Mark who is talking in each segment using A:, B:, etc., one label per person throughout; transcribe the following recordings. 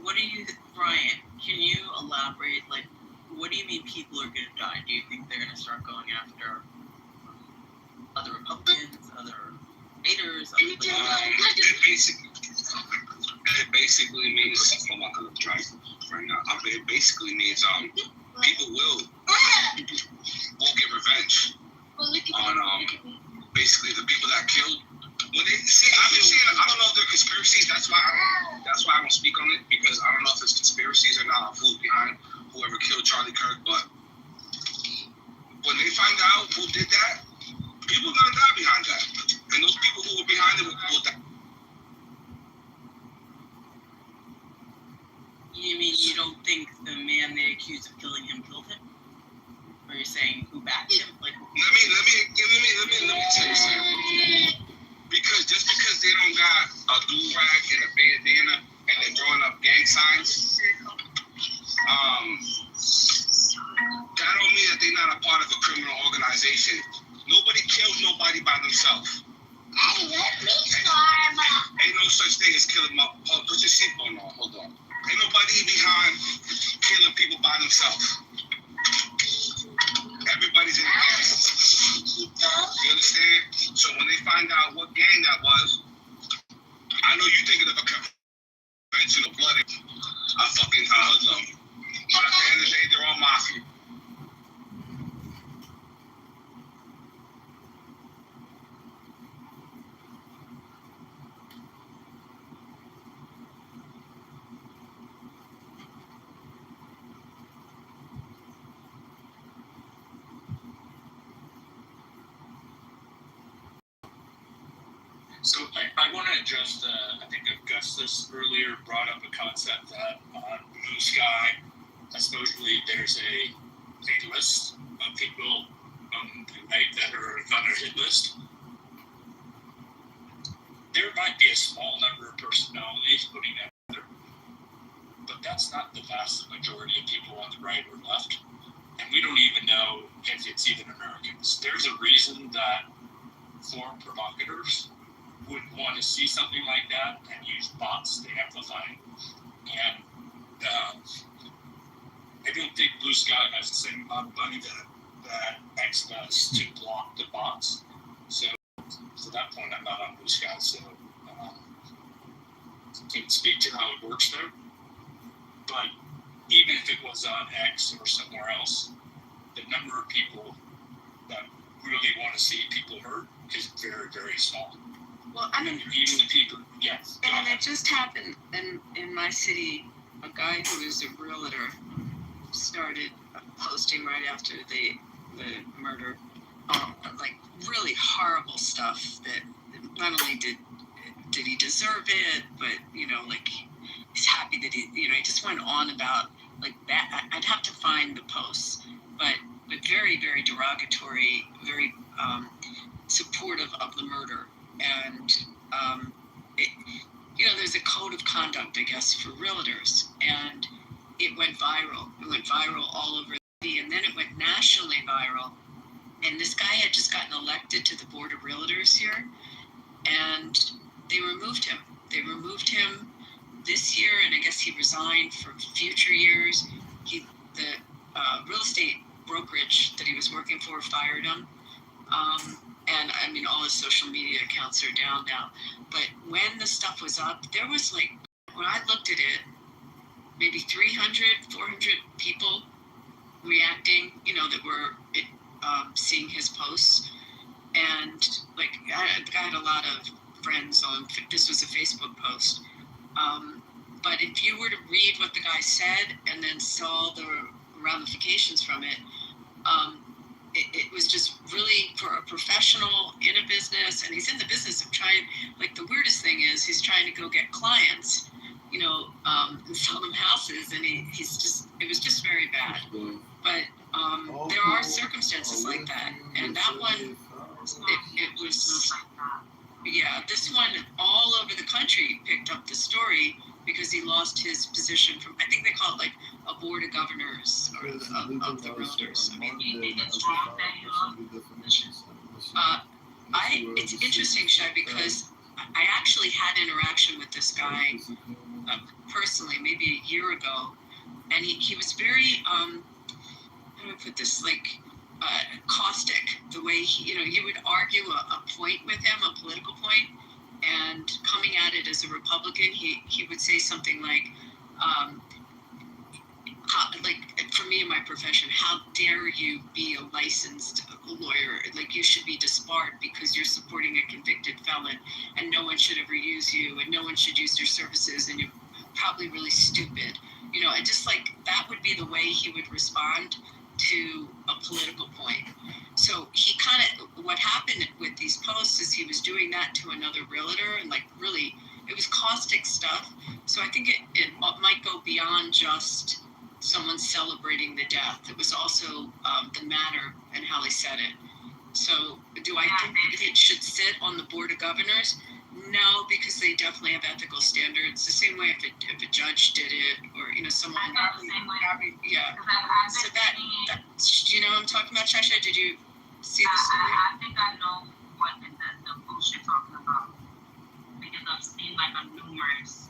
A: what do you, Brian, can you elaborate, like, what do you mean people are going to die? Do you think they're going to start going after other Republicans, other haters?
B: It basically means, oh my God, I'm trying right now. It basically means people will get revenge on basically the people that killed. When they see, I've been seeing, I don't know if they're conspiracies. That's why I don't speak on it, because I don't know if it's conspiracies or not. Who's behind whoever killed Charlie Kirk? But when they find out who did that, people are gonna die behind that, and those people who were behind it will die.
A: You mean you don't think the man they accused of killing him killed him? Or you're saying who backed him? Like,
B: let me tell you something. Because just because they don't got a do-rag and a bandana and they're throwing up gang signs, that don't mean that they're not a part of a criminal organization. Nobody kills nobody by themselves. Ain't no such thing as killing my. Put your seatbelt on. Hold on. Ain't nobody behind killing people by themselves. Everybody's in the gang. You understand? So when they find out what gang that was, I know you're thinking of a conventional blooded. I fucking hoodlum. But at the end of the day, they're all mafia.
C: So I want to address I think Augustus earlier brought up a concept that on Blue Sky, supposedly there's a list of people that are on a hit list. There might be a small number of personalities putting that together, but that's not the vast majority of people on the right or left. And we don't even know if it's even Americans. There's a reason that foreign provocateurs would want to see something like that and use bots to amplify it. And I don't think Blue Sky has the same amount of money that X does to block the bots. So to that point, I'm not on Blue Sky, so can't speak to how it works there. But even if it was on X or somewhere else, the number of people that really want to see people hurt is very, very small.
D: Well, I mean,
C: even the people, yes.
D: And it just happened in my city. A guy who is a realtor started posting right after the murder, like really horrible stuff. That not only did he deserve it, but like he's happy that he just went on about like that. I'd have to find the posts, but very, very derogatory, very supportive of the murder. And there's a code of conduct, I guess, for realtors, and it went viral. It went viral all over the city, and then it went nationally viral. And this guy had just gotten elected to the board of realtors here, and they removed him. They removed him this year, and I guess he resigned for future years. The real estate brokerage that he was working for fired him. And I mean, all his social media accounts are down now. But when the stuff was up, there was like, when I looked at it, maybe 300, 400 people reacting, that were seeing his posts. And like, I had a lot of friends on, this was a Facebook post. But if you were to read what the guy said and then saw the ramifications from it, it was just really for a professional in a business, and he's in the business of trying, like the weirdest thing is he's trying to go get clients, and sell them houses, and it was just very bad. But there are circumstances like that, and that one, it was, this one all over the country picked up the story because he lost his position from, I think they call it like a board of governors or of the realtors. I mean, it's interesting, Shai, because I actually had interaction with this guy personally, maybe a year ago, and he was very how do I put this, like caustic. The way you would argue a point with him, a political point, and coming at it as a Republican, he would say something like, for me in my profession, how dare you be a licensed lawyer? Like, you should be disbarred because you're supporting a convicted felon, and no one should ever use you, and no one should use your services, and you're probably really stupid. And just like that would be the way he would respond to a political point. So he kind of, what happened with these posts is he was doing that to another realtor, and like really, it was caustic stuff. So I think it might go beyond just someone celebrating the death. It was also the manner and how they said it. So do I think it should sit on the Board of Governors? No, because they definitely have ethical standards. The same way if a judge did it, or someone. Yeah. So that I'm talking about, Shasha. Did you see the story?
E: I think I know what the post you're talking about, because I've seen numerous.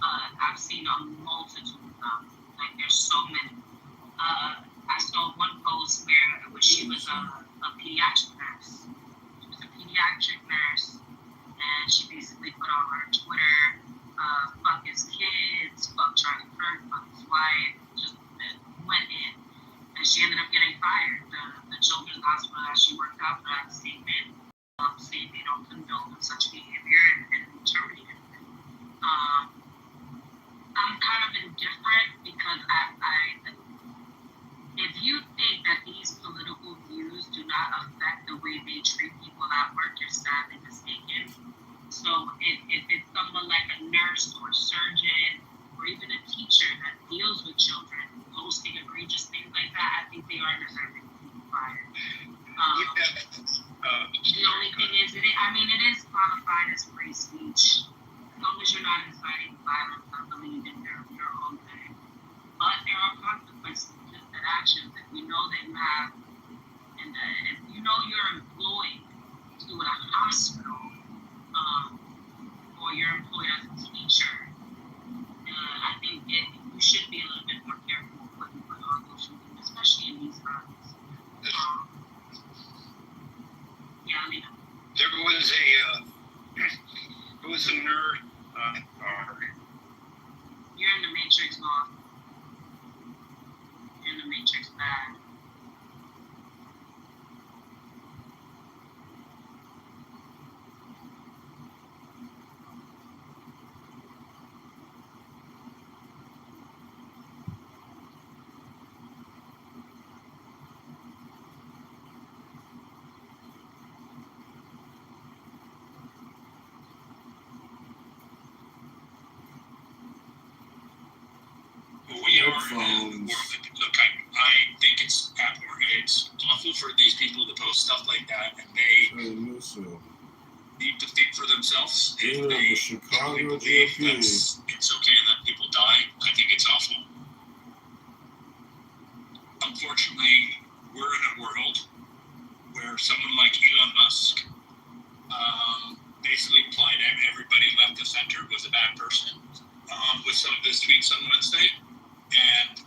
E: I've seen a multitude of them. Like, there's so many. I saw one post where she was a pediatric nurse. She was a pediatric nurse, and she basically put on her Twitter, fuck his kids, fuck Charlie Kirk, fuck his wife, just went in. And she ended up getting fired. The children's hospital that she worked out for had a statement saying they don't condone such behavior and terminated it. I'm kind of indifferent because if you think that these political views do not affect the way they treat people at work, you're sadly mistaken. So if it's someone like a nurse or a surgeon or even a teacher that deals with children posting egregious things like that, I think they are deserving to be fired. The only thing is, it is qualified as free speech. As long as you're not inciting violence, I believe in your own thing. But there are consequences to that actions that we know that you have. And if you know you're employed to a hospital, or you're employed as a teacher, I think you should be a little bit more careful with what you put on social media, especially in these times.
B: There was a nerd.
E: You're in the Matrix, Mom. You're in the Matrix bad.
C: We are look, I think it's awful for these people to post stuff like that, and they need to think for themselves. If they truly believe that it's okay that people die, I think it's awful. Unfortunately, we're in a world where someone like Elon Musk basically implied everybody left the center was a bad person with some of his tweets on Wednesday. And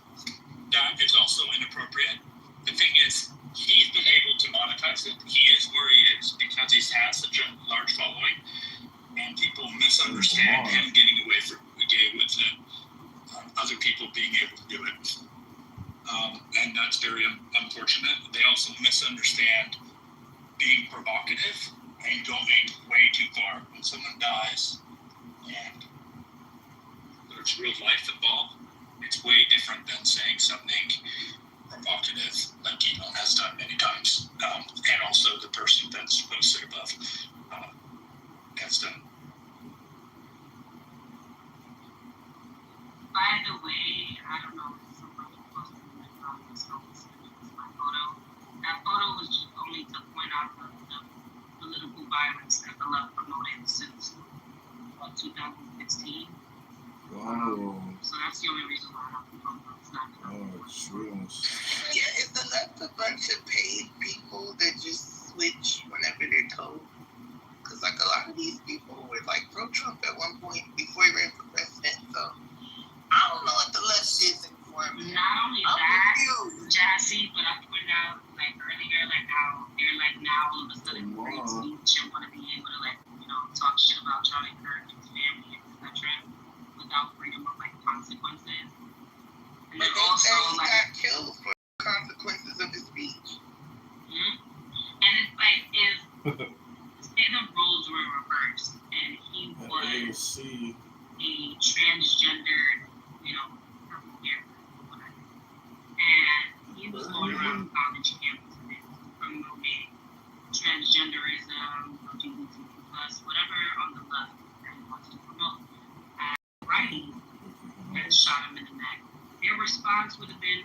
C: that is also inappropriate. The thing is, he's been able to monetize it. He is where he is because he's had such a large following, and people misunderstand him getting away with other people being able to do it. And that's very unfortunate. They also misunderstand being provocative and going way too far. When someone dies and there's real life involved, it's way different than saying something provocative like Elon has done many times, and also the person that's posted above has done.
E: By the way, I don't know if somebody posted my photo. That photo was just only to point out the political violence that the left promoted since 2016.
F: Wow.
E: So that's the only reason why I don't know. It's not
F: Yeah,
G: Is the left a bunch of paid people that just switch whenever they're told? Because a lot of these people were pro-Trump at one point before he ran for president. So
E: of a sudden free speech and want to be able to talk shit about Charlie Kirk and his family, etc., without freedom of consequences. And
G: But
E: then
G: they
E: also
G: say he got killed for consequences of his speech.
E: and it's if say the roles were reversed and he was a transgendered, purple hair, whatever, and he was going around college campuses promoting transgenderism, LGBTQ plus, whatever on the left that he wants to promote. And righties had shot him in the neck. Their response would have been,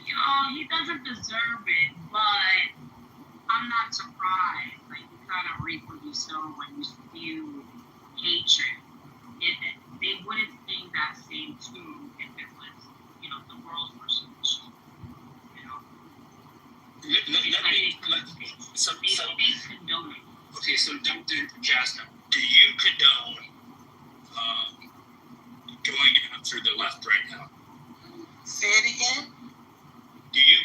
E: he doesn't deserve it, but I'm not surprised. You kind of reap what you sow when you spew hatred. They wouldn't sing that same tune if it was, the world's resolution. They condone it.
C: Okay, so Jasmine, do you condone going after the left right now?
G: Say it again.
C: Do you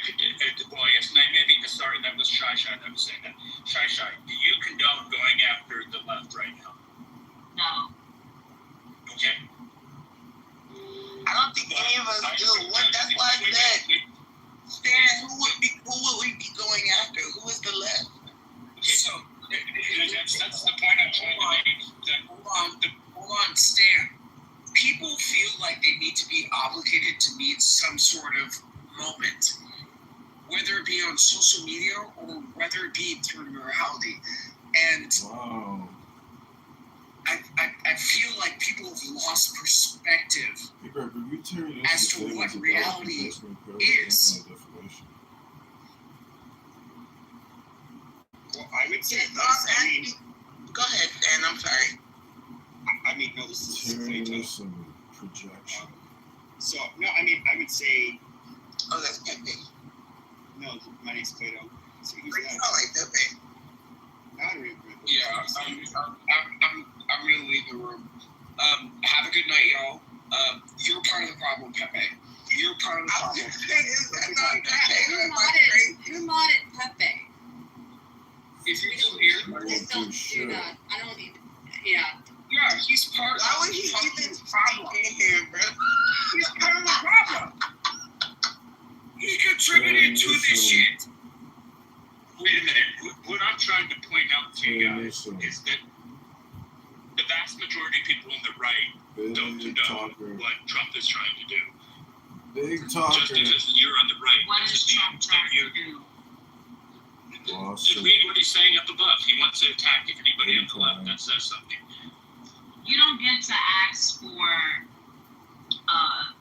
C: sorry, that was Shy that was saying that. Shy, do you condone going after the left right now?
E: No.
C: Okay.
G: I don't think any of us do. That's why I said, Stan, who would we be going after? Who is the left?
C: Okay, so that's the point I'm trying to make.
H: Hold on, Stan. People feel like they need to be obligated to meet some sort of moment, whether it be on social media or whether it be through morality. And I feel like people have lost perspective as to what reality is.
B: Well, I would say
G: Go ahead, Dan. I'm sorry.
B: No, this is Plato.
F: Projection.
B: So, no, I would say,
G: Oh, that's Pepe.
B: no, my name's Plato. So he's
G: You
B: not.
G: like Pepe.
B: Not really.
H: Yeah, I'm gonna leave the room. Have a good night, y'all. You're part of the problem, Pepe. You're part of the problem.
D: You're modded Pepe.
H: If you're still here,
D: Please don't do that. I don't need. Yeah.
H: yeah, he's part
G: Why
H: of
G: would
H: the
G: he
H: fucking
G: even
H: problem.
G: speak in here, bro?
H: He's part of the problem. He contributed to this shit.
C: Wait a minute. What I'm trying to point out to you guys is that the vast majority of people on the right don't condone what Trump is trying to do.
F: Big talker.
C: Just because you're on the right.
E: What is Trump trying to do?
C: Just read what he's saying up above. He wants to attack anybody on the left that says something.
E: You don't get to ask for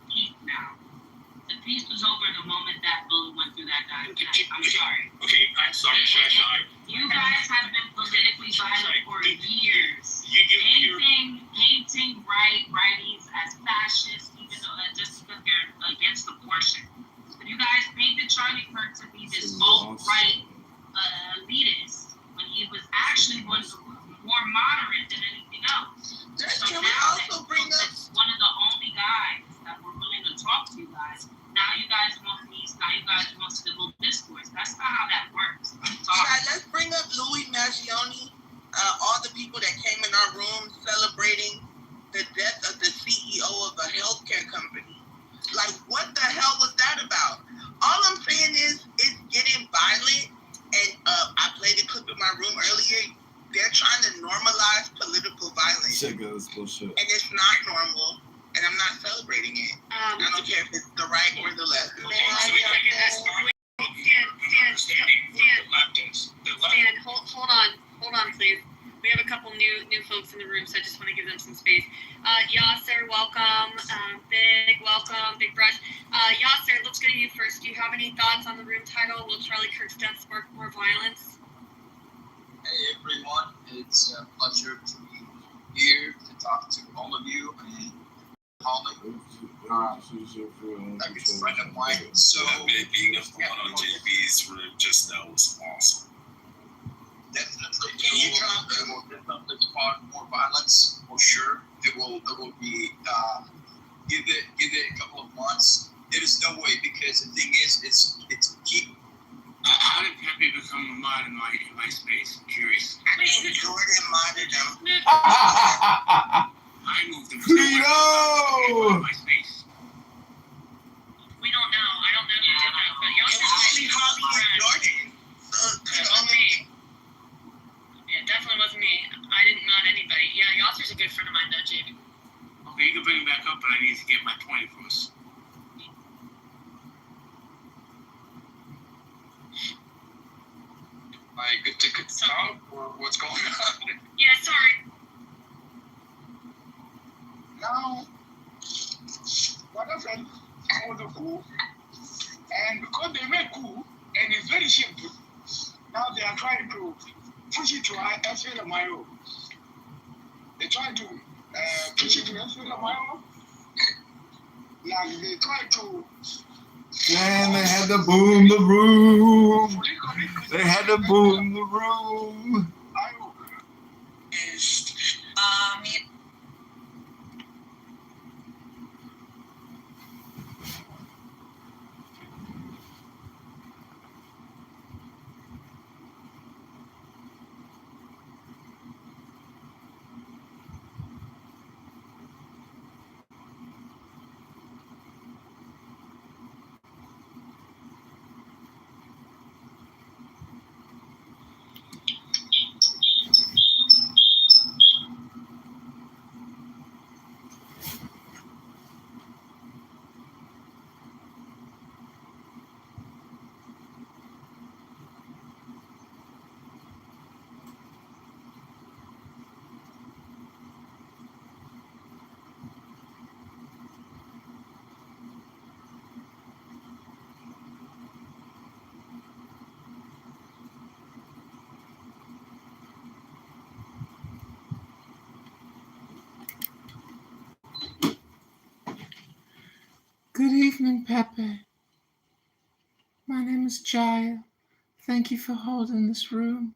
E: peace now. The peace was over the moment that bullet went through that guy's neck. I'm sorry.
C: Okay, I'm sorry, Shy.
E: You guys have been politically violent for years. Painting righties as fascists, even though just because they're against abortion. But you guys painted Charlie Kirk to be this alt-right elitist when he was actually more moderate than anything else. So
G: Can we
E: now
G: also bring up
E: one of the only guys that were willing to talk to you guys. Now you guys want peace. Now you guys want civil discourse. That's not how that works. I'm sorry.
G: let's bring up Louis Maggioni, all the people that came in our room celebrating the death of the CEO of a healthcare company. Like, what the hell was that about? All I'm saying is, it's getting violent, and I played a clip in my room earlier. They're trying to normalize political violence, and it's not normal, and I'm not celebrating it. I don't care if it's the right or the left.
D: Stan, hold on, please. We have a couple new folks in the room, so I just want to give them some space. Yasser, welcome. Big, welcome. Big Brush. Yasser, let's go to you first. Do you have any thoughts on the room title? Will Charlie Kirk's death spark more violence?
I: Hey everyone, it's a pleasure to be here to talk to all of you and calling. Like it's a friend of mine. So
B: being a fan on JB's room just now was awesome.
I: Definitely, it will definitely spark more violence for sure. It will be give it a couple of months. There is no way because the thing is it's keep.
H: How
J: did Pepe become a mod in my space? I'm curious.
G: I think Jordan modded him.
J: I moved him.
F: Tito!
J: My space.
E: We don't know. I don't know who did that, but y'all
G: It's
E: should
G: probably Jordan.
E: It wasn't me. It definitely wasn't me. I didn't mod anybody. Yeah, Yasser's a good friend of mine, though, JB.
J: Okay, you can bring him back up, but I need to get my point across.
I: Like, good to talk, or what's going on?
E: Yeah, sorry.
K: Now, what happened was a coup, and because they made coup, and it's very simple, now they are trying to push it to SLMIO. They try to push it to SLMIO. Like they try to.
F: And they had to boom the room. They had to boom the room.
L: Good evening, Pepe. My name is Jaya. Thank you for holding this room.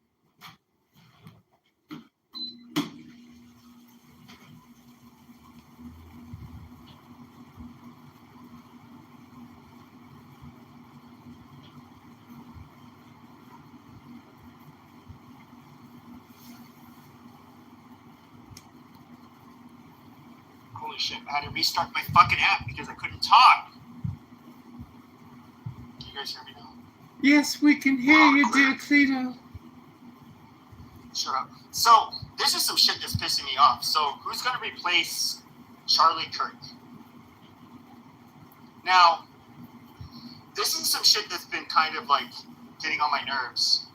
M: Holy shit, I had to restart my fucking app because I couldn't talk. Can you guys hear me now?
L: Yes, we can hear you, dear Cleto.
M: Shut up. So, this is some shit that's pissing me off. So, who's going to replace Charlie Kirk? Now, this is some shit that's been kind of like getting on my nerves.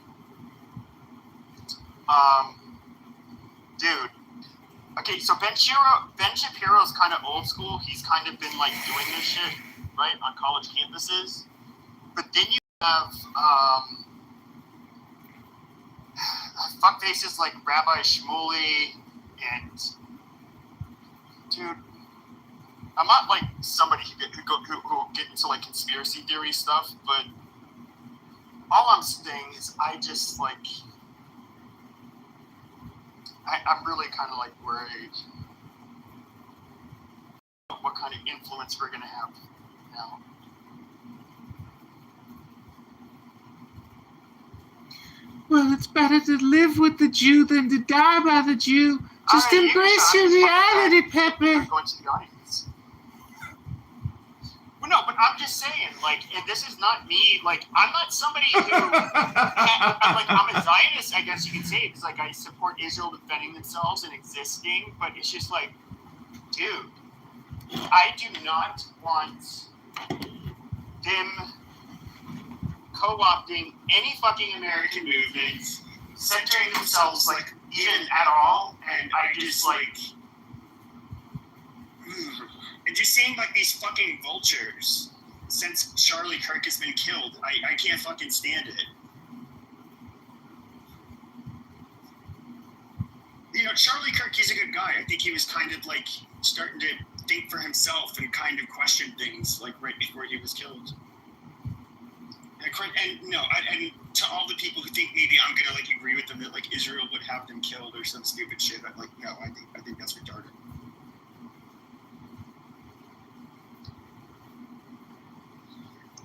M: Dude. Okay, so Ben Shapiro's kind of old school. He's kind of been like doing this shit, right, on college campuses. But then you have fuckfaces like Rabbi Shmuley and dude, I'm not like somebody who get into like conspiracy theory stuff, but all I'm saying is I just like I'm really kind of like worried what kind of influence we're gonna have now.
L: Well, it's better to live with the Jew than to die by the Jew. Just
M: Right,
L: embrace your reality, Pepe.
M: I'm going to the audience. Well, no, but I'm just saying, like, and this is not me. Like, I'm not somebody who, like, I'm a Zionist, I guess you could say, because, like, I support Israel defending themselves and existing, but it's just like, dude, I do not want them co-opting any fucking American movements, centering themselves, like, even at all, and I just, like, and just seeing, like, these fucking vultures since Charlie Kirk has been killed, I can't fucking stand it. You know, Charlie Kirk, he's a good guy. I think he was kind of, like, starting to think for himself and kind of question things, like, right before he was killed. And to all the people who think maybe I'm gonna like agree with them that like Israel would have them killed or some stupid shit, I'm like, no, I think that's retarded.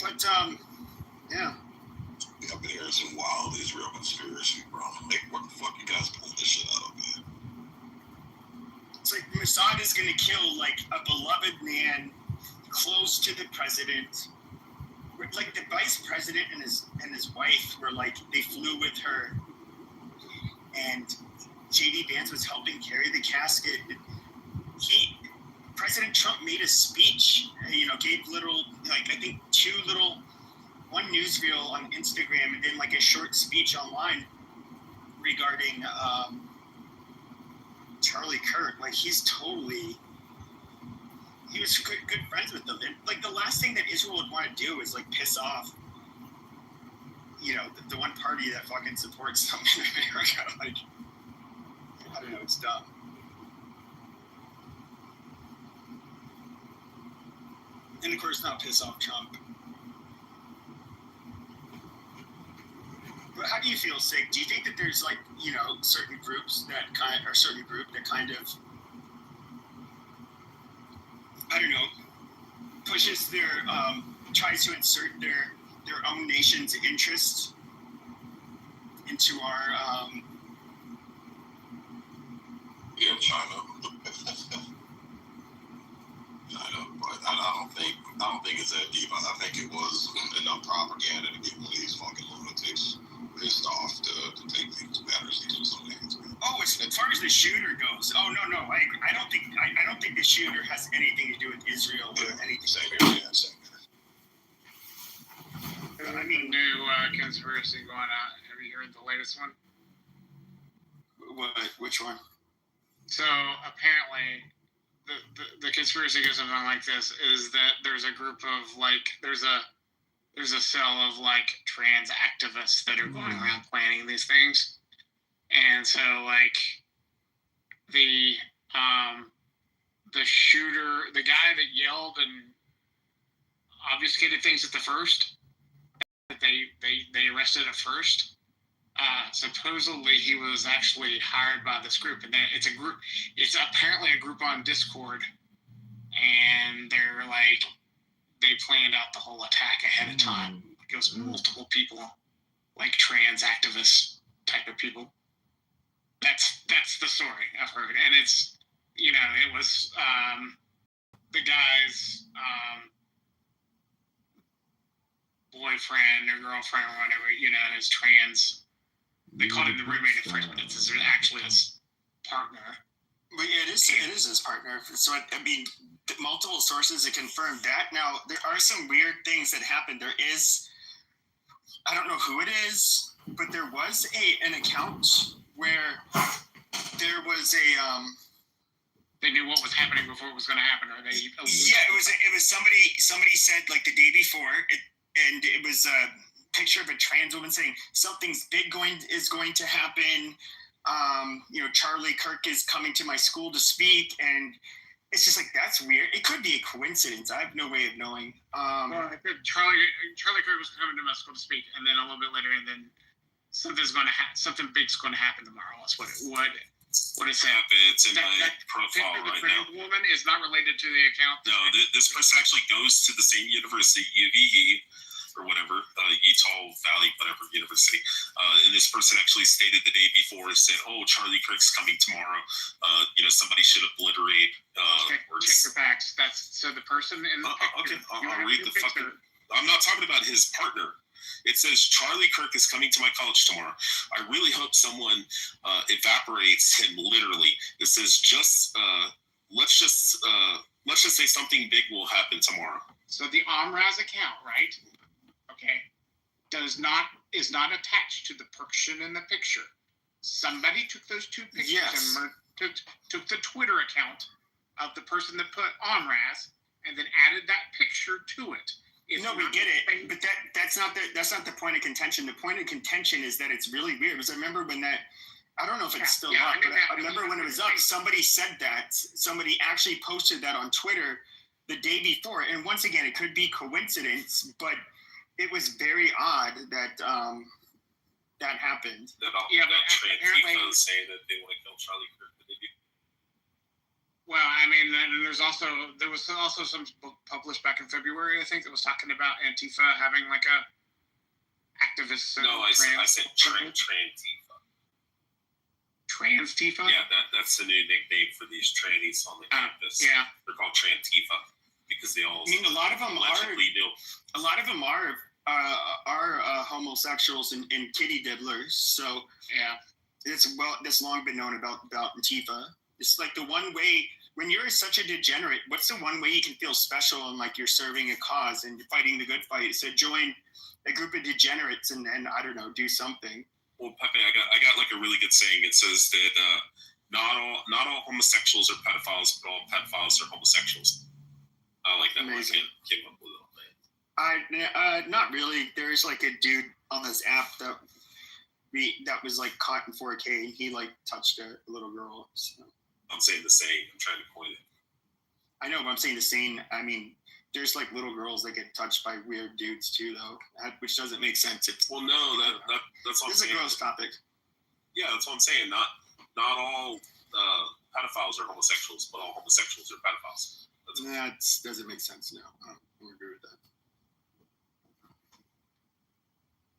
M: But yeah.
B: Yeah, There's some wild Israel conspiracy, bro. Like, what the fuck you guys pulling this shit out of, man?
N: It's like Mossad is gonna kill like a beloved man close to the president. Like the vice president and his wife were like, they flew with her, and J.D. Vance was helping carry the casket. President Trump made a speech, gave little, like, I think one news reel on Instagram and then like a short speech online regarding Charlie Kirk. Like, he was good friends with them. And like the last thing that Israel would want to do is like piss off, the one party that fucking supports them in America. Like, I don't know, it's dumb. And of course, not piss off Trump. But how do you feel, Sig? Do you think that there's like, certain groups that kind of, I don't know, pushes their, tries to insert their own nation's interest into our,
B: China. But I don't think it's that deep. I think it was enough propaganda to get one of these fucking lunatics pissed off to take things matters into some hands.
N: Oh, as far as the shooter goes, I don't think the shooter has anything to do with Israel or anything.
B: Same here.
O: There's a new conspiracy going on. Have you heard the latest one?
N: Which one?
O: So apparently, the conspiracy goes something like this: is that there's a group of there's a cell of like trans activists that are going around planning these things, and so like the shooter, the guy that yelled and obfuscated things at the first, that they arrested at first. Supposedly he was actually hired by this group, and then it's apparently a group on Discord, and they planned out the whole attack ahead of time. It was multiple people, like trans activists type of people. That's the story I've heard, and it's it was the guy's boyfriend or girlfriend or whatever, is trans. They called him the roommate at first, but it's actually his partner.
N: But yeah, it is his partner. So multiple sources have confirmed that. Now there are some weird things that happened. There is, I don't know who it is, but there was an account where there was
O: they knew what was happening before it was going to happen, or they?
N: Yeah, it was somebody said like the day before, and it was a picture of a trans woman saying something's big is going to happen. Charlie Kirk is coming to my school to speak, and it's just like, that's weird. It could be a coincidence. I have no way of knowing.
O: Well, Charlie Kirk was coming to my school to speak, and then a little bit later, and then something big's going to happen tomorrow. That's what it said.
B: It's in my profile right now.
O: The woman is not related to the account.
B: No, this person actually goes to the same university, UVE, or whatever, Utah Valley, whatever university. And this person actually stated the day before, said, "Oh, Charlie Kirk's coming tomorrow. Somebody should obliterate."
O: Check your facts. So the person in the picture.
B: Okay, I'll read the fucking. I'm not talking about his partner. It says Charlie Kirk is coming to my college tomorrow. I really hope someone evaporates him literally. It says let's just say something big will happen tomorrow.
O: So the Omraz account, right? Okay, is not attached to the person in the picture. Somebody took those two pictures and took the Twitter account of the person that put Omraz and then added that picture to it.
N: No, we get it, but that's not the point of contention. The point of contention is that it's really weird. Because I remember when I don't know if it's still up, but I remember when it was up, somebody said that. Somebody actually posted that on Twitter the day before. And once again, it could be coincidence, but it was very odd that that happened.
B: That apparently say that they want to kill Charlie Kirk.
O: Well, I mean, there was also some published back in February, I think, that was talking about Antifa having activists.
P: No, I said Trantifa.
O: Trans Tifa?
P: Yeah, that's the new nickname for these trannies on the campus.
O: Yeah.
P: They're called Trantifa because they all.
N: I mean, a lot of them
P: allegedly do.
N: A lot of them are homosexuals and kitty diddlers. So
O: yeah,
N: that's long been known about Antifa. It's like the one way when you're such a degenerate. What's the one way you can feel special and like you're serving a cause and you're fighting the good fight? So join a group of degenerates and I don't know, do something.
P: Well, Pepe, I got like a really good saying. It says that not all homosexuals are pedophiles, but all pedophiles are homosexuals. I like that.
N: Amazing.
P: I came up with it.
N: Not really. There's like a dude on this app that was like caught in 4K and he like touched a little girl. So.
P: I'm saying the same. I'm trying to coin it.
N: I know, but I'm saying the same. I mean, there's like little girls that get touched by weird dudes too, though, which doesn't make sense.
P: Well, no, that's all.
N: This is a gross topic.
P: Yeah, that's what I'm saying. Not all pedophiles are homosexuals, but all homosexuals are pedophiles.
N: That doesn't make sense. No, I don't agree with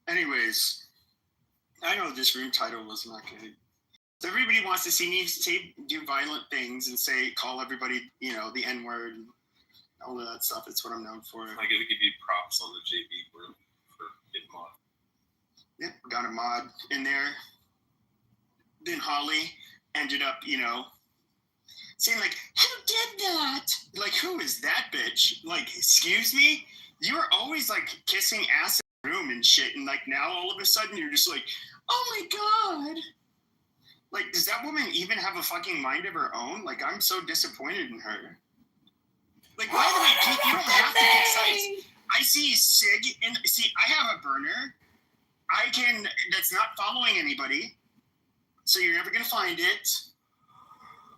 N: that. Anyways, I know this room title was not good. Everybody wants to see me do violent things and call everybody, the N-word and all of that stuff. It's what I'm known for.
P: I got to give you props on the JB room for getting mod.
N: Yep, got a mod in there. Then Holly ended up, saying like, who did that? Like, who is that bitch? Like, excuse me? You were always like kissing ass in the room and shit. And like now all of a sudden you're just like, oh my God. Like, does that woman even have a fucking mind of her own? Like, I'm so disappointed in her. Like, by the way, you don't have to pick sides. I see Sig, and I have a burner. That's not following anybody. So you're never going to find it.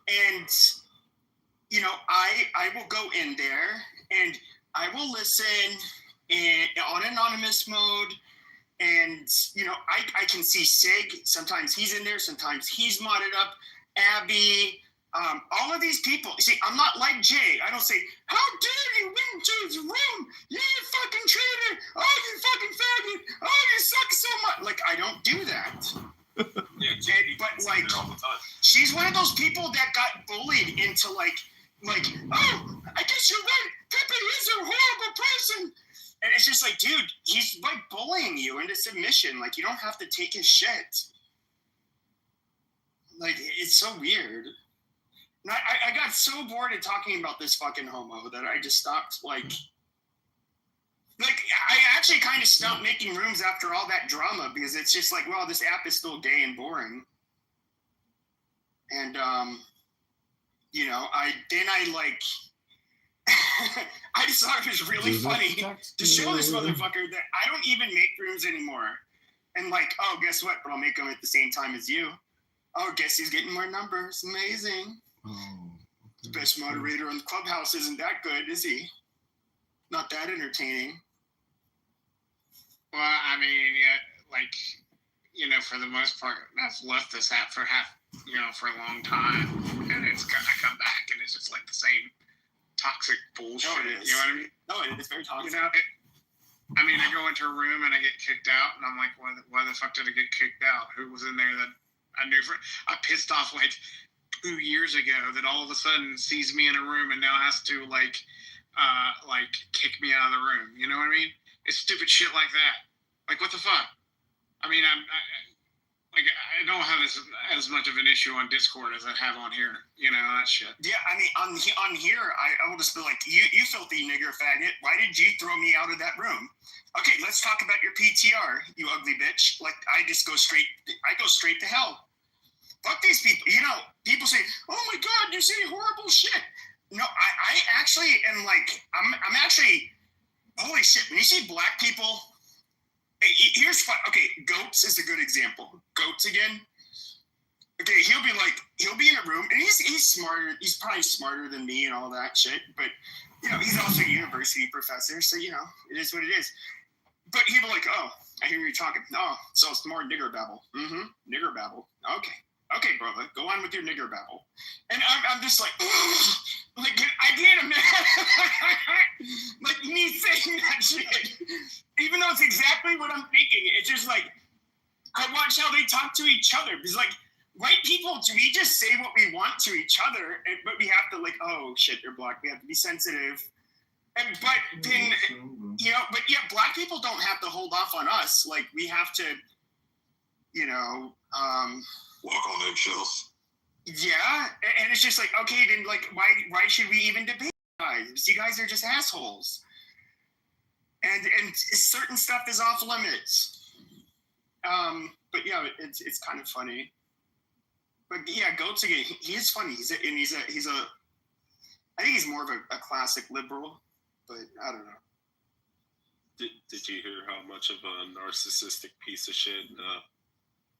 N: And, I will go in there, and I will listen on anonymous mode. And, I can see Sig. Sometimes he's in there. Sometimes he's modded up. Abby. All of these people. See, I'm not like Jay. I don't say, how dare you went into his room? You fucking traitor. Oh, you fucking faggot. Oh, you suck so much. Like, I don't do that. But, like, she's one of those people that got bullied into, like, oh, I guess you're right. Pepe is a horrible person. And it's just like, dude, he's like bullying you into submission. Like, you don't have to take his shit. Like, it's so weird. And I got so bored of talking about this fucking homo that I just stopped, like, I actually kind of stopped making rooms after all that drama because it's just like, well, this app is still gay and boring. And, I just thought it was really funny to show this motherfucker that I don't even make rooms anymore. And like, oh, guess what? But I'll make them at the same time as you. Oh, guess he's getting more numbers. Amazing. The best moderator on the Clubhouse isn't that good, is he? Not that entertaining.
O: Well, I mean, for the most part, I've left this app for for a long time. And it's kind of come back and it's just like the same toxic bullshit.
N: No, it is.
O: You know what I mean?
N: No, it's very toxic.
O: I go into a room and I get kicked out, and I'm like, why the fuck did I get kicked out? Who was in there that I knew? I pissed off like 2 years ago that all of a sudden sees me in a room and now has to kick me out of the room. You know what I mean? It's stupid shit like that. Like, what the fuck? I mean, I don't have as much of an issue on Discord as I have on here. That shit.
N: Yeah, I mean, on here, I will just be like, you filthy nigger faggot. Why did you throw me out of that room? Okay, let's talk about your PTR, you ugly bitch. Like, I go straight to hell. Fuck these people. People say, oh my God, you say horrible shit. No, I actually am like, I'm actually, holy shit, when you see black people, here's fun. Okay, Goats is a good example. Goats again. Okay, he'll be in a room, and he's smarter. He's probably smarter than me and all that shit. But he's also a university professor, so it is what it is. But he'll be like, oh, I hear you talking. Oh, so it's more nigger babble. Mm-hmm. Nigger babble. Okay, brother, go on with your nigger babble. And I'm just like, Like, I can't imagine, like, me saying that shit. Even though it's exactly what I'm thinking. It's just like, I watch how they talk to each other. Because, like, white people, we just say what we want to each other, but we have to, like, oh, shit, they're black. We have to be sensitive. But then, you know, but yeah, black people don't have to hold off on us. Like, we have to, you know,
B: walk on eggshells.
N: Yeah, and it's just like, okay, then, like, why should we even debate you guys? You guys are just assholes. And certain stuff is off limits. But yeah, it's kind of funny. But yeah, Goatsy, he is funny. He's a I think he's more of a classic liberal, but I don't know.
P: Did you hear how much of a narcissistic piece of shit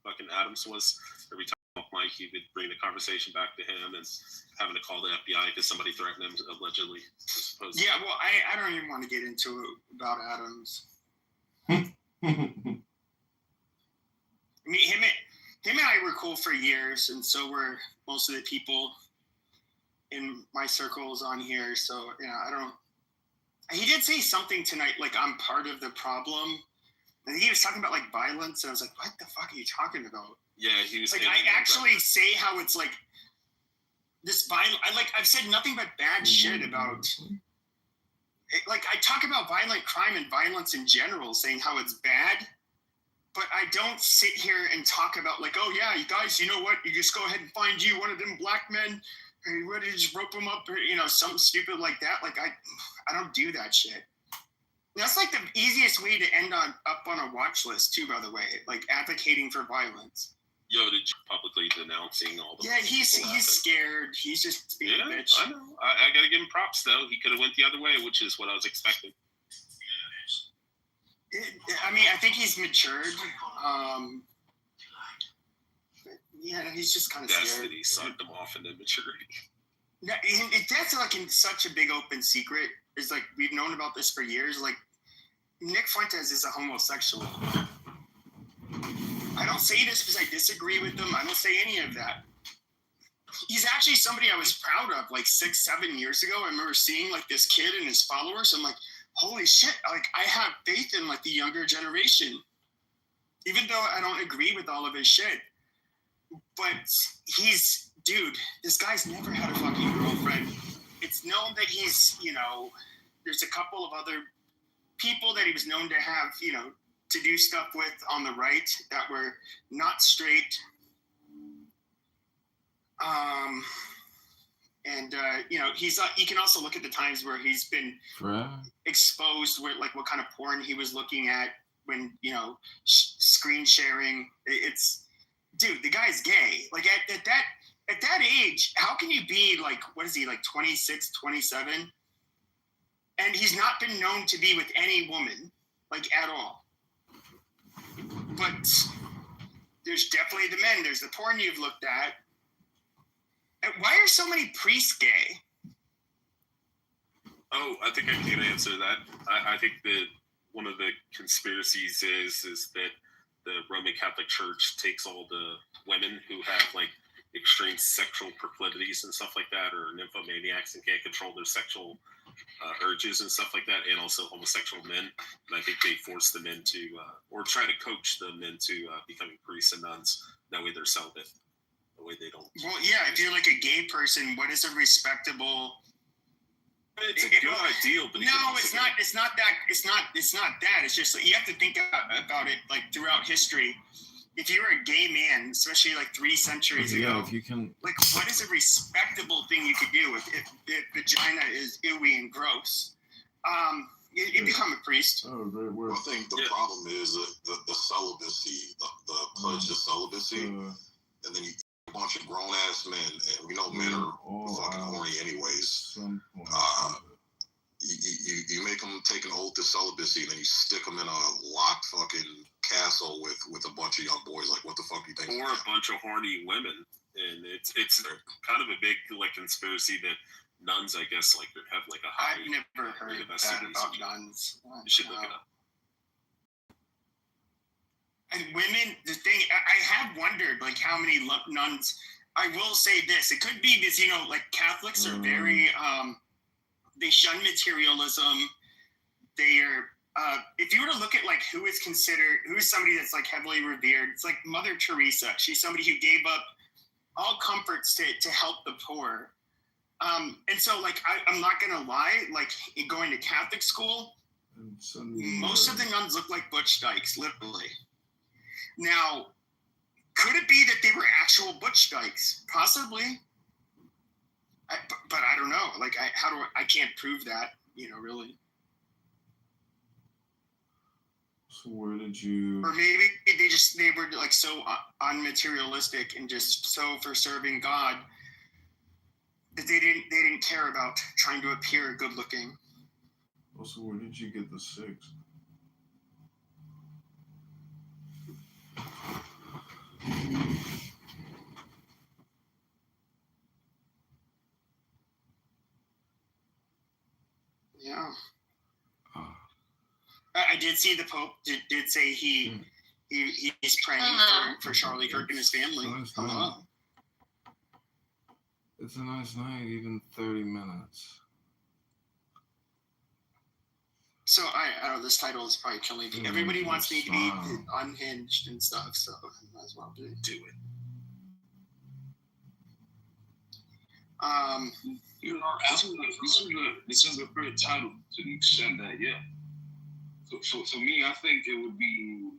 P: fucking Adams was? Every time Mike, he would bring the conversation back to him and having to call the FBI because somebody threatened him allegedly. Supposedly.
N: Yeah, well, I don't even want to get into it about Adams. I mean, him and I were cool for years, and so were most of the people in my circles on here. So yeah, I don't. He did say something tonight, like, I'm part of the problem. And he was talking about, like, violence, and I was like, what the fuck are you talking about?
P: Yeah, he was
N: like, I actually say how it's like this violent. I've said nothing but bad shit about. Like, I talk about violent crime and violence in general, saying how it's bad, but I don't sit here and talk about, like, oh yeah, you guys, you know what? You just go ahead and find you one of them black men, and you ready to just rope them up, or, you know, something stupid like that. Like, I don't do that shit. That's like the easiest way to end up on a watch list too, by the way, like advocating for violence.
P: Yo, did you publicly denouncing all the?
N: Yeah, he's scared. He's just being a bitch.
P: I know. I gotta give him props though. He could have went the other way, which is what I was expecting.
N: I mean, I think he's matured. Yeah, he's just kind of scared.
P: Destiny sucked him off into maturity.
N: Yeah, that's like in such a big open secret. It's like we've known about this for years. Like, Nick Fuentes is a homosexual. I don't say this because I disagree with him. I don't say any of that. He's actually somebody I was proud of, like 6-7 years ago. I remember seeing like this kid and his followers. I'm like, holy shit! Like, I have faith in like the younger generation, even though I don't agree with all of his shit. But dude, this guy's never had a fucking girlfriend. It's known that he's, you know, there's a couple of other people that he was known to have, you know, to do stuff with on the right that were not straight. You know, you can also look at the times where he's been exposed with like what kind of porn he was looking at when, you know, screen sharing. It's, dude, the guy's gay. Like at that age, how can you be like, what is he, like 26, 27? And he's not been known to be with any woman, like at all. But there's definitely the men. There's the porn you've looked at. And why are so many priests gay?
P: Oh, I think I can answer that. I think that one of the conspiracies is that the Roman Catholic Church takes all the women who have like extreme sexual proclivities and stuff like that, or nymphomaniacs and can't control their sexual urges and stuff like that, and also homosexual men. And I think they force the men to, or try to coach the men to becoming priests and nuns. That way they're celibate. That way they don't.
N: Well, yeah, if you're like a gay person, what is a respectable?
P: It's a good ideal, but
N: no, it's not. It's not that. It's not that. It's just like, you have to think about it like throughout history. If you were a gay man, especially like 3 centuries ago,
F: if you can,
N: like, what is a respectable thing you could do if vagina is ooey and gross? You become a priest.
F: Oh, very well.
B: I think the problem is the celibacy, the pledge of celibacy, and then you a bunch of grown ass men, and we know men are fucking horny anyways. You make them take an oath of celibacy, and then you stick them in a locked fucking castle with a bunch of young boys. Like, what the fuck do you think?
P: Or a bunch of horny women, and it's kind of a big like conspiracy that nuns, I guess, like have like a high.
N: I've never heard that about nuns.
P: You should look it up.
N: And women, the thing, I have wondered, like, how many nuns I will say this. It could be because, like Catholics are very, they shun materialism. They are, if you were to look at like who is somebody that's like heavily revered, it's like Mother Teresa. She's somebody who gave up all comforts to help the poor. And so like, I'm not going to lie, like going to Catholic school, most of the nuns look like Butch Dykes, literally. Now, could it be that they were actual Butch Dykes? Possibly. But I don't know. Like, I can't prove that, really.
F: So where did you?
N: Or maybe they were like so unmaterialistic and just so for serving God that they didn't care about trying to appear good looking.
F: Also, where did you get the 6?
N: Yeah. I did see the Pope did say he's praying for Charlie Kirk and his family.
F: It's a nice night, even 30 minutes.
N: So this title is probably killing me. Everybody wants me to be unhinged and stuff, so I might as well do it.
Q: This is a great title to the extent that, yeah. So for me, I think it would be,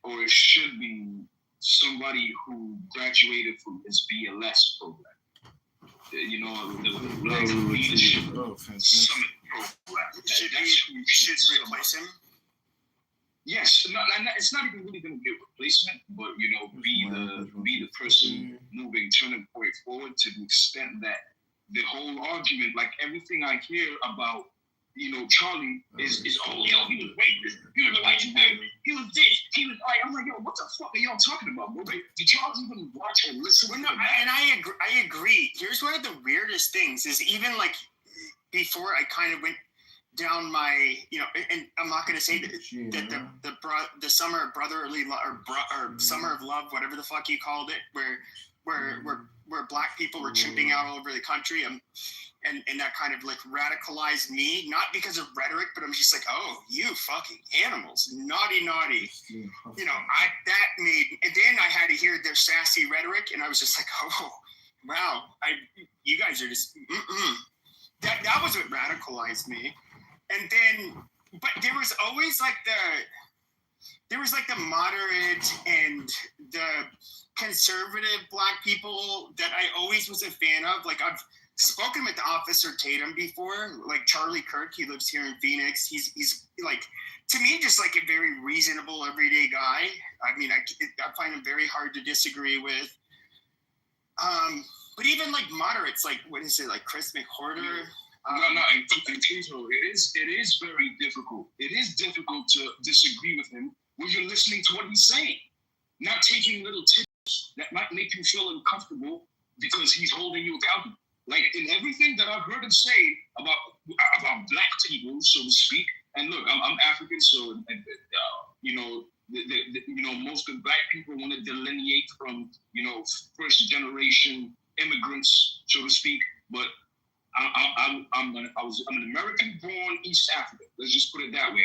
Q: or it should be, somebody who graduated from his BLS program. The Black Leadership Summit program.
N: Should replace him?
Q: Yes, it's not even really going to be a replacement, but be the person moving, turning point forward to the extent that the whole argument, like everything I hear about, Charlie is he was rapist, he was like he was this, he was like, I'm like, yo, what the fuck are y'all talking about, bro? Like, did y'all even watch or listen?
N: And I agree. Here's one of the weirdest things is even like before I kind of went down my, and I'm not going to say that the summer of brotherly love or summer of love, whatever the fuck you called it, where black people were tripping out all over the country, and that kind of like radicalized me, not because of rhetoric, but I'm just like, oh, you fucking animals, naughty. That made, and then I had to hear their sassy rhetoric, and I was just like, oh, wow, you guys are just, that was what radicalized me. And then, but there was always like the moderate and the conservative black people that I always was a fan of. Like I've spoken with Officer Tatum before, like Charlie Kirk. He lives here in Phoenix. He's like, to me, just like a very reasonable, everyday guy. I mean, I find him very hard to disagree with. But even like moderates, like what is it, like Chris McWhorter?
Q: It is very difficult. It is difficult to disagree with him when you're listening to what he's saying, not taking little tips that might make you feel uncomfortable because he's holding you accountable. Like in everything that I've heard him say about black people, so to speak. And look, I'm African, so most of black people want to delineate from first generation immigrants, so to speak, but I'm an American born East African. Let's just put it that way.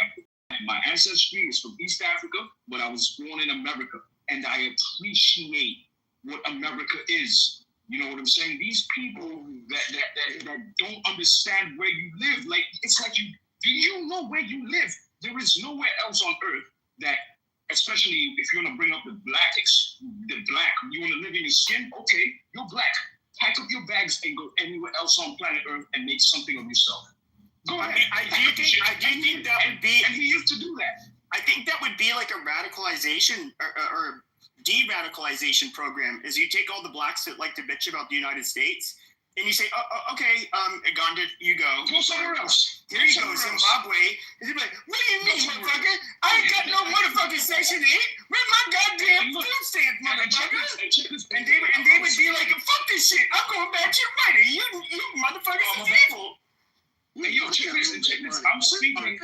Q: My ancestry is from East Africa, but I was born in America, and I appreciate what America is. You know what I'm saying? These people that don't understand where you live, like it's like do you know where you live? There is nowhere else on earth that, especially if you want to bring up the black, you want to live in your skin. Okay, you're black. Pack up your bags and go anywhere else on planet Earth and make something of yourself. Go ahead.
N: I do think that would be.
Q: And he used to do that.
N: I think that would be like a radicalization or de-radicalization program. Is you take all the blacks that like to bitch about the United States, and you say, okay, Uganda, you go.
Q: Go somewhere else.
N: Here you go, Zimbabwe. And they'd be like, what do you mean, motherfucker? I ain't got no motherfucking Section 8. Where's my goddamn food stamps, motherfucker? And they would be like, fuck this shit. I'm going back to your money. You motherfuckers is evil.
Q: Hey, yo, check this. I'm speaking.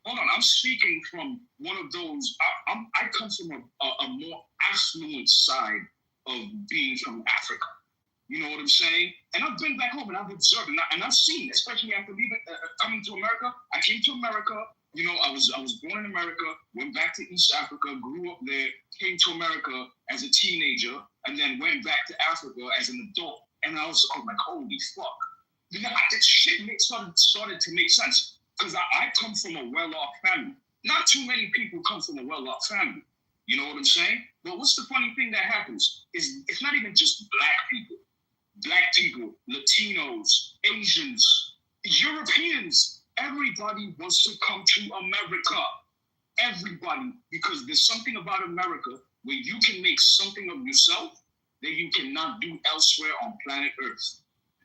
Q: Hold on. I'm speaking from one of those. I come from a more affluent side of being from Africa. You know what I'm saying? And I've been back home and I've observed and I've seen, especially after leaving, coming to America. I came to America. You know, I was born in America, went back to East Africa, grew up there, came to America as a teenager, and then went back to Africa as an adult. And I was like, holy fuck. You know, this shit started to make sense because I come from a well-off family. Not too many people come from a well-off family. You know what I'm saying? But what's the funny thing that happens is it's not even just black people, Latinos, Asians, Europeans. Everybody wants to come to America. Everybody, because there's something about America where you can make something of yourself that you cannot do elsewhere on planet Earth.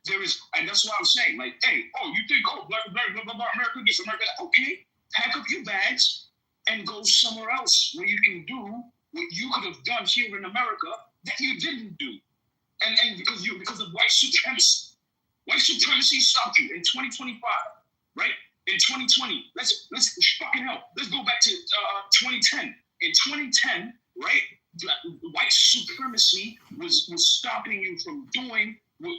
Q: There is, and that's why I'm saying, like, hey, you think, black, blah, blah, blah, America, this, America, okay, pack up your bags and go somewhere else where you can do what you could have done here in America that you didn't do. And because of white supremacy. White supremacy stopped you in 2025, right? In 2020, let's fucking hell. Let's go back to 2010. In 2010, right? White supremacy was stopping you from doing what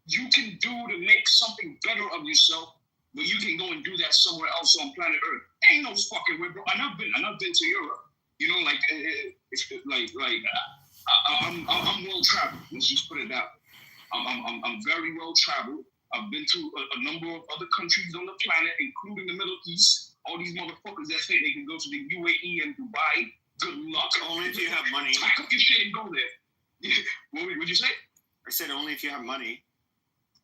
Q: you can do to make something better of yourself, but you can go and do that somewhere else on planet Earth. Ain't no fucking way, bro. And I've been to Europe. You know, like I'm well traveled. Let's just put it that way. I'm very well traveled. I've been to a number of other countries on the planet, including the Middle East. All these motherfuckers that say they can go to the UAE and Dubai. Good luck.
N: Only if you have money.
Q: Pack up your shit and go there. What'd you say?
N: I said only if you have money.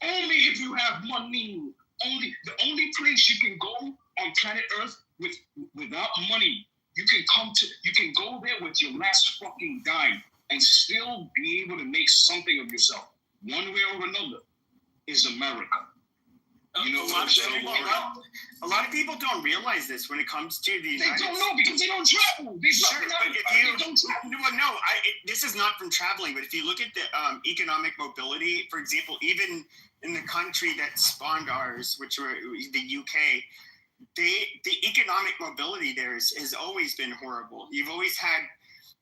Q: Only if you have money. The only place you can go on planet Earth without money. You can go there with your last fucking dime and still be able to make something of yourself, one way or another, is America. You know what I'm saying?
N: A lot of people don't realize this when it comes to the United States.
Q: They don't know because they don't travel.
N: This is not from traveling, but if you look at the economic mobility, for example, even in the country that spawned ours, which were the UK, the economic mobility there has always been horrible. You've always had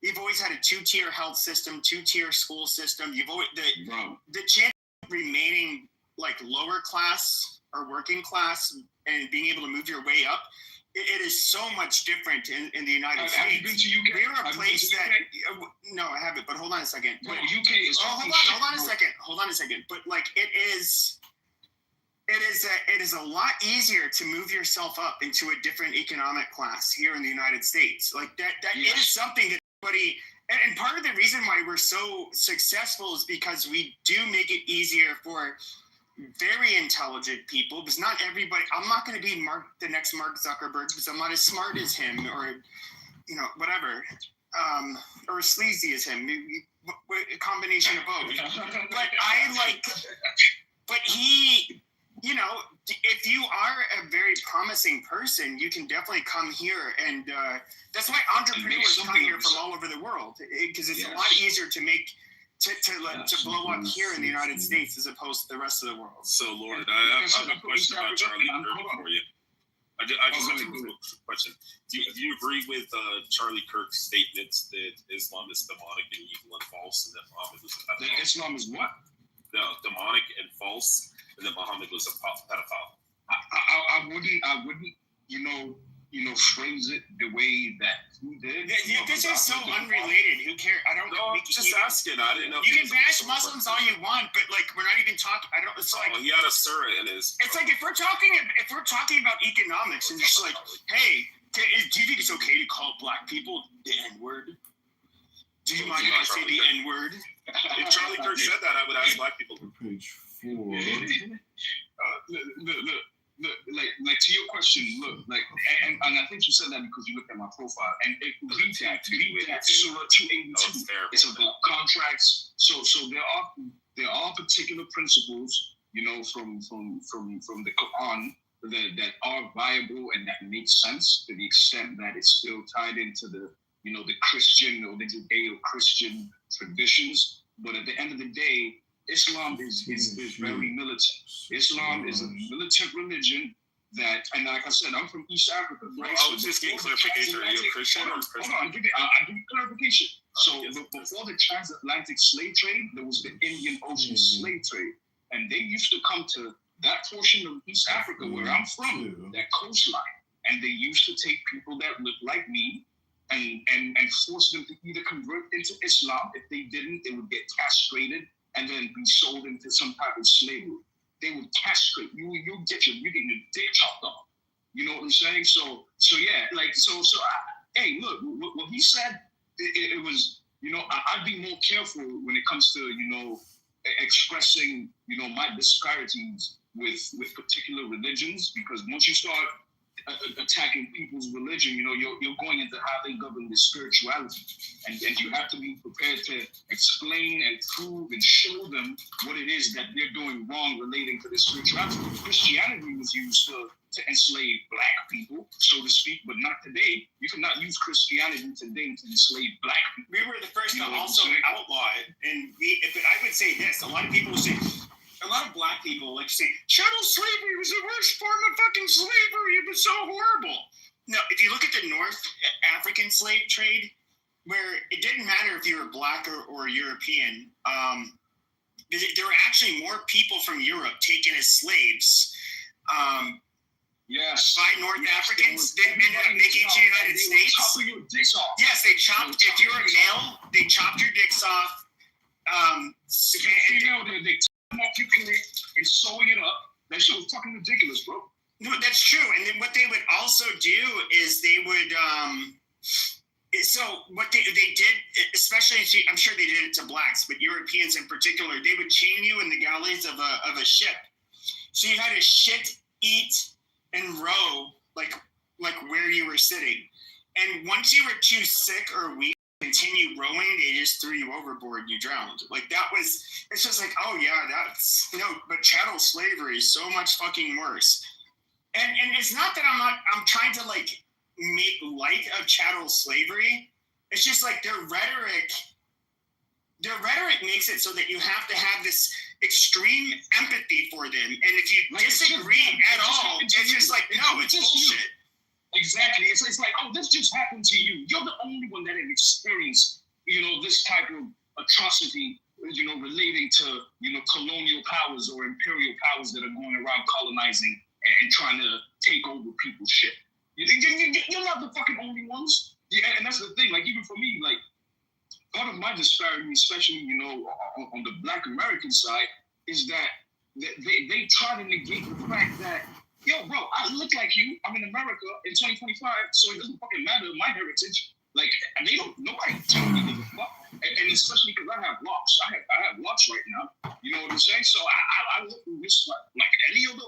N: a two-tier health system, two-tier school system. The chance of remaining like lower class or working class and being able to move your way up, it is so much different in the United States.
Q: Have you been to UK?
N: We're a place that no, I haven't. But hold on a second.
Q: But UK is
N: hold on a second. But like it is a lot easier to move yourself up into a different economic class here in the United States. Like that yes. It is something that everybody. And part of the reason why we're so successful is because we do make it easier for very intelligent people, because not everybody. I'm not going to be the next Mark Zuckerberg because I'm not as smart as him, or whatever, or as sleazy as him. A combination of both. But he, if you are a very promising person, you can definitely come here, and that's why entrepreneurs come here from all over the world, because it's a lot easier to make. To blow up here in the United States as opposed to the rest of the world.
P: So, Lord, I have a question about Charlie Kirk for you. I just have a question. Do you agree with Charlie Kirk's statements that Islam is demonic and evil and false, and that Muhammad was a pedophile?
Q: That Islam is what?
P: No, demonic and false, and that Muhammad was a pedophile.
Q: I wouldn't, phrase it the way that he did.
N: This is so unrelated. Who cares? I don't know.
P: Just asking. I didn't know.
N: You can bash Muslims all you want, but like we're not even talking. I don't. It's like
P: he had a surah in his.
N: It's like if we're talking about economics and just like, hey, do you think it's okay to call black people the N-word? Do you mind if I say the N-word?
P: If Charlie Kirk said that, I would ask black people.
F: Page 4.
Q: Like to your question, look, like, and I think you said that because you looked at my profile, and read that Surah 282. It's about contracts. So there are particular principles, from the Quran that are viable and that make sense to the extent that it's still tied into the the Christian or the Judeo-Christian traditions. But at the end of the day, Islam is very militant. Islam is a militant religion that, and like I said, I'm from East Africa. Right?
P: I was just getting clarification. Are you a Christian or a Christian?
Q: Hold on, I'll give you clarification. So before the transatlantic slave trade, there was the Indian Ocean slave trade. And they used to come to that portion of East Africa where I'm from, that coastline. And they used to take people that looked like me and force them to either convert into Islam. If they didn't, they would get castrated and then be sold into some type of slavery. They would castrate you. You're getting your dick chopped off. You know what I'm saying? So yeah, like hey, look, what he said, it was, you know, I'd be more careful when it comes to, you know, expressing, you know, my disparities with particular religions, because once you start attacking people's religion, you know, you're going into how they govern their spirituality, and you have to be prepared to explain and prove and show them what it is that they're doing wrong relating to their spirituality. Christianity was used to enslave black people, so to speak, but not today. You cannot use Christianity today to enslave black people.
N: We were the first to also outlaw it, but I would say this: a lot of people say. A lot of black people like to say, chattel slavery was the worst form of fucking slavery. It was so horrible. No, if you look at the North African slave trade, where it didn't matter if you were black or European, there were actually more people from Europe taken as slaves
Q: yes.
N: by North Africans than ended up making it to the United States.
Q: Chopping your dicks off.
N: Yes, they chopped, if you were male, they chopped your dicks off.
Q: If you're female, they off your clit and sewing it up. That shit was fucking ridiculous, bro.
N: No, that's true. And then what they would also do is they would so what they did, especially I'm sure they did it to blacks, but Europeans in particular, they would chain you in the galleys of a ship. So you had to shit, eat, and row like where you were sitting. And once you were too sick or weak continue rowing, they just threw you overboard and you drowned. Like that was, it's just like, oh yeah, that's, you know, but chattel slavery is so much fucking worse. And it's not that I'm trying to like make light of chattel slavery. It's just like their rhetoric makes it so that you have to have this extreme empathy for them. And if you disagree at all, it's just like, no, it's bullshit.
Q: Exactly. It's like, oh, this just happened to you. You're the only one that has experienced, you know, this type of atrocity, you know, relating to, you know, colonial powers or imperial powers that are going around colonizing and trying to take over people's shit. You're not the fucking only ones. Yeah, and that's the thing. Like, even for me, like, part of my disparity, especially, you know, on the Black American side, is that they try to negate the fact that, yo, bro, I look like you. I'm in America in 2025, so it doesn't fucking matter my heritage. Like, nobody tell me the fuck. And especially because I have locks. I have locks right now. You know what I'm saying? So I look at this like any other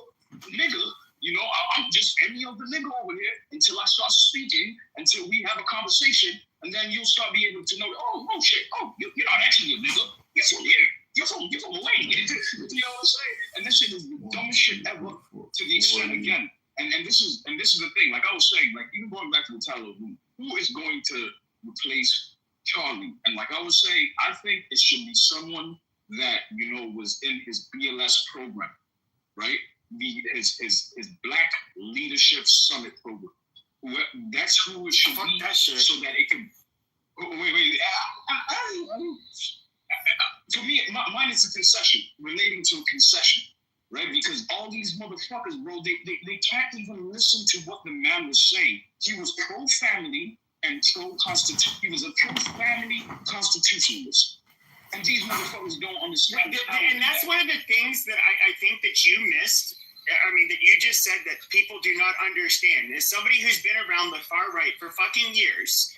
Q: nigga. You know, I'm just any other nigga over here until I start speaking, until we have a conversation, and then you'll start being able to know, oh shit, you're not actually a nigga. You're from here. You're from away. You know what I'm saying? And this shit is the dumbest shit ever to the extent again. And this is the thing. Like I was saying, like even going back to the title, who is going to replace Charlie? And like I was saying, I think it should be someone that, you know, was in his BLS program, right? His Black Leadership Summit program. That's who it should be, so that it can. Wait. For me, mine is a concession, relating to a concession, right? Because all these motherfuckers, bro, they can't even listen to what the man was saying. He was pro-family and pro-constitution. He was a pro-family constitutionalist. And these motherfuckers don't understand.
N: And that's one of the things that I think that you missed. I mean, that you just said that people do not understand. As somebody who's been around the far right for fucking years,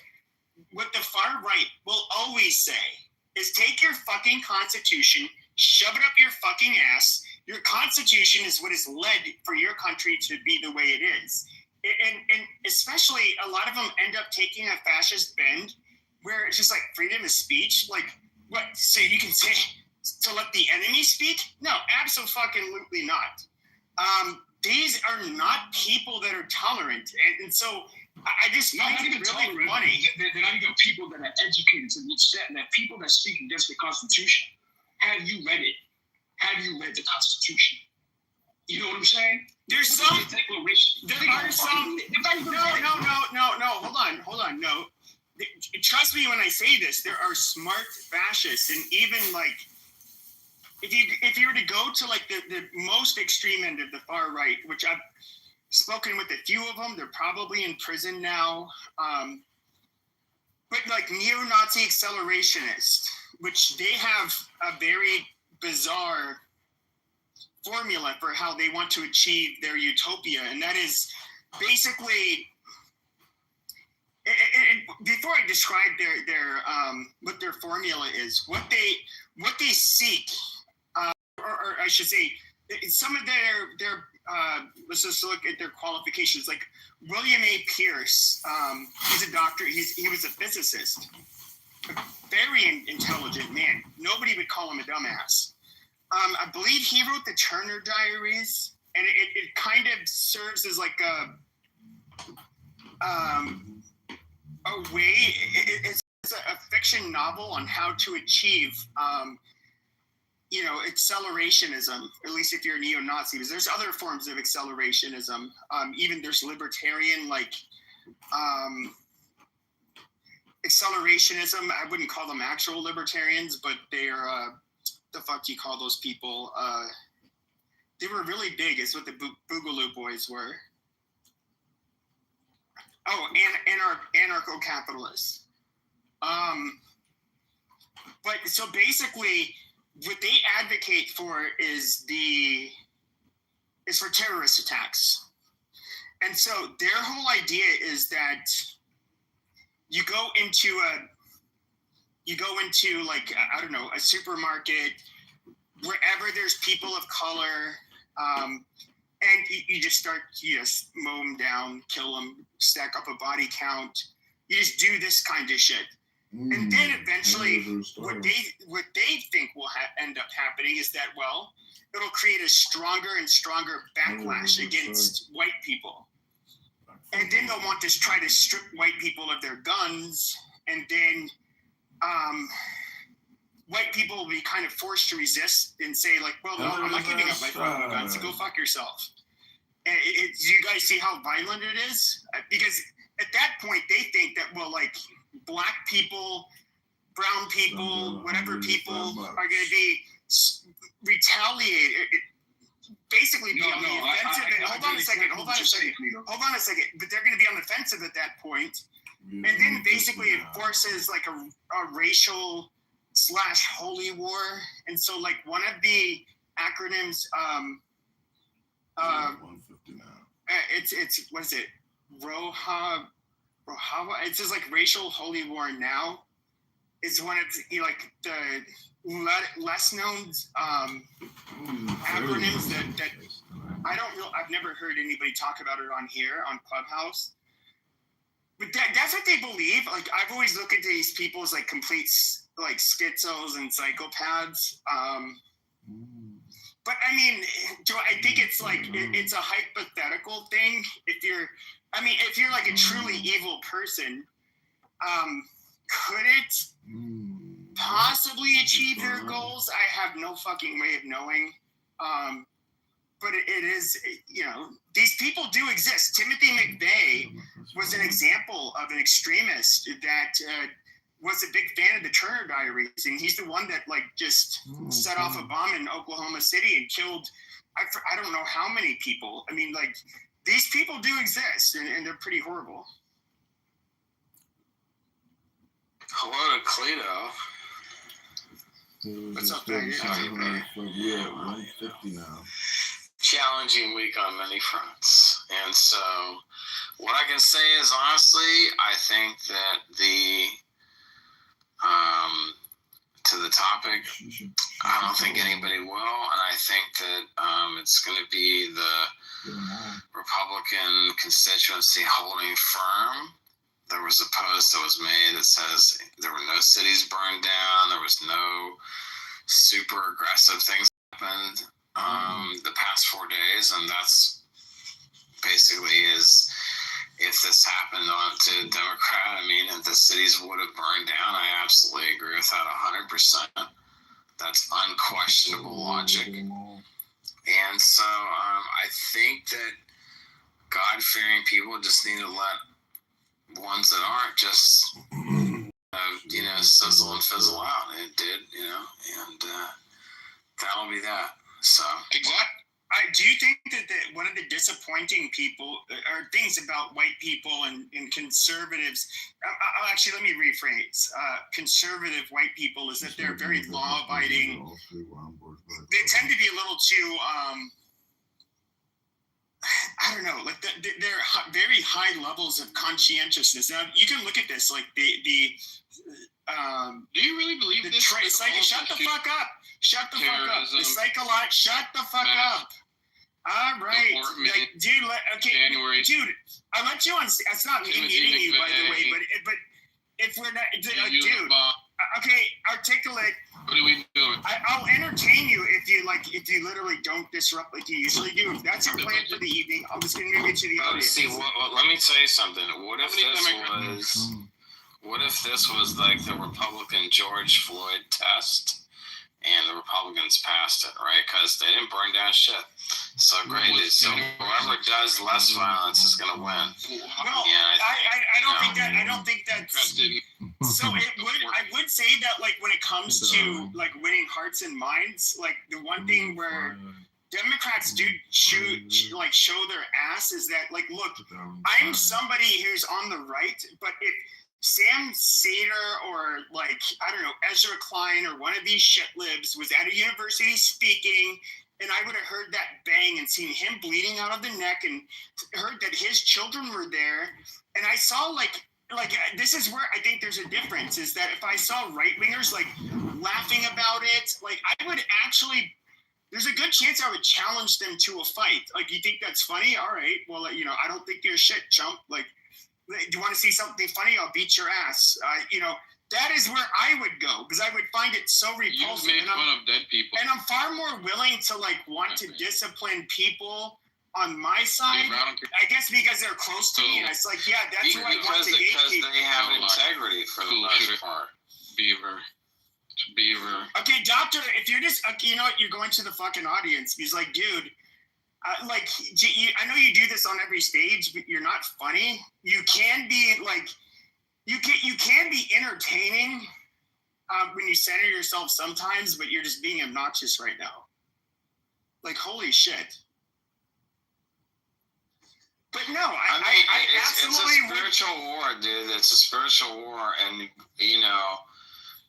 N: what the far right will always say is take your fucking constitution, shove it up your fucking ass. Your constitution is what has led for your country to be the way it is. And especially a lot of them end up taking a fascist bend where it's just like freedom of speech. Like, what? So you can say to let the enemy speak? No, absolutely not. These are not people that are tolerant. And so I just find it really funny.
Q: They're not even people that are educated to the extent that people that speak against the Constitution, have you read it? Have you read the Constitution? You know what I'm saying?
N: There's some.
Q: Declaration.
N: There are some. No. Hold on. No. Trust me when I say this. There are smart fascists, and even like, if you were to go to like the most extreme end of the far right, which I've spoken with a few of them, they're probably in prison now. But like neo-Nazi accelerationists, which they have a very bizarre formula for how they want to achieve their utopia, and that is basically. And before I describe their what their formula is, what they seek, or I should say, some of their let's just look at their qualifications. Like William A. Pierce, he's a doctor. He was a physicist, a very intelligent man. Nobody would call him a dumbass. I believe he wrote the Turner Diaries, and it kind of serves as like a way. It's a fiction novel on how to achieve, accelerationism. At least if you're a neo-Nazi, because there's other forms of accelerationism. Even there's libertarian, like accelerationism. I wouldn't call them actual libertarians, but they're the fuck do you call those people? They were really big. Is what the Boogaloo Boys were. Oh, anarcho-capitalists. But so basically, what they advocate for is for terrorist attacks. And so their whole idea is that you go into like, I don't know, a supermarket, wherever there's people of color, and you just mow them down, kill them, stack up a body count. You just do this kind of shit. And then eventually, what they think will end up happening is that, well, it'll create a stronger and stronger backlash against white people. And then they'll want to try to strip white people of their guns, and then white people will be kind of forced to resist and say, like, well, no, I'm not giving up my fucking guns, so go fuck yourself. And do you guys see how violent it is? Because at that point, they think that, well, like, black people, brown people, whatever people are going to be retaliated, basically be on the offensive. Hold on a second. But they're going to be on the offensive at that point. And then basically it forces like a racial / holy war. And so like one of the acronyms,
F: 159.
N: It's what is it? Rohava. It says like racial holy war now is one of the, like the less known acronyms that I've never heard anybody talk about it on here on Clubhouse. But that's what they believe. Like I've always looked at these people as like complete like schizos and psychopaths. But I mean, I think it's like it's a hypothetical thing. If you're like a truly evil person, could it possibly achieve their goals? I have no fucking way of knowing. But it is, these people do exist. Timothy McVeigh was an example of an extremist that was a big fan of the Turner Diaries, and he's the one that like just set off a bomb in Oklahoma City and killed, I don't know how many people. I mean, like, these people do exist, and they're pretty horrible.
B: Hello to Cleto.
N: What's up, man?
F: Yeah, 150 now.
B: Challenging week on many fronts. And so what I can say is, honestly, I think that to the topic, I don't think anybody will. And I think that it's going to be the Republican constituency holding firm. There was a post that was made that says there were no cities burned down. There was no super aggressive things happened the past 4 days. And that's basically is, if this happened to a Democrat, I mean, if the cities would have burned down, I absolutely agree with that 100%. That's unquestionable logic.
R: And so I think that God-fearing people just need to let ones that aren't just, sizzle and fizzle out. And it did, and that'll be that. So.
N: Exactly. Do you think that one of the disappointing people or things about white people and conservatives, I'll actually, let me rephrase, conservative white people is that they're very law-abiding. They tend to be a little too, I don't know, like they're very high levels of conscientiousness. Now, you can look at this, like
O: do you really believe this?
N: Shut the fuck up. Shut the fuck up. The psychologist, shut the fuck up. All right, dude. Okay, January. Dude, I let you on. That's not me muting you, by the way. But if we're not, dude. Okay, articulate.
O: What are we doing?
N: I'll entertain you if you literally don't disrupt like you usually do. If that's your plan for the evening, I'm just gonna move it to the audience.
R: See, let me tell you something. What if this was like the Republican George Floyd test? And the Republicans passed it, right? Because they didn't burn down shit. So great. So whoever does less violence is going to win.
N: Well, I don't think that's. So I would say that, like, when it comes to like winning hearts and minds, like the one thing where Democrats do show their ass is that, like, look, I'm somebody who's on the right, but if Sam Sater or, like, I don't know, Ezra Klein or one of these shit libs was at a university speaking, and I would have heard that bang and seen him bleeding out of the neck and heard that his children were there, and I saw like this is where I think there's a difference, is that if I saw right-wingers like laughing about it, like I would actually, there's a good chance I would challenge them to a fight. Like, you think that's funny? All right, well, I don't think you're a shit chump. Like, do you want to see something funny? I'll beat your ass. That is where I would go, because I would find it so repulsive.
O: You've made fun of dead people.
N: And I'm far more willing to want to discipline people on my side. I guess because they're close to me, and it's like, yeah, that's who I want to gauge people.
R: They have integrity for the most part.
O: Beaver.
N: Okay, doctor, if you're just, you know what, you're going to the fucking audience. He's like, dude, I know you do this on every stage, but you're not funny. You can be you can be entertaining when you center yourself sometimes, but you're just being obnoxious right now. Like, holy shit. But no, I absolutely.
R: It's a spiritual war, dude. It's a spiritual war, and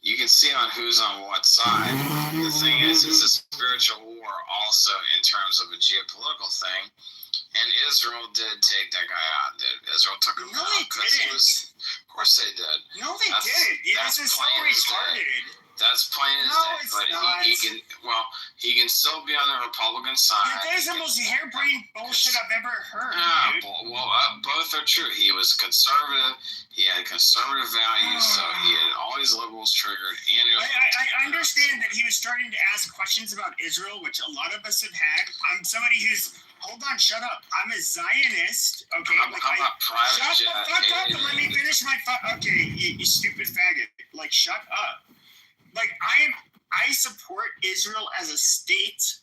R: you can see on who's on what side. The thing is, it's a spiritual war also in terms of a geopolitical thing. And Israel did take that guy out. Israel took him out.
N: No, they didn't.
R: Of course they did.
N: No, they did. This is so retarded.
R: That's plain as day. But he can still be on the Republican side.
N: That is the most harebrained bullshit I've ever heard.
R: Both are true. He was conservative. He had conservative values, so he had all these liberals triggered. And
N: I understand that he was starting to ask questions about Israel, which a lot of us have had. I'm somebody who's, hold on, shut up. I'm a Zionist, okay?
R: How about private jet?
N: Shut the fuck up and let me finish my okay, you stupid faggot. Like, shut up. Like, I support Israel as a state.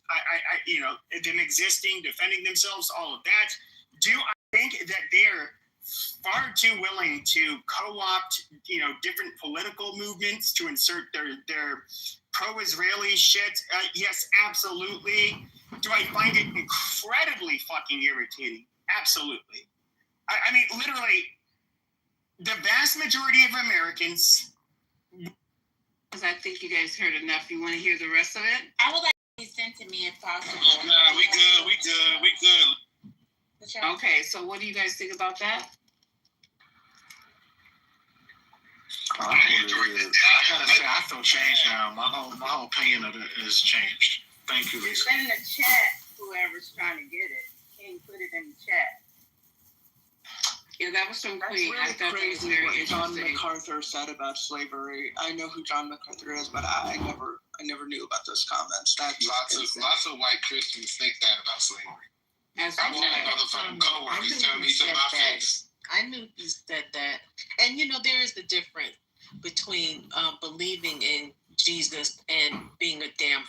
N: Them existing, defending themselves, all of that. Do I think that they are far too willing to co-opt, different political movements to insert their pro-Israeli shit? Yes, absolutely. Do I find it incredibly fucking irritating? Absolutely. I mean, literally, the vast majority of Americans.
D: I think you guys heard enough. You want to hear the rest of it?
E: I would like to be sent to me if possible.
Q: Nah, we good.
D: Okay, so what do you guys think about that?
J: I enjoyed it. I gotta say, I feel changed now. My whole opinion of it has changed. Thank you, Lisa.
E: It's in the chat. Whoever's trying to get it, can you put it in the chat?
D: Yeah, that was some
S: That's
D: queen.
S: really
D: I thought
S: crazy
D: that was very
S: what John
D: interesting.
S: MacArthur said about slavery. I know who John MacArthur is, but I never knew about those comments. That's
Q: Lots of white Christians think that about slavery.
D: As
Q: I want my motherfucking coworkers tell me to my face.
T: I knew he said that. And there is the difference between believing in
D: Jesus and being a damn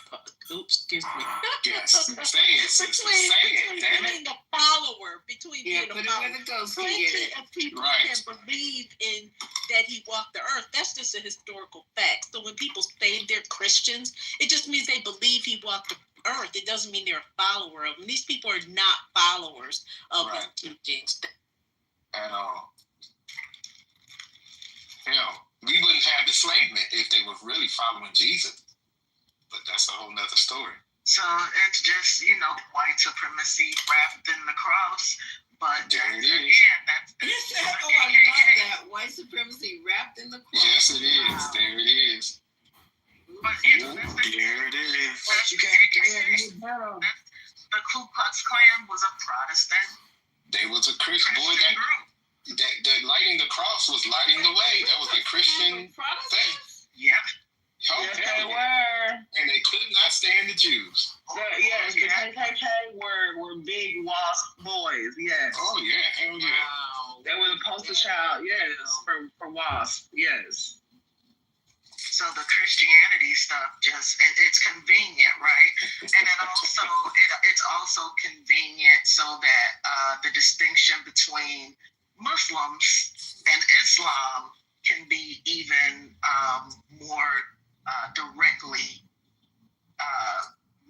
D: excuse me.
N: Yes, say it, sister, say it, damn
D: Between
N: it.
D: the follower, between
N: Yeah,
D: being a
N: put it
D: follower.
N: where it goes,
D: Plenty
N: get it.
D: of people
N: Right.
D: can believe in that he walked the earth. That's just a historical fact. So when people say they're Christians, it just means they believe he walked the earth. It doesn't mean they're a follower of him. These people are not followers of his teachings.
I: At all. Hell, we wouldn't have enslavement if they were really following Jesus. But that's a whole nother story.
G: So it's just, white supremacy wrapped in the cross. But
I: There it is.
G: again, that's
D: I love that. White supremacy wrapped in the cross.
I: Yes, it is.
D: Wow.
I: There it is.
G: But
N: There it is.
G: But you can't the Ku Klux Klan was a Protestant.
I: They was a Christian boy. That lighting the cross was lighting the way. That was a Christian thing.
G: Yep.
I: Oh,
G: Yes,
I: hell
G: they
I: yeah.
G: were.
I: And they could not stand the Jews.
G: Yes, the KKK were big WASP boys. Yes.
I: Oh yeah, hell yeah.
D: Wow.
G: They were the poster child. Yes, for WASP. Yes. So the Christianity stuff it's convenient, right? And it also it's also convenient so that the distinction between Muslims and Islam can be even more directly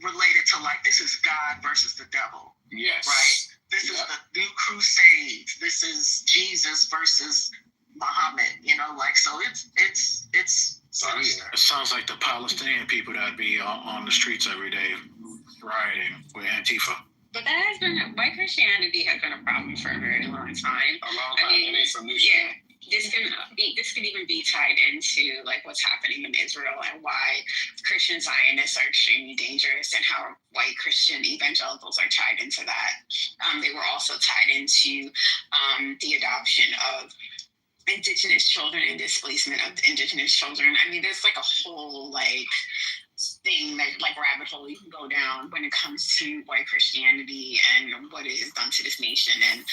G: related to, like, this is God versus the devil.
I: Yes.
G: Right? This is the new crusades. This is Jesus versus Muhammad. So it's
I: Oh, yeah.
J: It sounds like the Palestinian people that be on the streets every day rioting with Antifa.
D: But that has been, white Christianity has been a problem for a very long time.
I: A long time.
D: I mean,
I: It ain't some new
D: yeah,
I: shit.
D: this can even be tied into like what's happening in Israel and why Christian Zionists are extremely dangerous and how white Christian evangelicals are tied into that. They were also tied into the adoption of Indigenous children and displacement of Indigenous children. I mean, there's like a whole thing that rabbit hole you can go down when it comes to white Christianity and what it has done to this nation and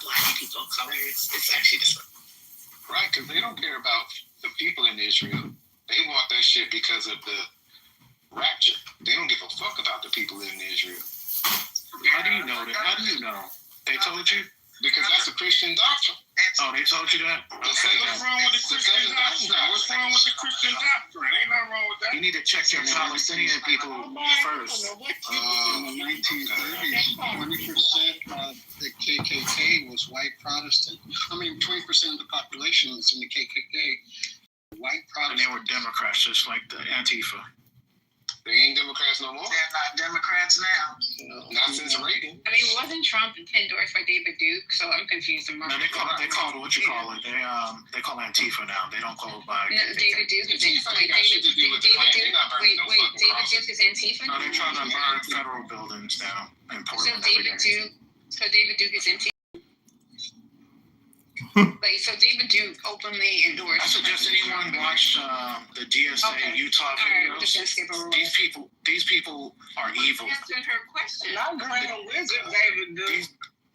D: Black people of color. It's actually just
I: Right, because they don't care about the people in Israel. They want that shit because of the rapture. They don't give a fuck about the people in Israel.
J: How do you know that? How do you know? They told you?
I: Because that's a Christian doctrine.
J: Oh, they told you that?
I: What's wrong with the Christian doctrine?
K: What's wrong with the Christian doctrine? Ain't nothing wrong with that.
J: You need to check your Palestinian people first.
T: In the 1930s, 20% of the KKK was white Protestant. 20% of the population was in the KKK. White
J: And
T: Protestant.
J: they were Democrats, just like the Antifa.
I: They ain't Democrats no more.
G: They're not Democrats now.
I: Not since Reagan.
D: I mean, wasn't Trump endorsed by David Duke? So I'm confused.
J: No, they call it what you call it. They call Antifa now. They don't call it by.
D: No, David Duke is David Duke is Antifa.
J: No, they're trying to burn federal buildings down in Portland.
D: So David Duke is Antifa. So David Duke openly endorsed.
J: I suggest anyone watch the DSA Utah videos. These people are evil.
D: Answered her question.
G: Not Grand Wizard, David Duke.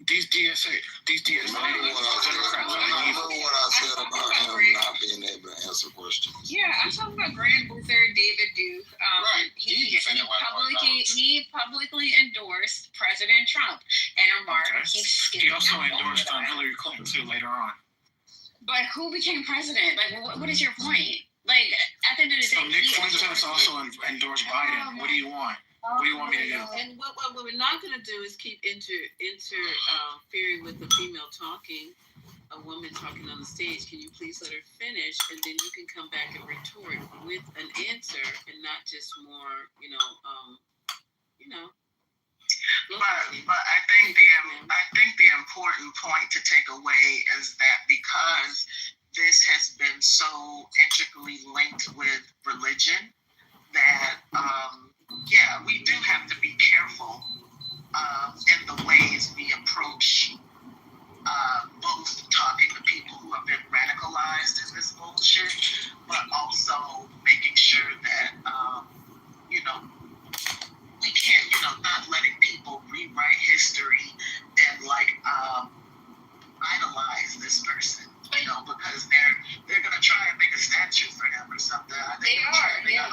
J: These DSA Democrats are evil.
U: What I said about him not being able to answer questions.
D: Yeah, I'm talking about Grand Wizard David Duke.
U: Right.
D: He publicly endorsed President Trump, and Martin keeps skipping.
J: He also endorsed Hillary Clinton too later on.
D: But who became president? Like, what is your point? Like, at the end of the day,
J: Nick Fuentes also endorsed Biden. What do you want? What do you want me to do?
V: And what we're not going to do is keep interfering with the female talking, a woman talking on the stage. Can you please let her finish, and then you can come back and retort with an answer, and not just more,
G: But I think the important point to take away is that because this has been so intricately linked with religion, that we do have to be careful in the ways we approach both talking to people who have been radicalized in this bullshit, but also making sure that we can't, not letting people rewrite history and idolize this person, because they're gonna try and make a statue for him or something. I think they're trying to make a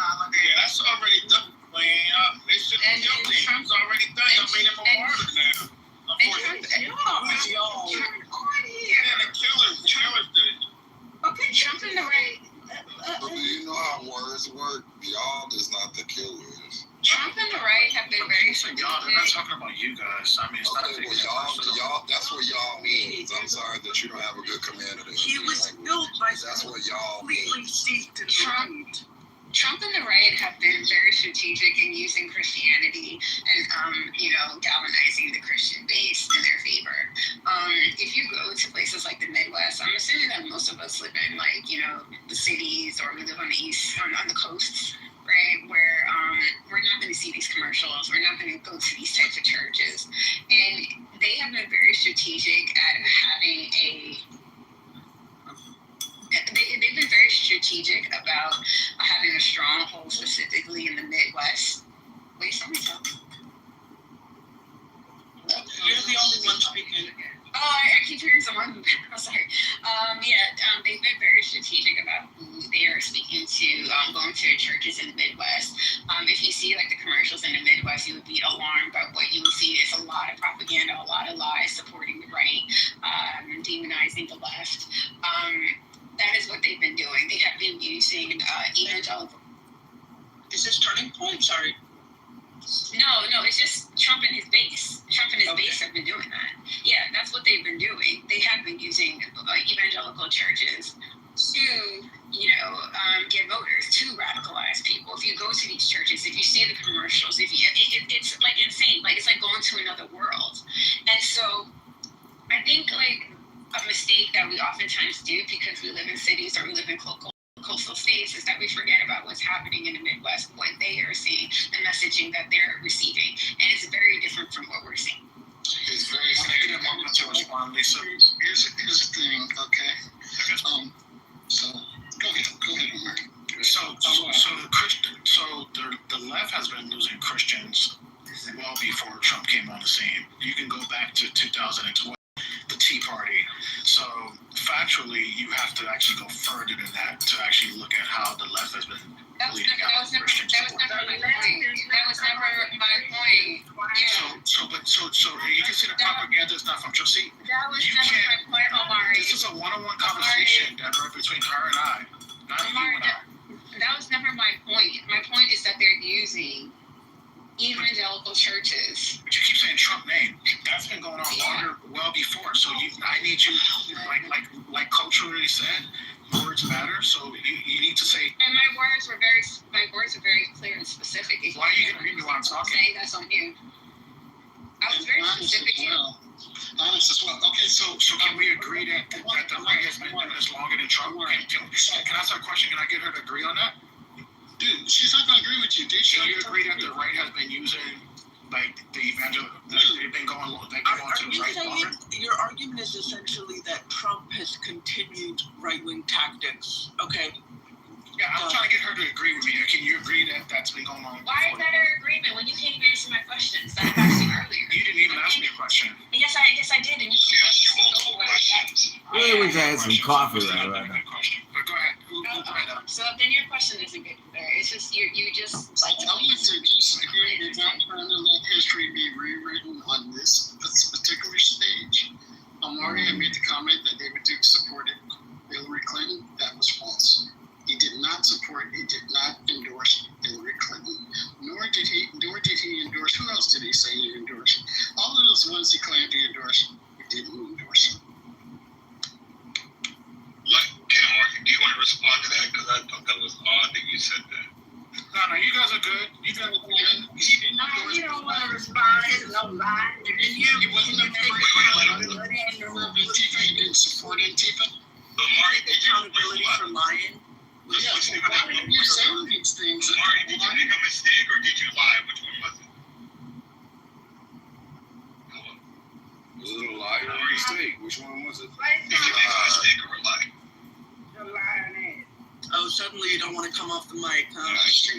U: y'all is not the killers.
A: Trump and the right have been very
J: Y'all, they're not talking about you guys. I mean, it's not
U: Okay, well, y'all, that's what y'all means. I'm sorry that you don't have a good command of the
S: He was
U: language.
S: built by
U: That's what y'all
S: completely
U: mean.
S: steeped in
A: Trump and the right have been very strategic in using Christianity and, galvanizing the Christian base in their favor. If you go to places like the Midwest, I'm assuming that most of us live in, the cities, or we live on the east, on the coasts, right, where we're not going to see these commercials. We're not going to go to these types of churches. And they have been very strategic at having they've been very strategic about having a stronghold specifically in the Midwest. Wait, somebody's talking.
S: You're the only one speaking.
A: Oh, I keep hearing someone. I'm sorry. They've been very strategic about who they are speaking to, going to churches in the Midwest. If you see the commercials in the Midwest, you would be alarmed by what you would see. It's a lot of propaganda, a lot of lies supporting the right, demonizing the left. That is what they've been doing. They have been using evangelical.
S: Is this Turning Point? Sorry.
A: No, it's just Trump and his base. Trump and his base have been doing that. Yeah, that's what they've been doing. They have been using evangelical churches to, get voters, to radicalize people. If you go to these churches, if you see the commercials, it's insane. It's like going to another world. And so I think a mistake that we oftentimes do because we live in cities or we live in coastal states is that we forget about what's happening in the Midwest, what they are seeing, the messaging that they're receiving, and it's very different from what we're seeing.
U: It's very
J: Can I get a moment to respond, Lisa?
T: Here's the thing, okay? So go ahead, Mark.
J: The left has been losing Christians well before Trump came on the scene. You can go back to 2012. The Tea Party. So factually, you have to actually go further than that to actually look at how the left has been bleeding out Christian support.
A: That was never my point.
J: So you can see the propaganda is not from Josie.
A: That was never my point, Omari.
J: This is a one-on-one conversation, Deborah, between her and I, not you and I.
A: That was never my point. My point is that they're using evangelical churches.
J: But you keep saying Trump name. That's been going on longer, well before. So I need you, like culturally said, words matter. So you need to say.
A: And my words are very clear and specific.
J: Why are you hearing me while I'm talking?
A: Saying that's on you. I was very specific.
T: Honest as well. Okay, so
J: can we agree that the right has been doing this longer than Trump? Can I ask her a question? Can I get her to agree on that?
T: Dude, she's not going to agree with you, dude.
J: So you agree that the right has been using, the evangelical, they've been going to the right longer?
S: Your argument is essentially that Trump has continued right-wing tactics, okay?
J: Yeah, I'm trying to get her to agree with me. Can you agree that that's been going on?
A: Why is that an agreement when you can't even answer my questions that I asked you earlier?
J: You didn't even ask me a question.
A: Yes, I did. And you asked you multiple questions.
F: We wish I had some coffee right now.
J: But go ahead.
A: So then your question isn't good there. It's just you just
T: I would say disagree that not trying to let history be rewritten on this particular stage. Omari had made the comment that David Duke supported Hillary Clinton. That was false. He did not endorse Hillary Clinton, nor did he endorse. Who else did he say he endorsed? All of those ones he claimed he endorsed, he didn't endorse.
B: Do you want to respond to that? Because I thought that was odd that you said that.
J: No, you guys are good. You guys are good.
A: You don't want to respond. It's no lie.
T: He wasn't a member of Antifa. He didn't support Antifa.
S: Accountability for lying.
T: Yes, you're saying these things.
B: Omari, did you make a mistake or did you lie? Which one was it?
U: Was it a lie or a mistake? Which one was it?
B: Did you make a mistake or a lie?
S: Oh, suddenly you don't want to come off the mic, huh?
U: This is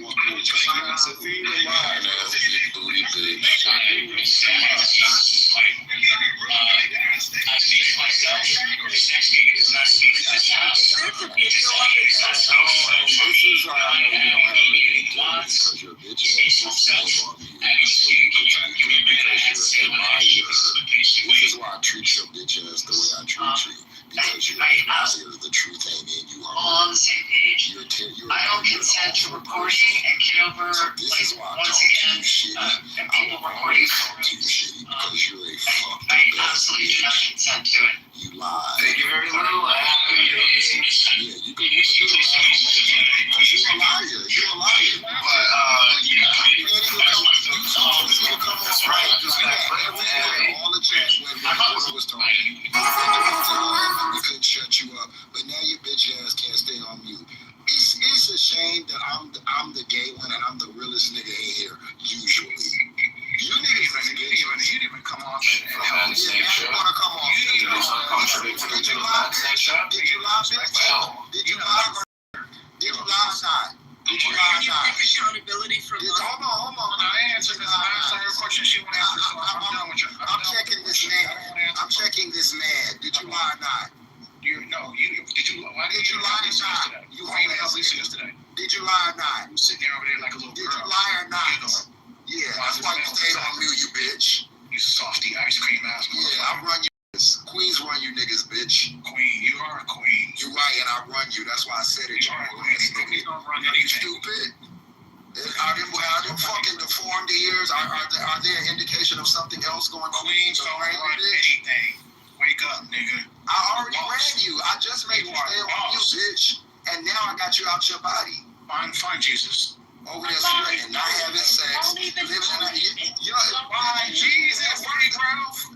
U: why I treat your bitch ass the way I treat you. Because you're the truth ain't in you.
A: All on the same page. I don't consent to reporting and Kitover,
R: So this is why I talk to you shitty. I will always talk to you shitty because you're a fucked up ass bitch. You lie.
A: Thank you very little.
R: Yeah, you can do the lie because you're a liar. You're a liar. But you can't even come. You supposed to come on right. All the chat when I was talking. We couldn't shut you up, but now your bitch ass can't stay on mute. It's a shame that I'm the gay one and I'm the realest nigga in here. Usually, you niggas you didn't even come off. Yeah, now you wanna come off. Did you lie? Did you lie, bitch? Did you lie? Did you lie or not? Did you lie or not?
V: Accountability from.
R: Hold on. I answered this. I asked her a question. She won't answer. So I'm done with you. I'm checking this man. Did you lie or not? Why did you lie or not? You ain't help Lisa yesterday. Did you lie or not? You sitting there over there like a little girl. Did you lie or not? Yeah, that's why you stayed on mute, you bitch. You softy ice cream ass. Yeah, I run you. Queens run you niggas, bitch. Queen, you are a queen. You're right, and I run you. That's why I said it. You are a queen. You don't run anything. You stupid. Are them fucking deformed ears? Are there an indication of something else going on? Queens don't run anything. Wake up, nigga. I already ran you. I just made you stay on mute, bitch. And now I got you out your body. Find Jesus. Over there sweating, not having sex, living in a... You know, find Jesus, Ralph.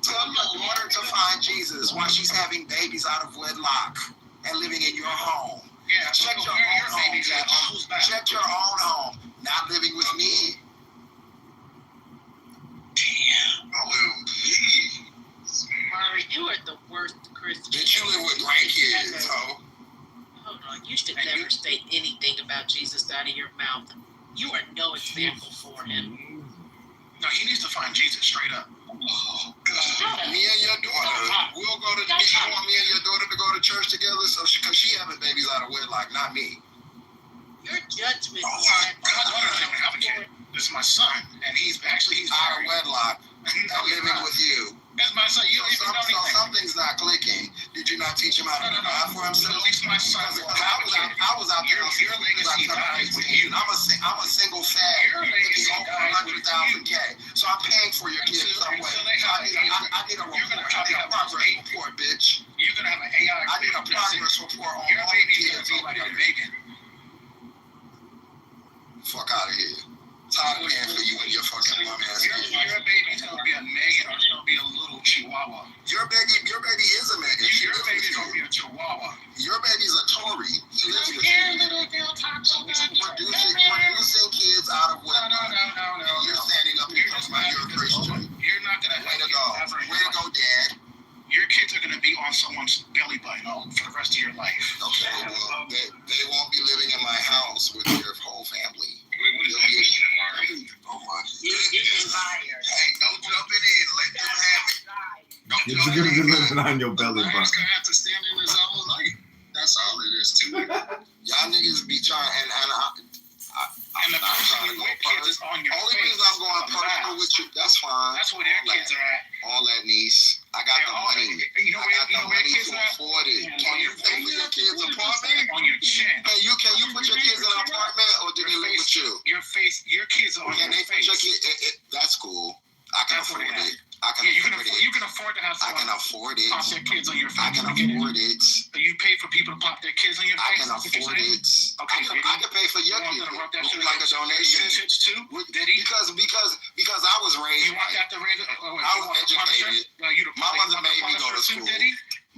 R: Tell your daughter to find Jesus while she's having babies out of wedlock and living in your home. Yeah, check your own home, bitch. Check your own home. Not living with me. Damn.
V: Murray, you are the worst Christian.
R: Bitch, you live with grandkids, ho.
V: Hold on, you should never say anything about Jesus out of your mouth. You are no example for him.
J: No, he needs to find Jesus straight up.
R: Oh, God. Me and your daughter, we'll go to. You want me and your daughter to go to church together? So, because she having babies out of wedlock, not me.
V: Your judgment.
J: Oh my God, this is my son, and he's out of wedlock. I'm living with you. That's my son. You don't even know anything. Something's not clicking. Did you not teach him how to provide for himself? At least my son. I was out there. Your legacy dies with you. I'm a single fag with over 100,000K. So I'm paying for your kids some way. I need a report. I need a progress report, bitch. You're gonna have an AI. I need a progress report on all the kids over there. Fuck out of here. Tired of paying for you and your fucking mom ass. Your baby's gonna be a Megan or it's gonna be a little Chihuahua. Your baby is a Megan. Your baby's gonna be a Chihuahua. Your baby's a Tory. He lives with you. Producing kids out of wedlock. No. You're standing up here talking about you're a Christian. You're not gonna way to go. Way to go, Dad. Your kids are gonna be on someone's belly button for the rest of your life. Okay, well, they won't be living in my house with your whole family. What does that mean, Amari? Oh my goodness. Hey, don't jump in. Let them have it. Don't jump in.
F: You're living on your belly button.
R: He's gonna have to stand in his own light. That's all it is to it. Y'all niggas be trying, I'm not trying to go personal. Only reason I'm going personal with you, that's fine. That's where their kids are at. All that, niece. I got the money. I got the money to afford it. Can you pay for your kids' apartment? On your chin. Hey, can you put your kids in an apartment, or do they live with you? Your kids are on your face. That's cool. I can afford it. You can afford to have someone pop their kids on your face. I can afford it. So you pay for people to pop their kids on your face? I can afford it. Okay, I can pay for your kids. Like a donation. Because I was raised. You want that to raise? I was educated. My mother made me go to school.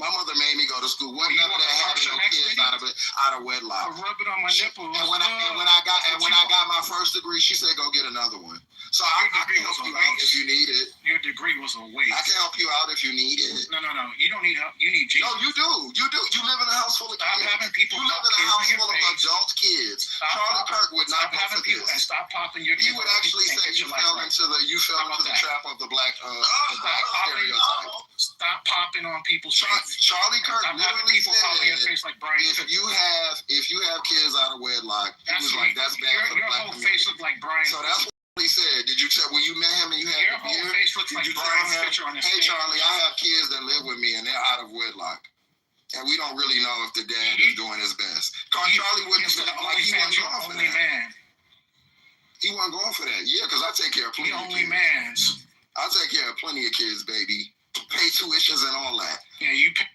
R: My mother made me go to school. Wasn't none of that having no kids out of wedlock. Rub it on my nipple. And when I got my first degree, she said, "Go get another one." So I can help you out if you need it. Your degree was a waste. I can help you out if you need it. No. You don't need help. You need Jesus. No, you do. You live in a house full of kids. You live in a house full of adult kids. Charlie Kirk would not go for this. And stop popping your kids. He would actually say you fell into the trap of the black stereotype. Stop popping on people's faces. Charlie Kirk literally said, if you have kids out of wedlock, he was like, that's bad for the black community. Your whole face looked like Brian. So that's what he said. Did you tell when you met him and you had the beard? Did you tell him, hey Charlie, I have kids that live with me and they're out of wedlock?
C: And we don't really know if the dad is doing his best. Because Charlie wouldn't have been like, he wasn't going for that.
J: Man.
C: He wasn't going for that. Yeah, because I take care of plenty of kids.
J: Mans.
C: I take care of plenty of kids, baby. Pay tuitions and all that.
J: Yeah, you pay.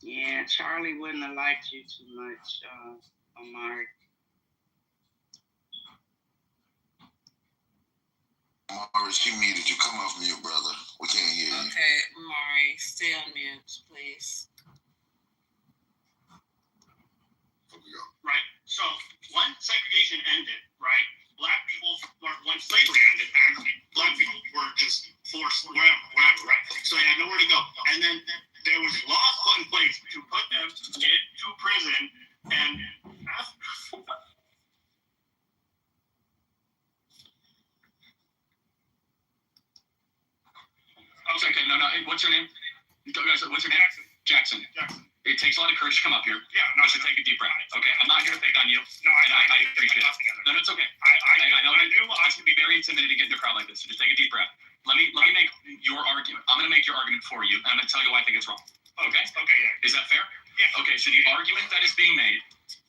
H: Yeah, Charlie wouldn't have liked you too much, Amari.
C: Amari, she muted you. Come off mute, brother. We can't hear you.
V: Okay, Amari, stay on mute, please.
W: Right? So when segregation ended, right, black people, when slavery ended, actually, black people were just forced wherever, right? So they had nowhere to go. And then there was laws put in place to put them into prison and
X: Okay, no. Hey, what's your name? What's your name? Jackson. It takes a lot of courage to come up here.
W: Yeah, no,
X: so take a deep breath. Okay, I'm not here to pick on you.
W: No,
X: I appreciate it. No, it's okay. I know this can be very intimidating to get in a crowd like this. So just take a deep breath. Let me make your argument. I'm going to make your argument for you, and I'm going to tell you why I think it's wrong. Okay?
W: Okay, yeah.
X: Is that fair?
W: Yeah.
X: Okay, so the argument that is being made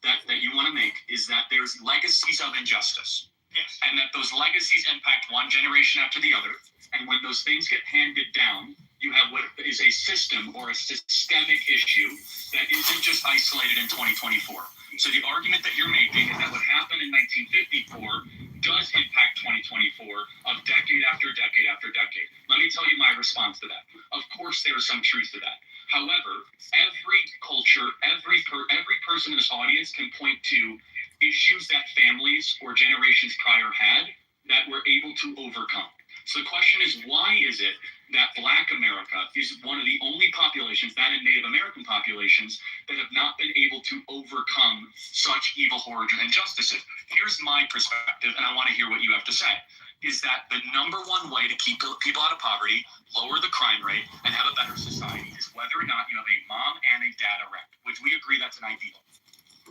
X: that you want to make is that there's legacies of injustice.
W: Yes.
X: And that those legacies impact one generation after the other. And when those things get handed down, you have what is a system or a systemic issue that isn't just isolated in 2024. So the argument that you're making is that what happened in 1954 does impact 2024 of decade after decade after decade. Let me tell you my response to that. Of course, there is some truth to that. However, every culture, every person in this audience can point to issues that families or generations prior had that we're able to overcome. So the question is, why is it that Black America is one of the only populations, that and Native American populations, that have not been able to overcome such evil, horrors, and injustices? Here's my perspective, and I want to hear what you have to say, is that the number one way to keep people out of poverty, lower the crime rate, and have a better society is whether or not you have a mom and a dad around, which we agree that's an ideal.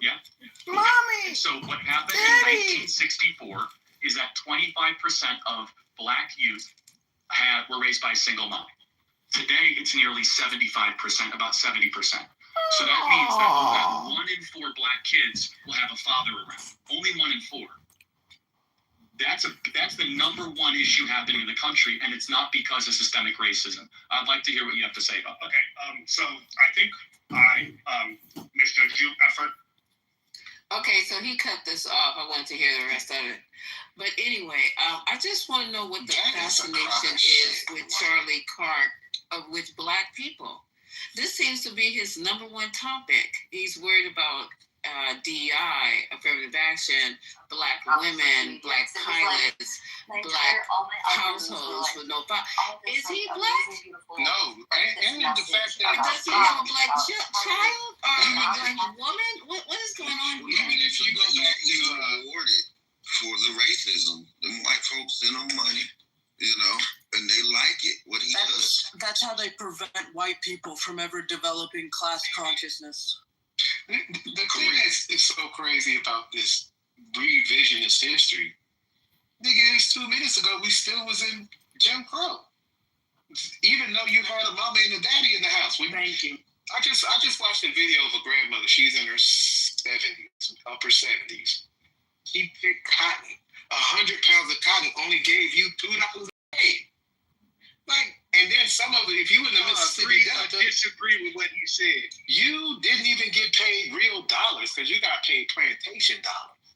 X: Yeah?
G: Mommy!
X: So what happened
G: Daddy!
X: in 1964 is that 25% of Black youth were raised by a single mom. Today, it's nearly 75%, about 70%. So that means that 1 in 4 Black kids will have a father around. Only 1 in 4. That's the number one issue happening in the country, and it's not because of systemic racism. I'd like to hear what you have to say about that.
W: Okay, so I think I missed a due effort.
V: Okay, so he cut this off. I wanted to hear the rest of it. But anyway, I just want to know what the fascination is with Charlie Clark with Black people. This seems to be his number one topic. He's worried about DEI, affirmative action, Black women, Black pilots, Black households with no father. Is he Black?
C: No, and the fact that
V: does he have a Black child or a Black woman? What is going on here?
C: Even if you go back to awarded for the racism, the white folks send them money, and they like it. What he does.
S: That's how they prevent white people from ever developing class consciousness.
Y: The thing is so crazy about this revisionist history. Nigga, it's 2 minutes ago, we still was in Jim Crow. Even though you had a mama and a daddy in the house.
V: Thank you.
Y: I just watched a video of a grandmother. She's in her 70s, upper 70s. She picked cotton. 100 pounds of cotton only gave you $2 a day. And then some of it, if you in the Mississippi Delta,
K: I disagree with what he said.
Y: You didn't even get paid real dollars because you got paid plantation dollars.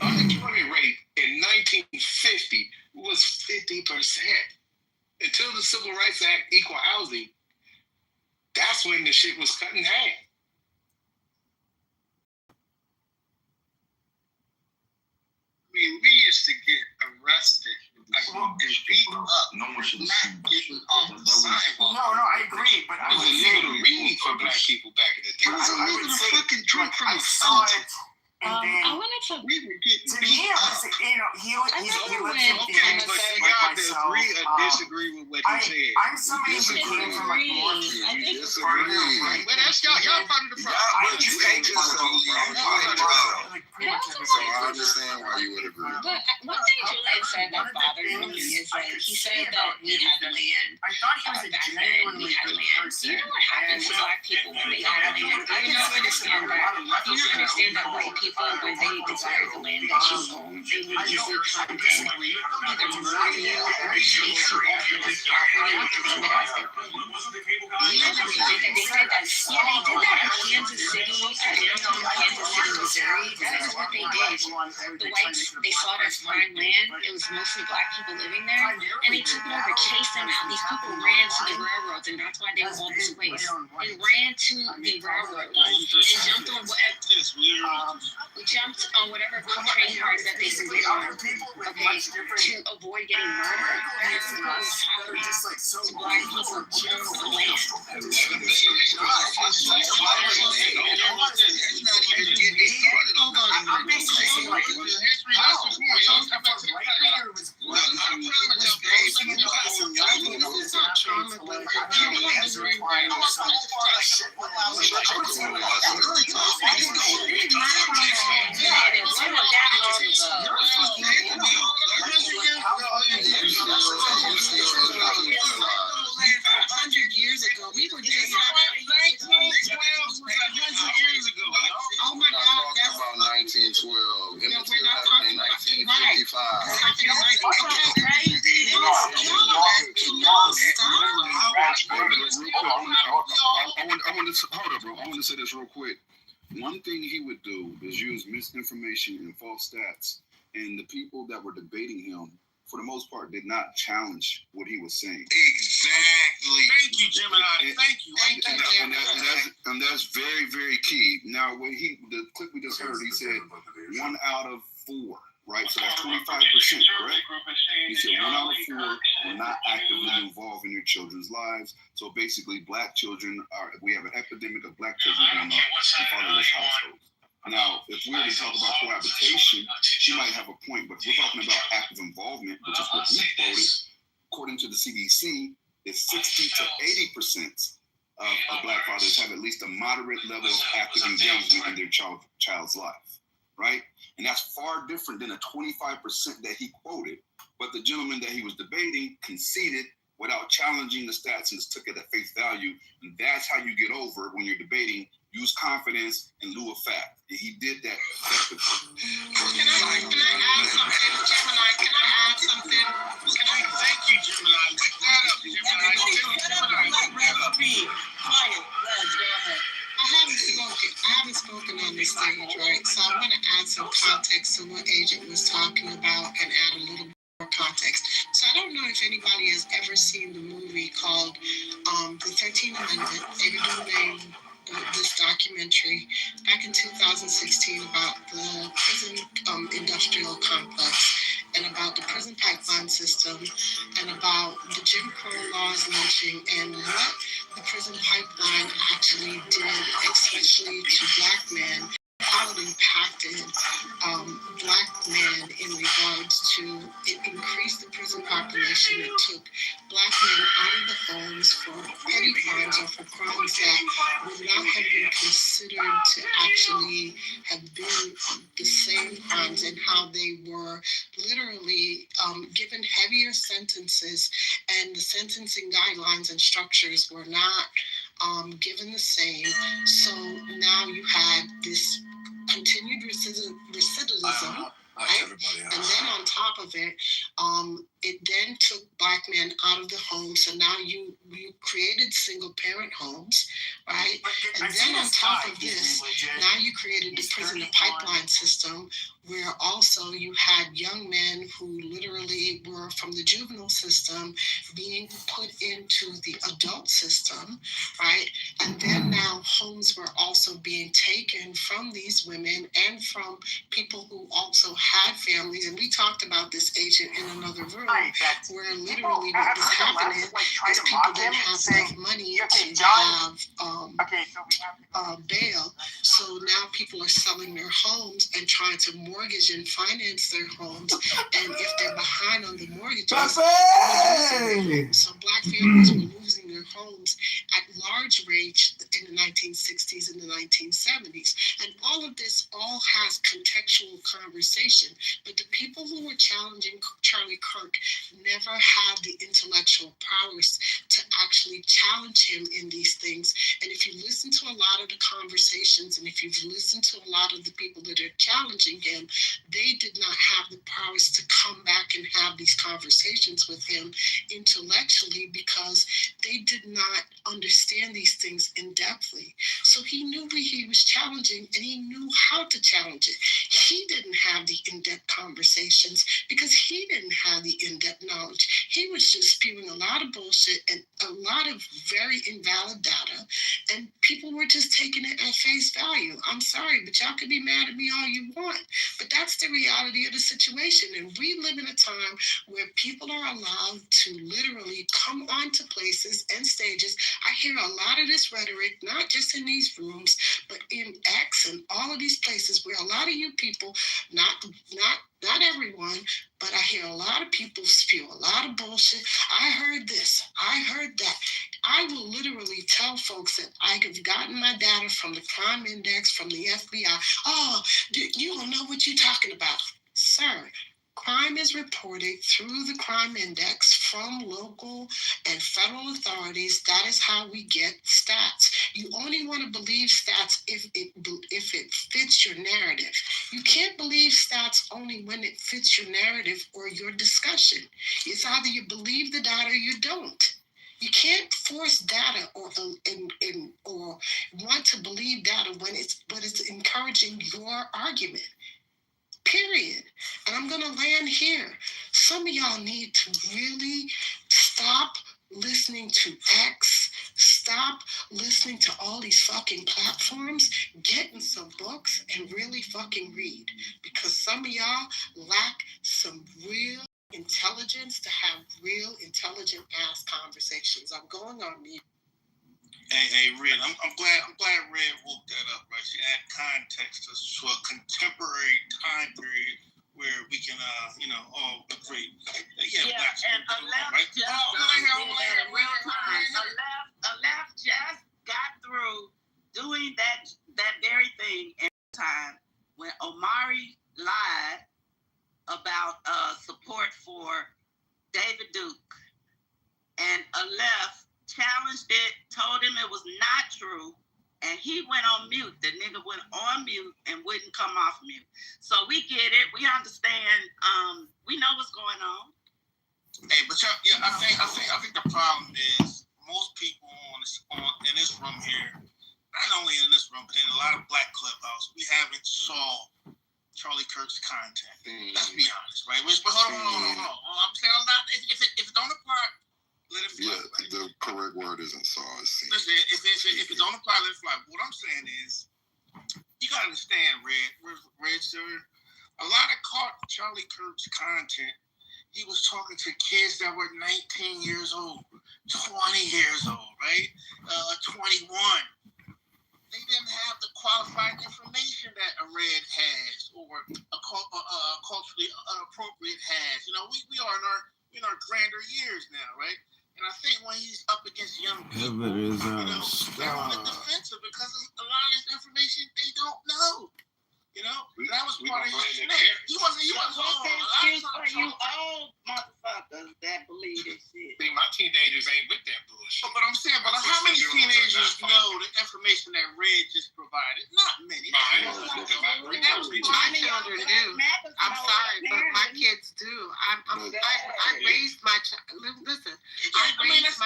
Y: Unemployment rate in 1950 was 50%. Until the Civil Rights Act, equal housing, that's when the shit was cut in half.
K: I mean, we used to get arrested and beat up.
C: No one should
K: not getting off the sidewalk.
N: No, I agree, but I
Y: It was
N: would
Y: illegal to
N: say
Y: read for Black people back in the day.
K: It was illegal to fucking drink from a
N: saw
K: fountain.
N: it. And then,
V: I wanted to.
K: We were getting
N: to me,
K: beat
N: it
K: up.
N: was, he lives in
K: Okay, but you got to agree or disagree with what he said.
N: I'm somebody who came from like more.
C: You disagree.
K: Well, that's y'all part of the problem.
C: But you can't just totally I understand why you would agree.
A: But one thing Julian said that bothered me is that he said that we had to leave understand that white people, when they desired the land that you own, they would easily come and either murder you or chase you off of this property and claim it as their own. You know that they did that? Yeah, they did that in Kansas City, downtown Kansas City, Missouri. That is what they did. The whites, they saw it as prime land. It was mostly black people living there, and they took it over, chased them out. These people ran to the railroads, and that's why they were all displaced. They ran to the railroad and jumped on whatever train cars that they could get on, okay, to avoid getting murdered. That's what was happening. So black people jumped the land. Years ago, we were just 1912 was 100 years ago. Oh my God, that's about 1912. We're not talking about 1955. Crazy. Y'all stop.
F: I want to say this real quick. One thing he would do is use misinformation and false stats, and the people that were debating him, for the most part, did not challenge what he was saying.
Y: Exactly. Thank you, Gemini. Thank you.
F: And that's very, very key. Now, when the clip we just heard, he said 1 out of 4, right? So that's 25%, correct? He said 1 out of 4 were not actively involved in their children's lives. So basically, we have an epidemic of black children going on in fatherless households. Now, if we were to talk about cohabitation, she might have a point, but if we're talking about active involvement, which is what we quoted, according to the CDC, is 60 to 80% of black fathers have at least a moderate level of active engagement in their child's life, right? And that's far different than the 25% that he quoted. But the gentleman that he was debating conceded without challenging the stats and just took it at face value. And that's how you get over when you're debating. Use confidence in lieu of fact. And he did that effectively.
G: Can I add something? Gemini, can I add something? Thank you, Gemini. Pick that up, Gemini. Be quiet. Go ahead. I haven't spoken on this stage, right? So I want to add some context to what Agent was talking about and add a little more context. So I don't know if anybody has ever seen the movie called The 13th Amendment. David Duane, this documentary back in 2016 about the prison industrial complex and about the prison pipeline system and about the Jim Crow laws, lynching, and what the prison pipeline actually did, especially to black men, how it impacted black men in regards to it increased the prison population. It took black men out of the homes for petty crimes or for crimes that would not have been considered to actually have been the same crimes, and how they were literally given heavier sentences, and the sentencing guidelines and structures were not given the same. So now you had this continued recidivism, right? And then on top of it, it then took black men out of the home. So now you created single parent homes, right? And then on top of this, now you created the prison pipeline system, where also you had young men who literally were from the juvenile system being put into the adult system, right? And then now homes were also being taken from these women and from people who also had families. And we talked about this, Agent, in another room, where literally what was happening is people didn't have enough money to have bail. So now people are selling their homes and trying to mortgage and finance their homes. And if they're behind on the mortgages, so black families were losing their homes at large rates
E: in the 1960s and the 1970s. And all of this all has contextual conversation. But the people who were challenging Charlie Kirk never had the intellectual prowess to actually challenge him in these things. And if you listen to a lot of the conversations, and if you've listened to a lot of the people that are challenging him, they did not have the prowess to come back and have these conversations with him intellectually, because they did not understand these things in depthly. So he knew what he was challenging, and he knew how to challenge it. He didn't have the in-depth conversations because he didn't have the in-depth knowledge. He was just spewing a lot of bullshit and a lot of very invalid data, and people were just taking it at face value. I'm sorry, but y'all can be mad at me all you want, but that's the reality of the situation. And we live in a time where people are allowed to literally come onto places and stages. I hear a lot of this rhetoric, not just in these rooms, but in X and all of these places where a lot of you people, not everyone, but I hear a lot of people spew a lot of bullshit. I heard this, I heard that. I will literally tell folks that I have gotten my data from the crime index, from the FBI. Oh, you don't know what you're talking about. Sir, crime is reported through the crime index from local and federal authorities. That is how we get stats. You only want to believe stats if it fits your narrative. You can't believe stats only when it fits your narrative or your discussion. It's either you believe the data or you don't. You can't force data or want to believe data when it's encouraging your argument. Period. And I'm going to land here. Some of y'all need to really stop listening to X. Stop listening to all these fucking platforms. Get in some books and really fucking read. Because some of y'all lack some real intelligence to have real intelligent ass conversations. I'm going on mute.
L: Hey, Red, I'm glad Red woke that up, right? She add context to a contemporary time period where we can, all agree. Yeah,
G: and a left just a left just got through doing that very thing every time when Omari lied about support for David Duke, and a left challenged it, told him it was not true, and he went on mute. The nigga went on mute and wouldn't come off mute. So we get it. We understand. We know what's going on.
L: Hey, but I think the problem is most people in this room here, not only in this room, but in a lot of black clubhouse, we haven't saw Charlie Kirk's content. Let's be honest, right? But hold on. I'm saying if it don't apply, let it fly.
U: Yeah, right? The correct word isn't saw.
L: Listen, if it don't apply, let it fly. What I'm saying is, you gotta understand, Red, sir. A lot of Charlie Kirk's content, he was talking to kids that were 19 years old, 20 years old, right? 21. They didn't have the qualified information that a Red has or a culturally appropriate has. We are in our grander years now, right? And I think when he's up against young people, they're on the defensive because a lot of this information they don't know. That was part of his snake. He wasn't
G: excuse for you old motherfuckers that believe this shit.
Y: See, my teenagers ain't with that bullshit.
L: But I'm saying, how many teenagers know the information that Red just provided? Not many.
E: My children do. I'm sorry, but my kids do. I raised my listen. I raised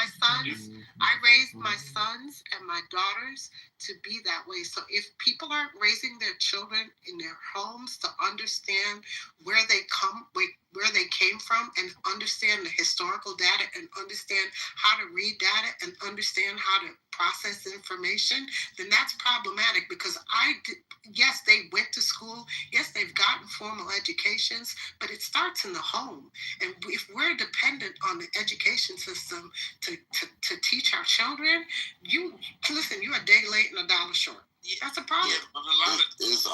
E: my sons and my daughters to be that way. So if people aren't raising their children in their homes to understand where they came from and understand the historical data and understand how to read data and understand how to process information, then that's problematic because yes, they went to school. Yes, they've gotten formal educations, but it starts in the home. And if we're dependent on the education system to teach our children, you're a day late and a dollar short. That's a problem.
L: Yeah, but a lot of
U: It's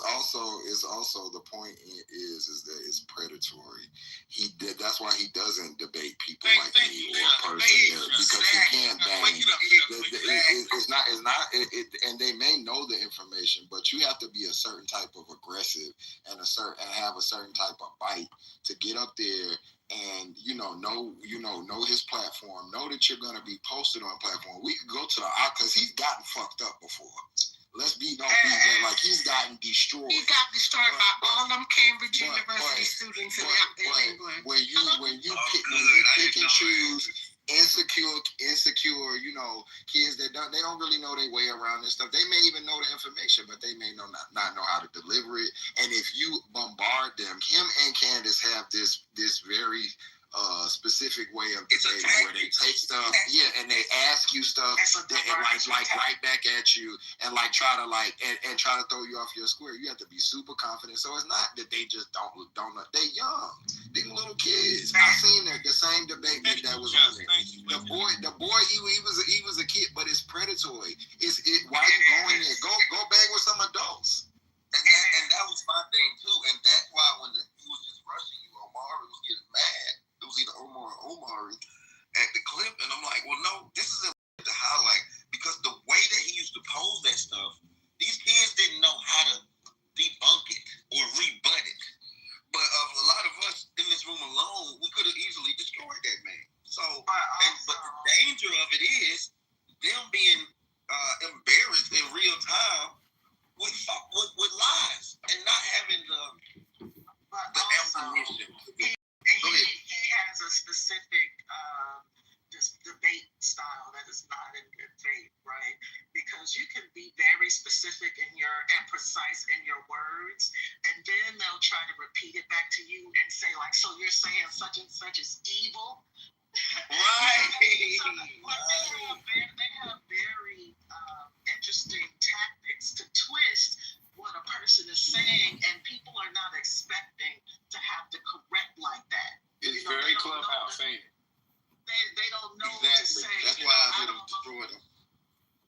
U: also the point is that it's predatory. That's why he doesn't debate people like me or a person because he can't bang. And they may know the information, but you have to be a certain type of aggressive and have a certain type of bite to get up there and know his platform, know that you're gonna be posted on platform. We could go to the because he's gotten fucked up before. Let's be like he's gotten destroyed.
E: He got destroyed by all them Cambridge University students in England.
U: When you pick and choose insecure, kids that they don't really know their way around this stuff. They may even know the information, but they may not know how to deliver it. And if you bombard them, him and Candace have this very specific way of debating where they take stuff, and they ask you stuff that like right back at you and like try to throw you off your square. You have to be super confident. So it's not that they just don't know. They young, they little kids. I seen the same debate that was on there. The boy, he was a kid, but it's predatory. Why are you going there? Go bang with some adults.
C: And that was my thing too. And that's why when he was just rushing you, Omari was getting mad. It was either Omar or Omari at the clip, and I'm like, well, no, this is the highlight because the way that he used to pose that stuff, these kids didn't know how to debunk it or rebut it. But a lot of us in this room alone, we could have easily destroyed that man. So, but the danger of it is them being embarrassed in real time with lies and not having the ammunition.
E: He has a specific debate style that is not in good faith, right? Because you can be very specific and precise in your words, and then they'll try to repeat it back to you and say, like, so you're saying such and such is evil?
L: Right.
E: They have very interesting tactics to twist what a person is saying, and people are not expecting to have to correct like that.
U: It's very Clubhouse, ain't it?
E: They don't know
C: Exactly.
E: to say.
C: That's why I didn't destroy them.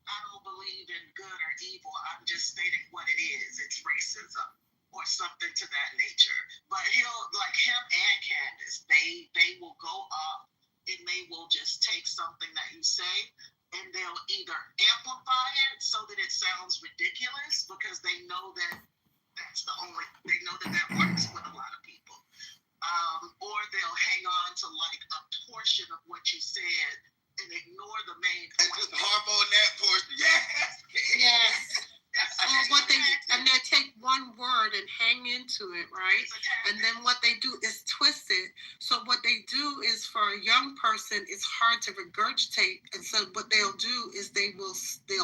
E: I don't believe in good or evil. I'm just stating what it is. It's racism or something to that nature. But like him and Candace, they will go up and they will just take something that you say and they'll either amplify it so that it sounds ridiculous because they know that they know that works with a lot of people. Or they'll hang on to like a portion of what you said and ignore the main point.
C: And just harp on that portion.
E: Yes. Or they take one word and hang into it, right? And then what they do is twist it. So what they do is for a young person, it's hard to regurgitate. And so what they'll do is they'll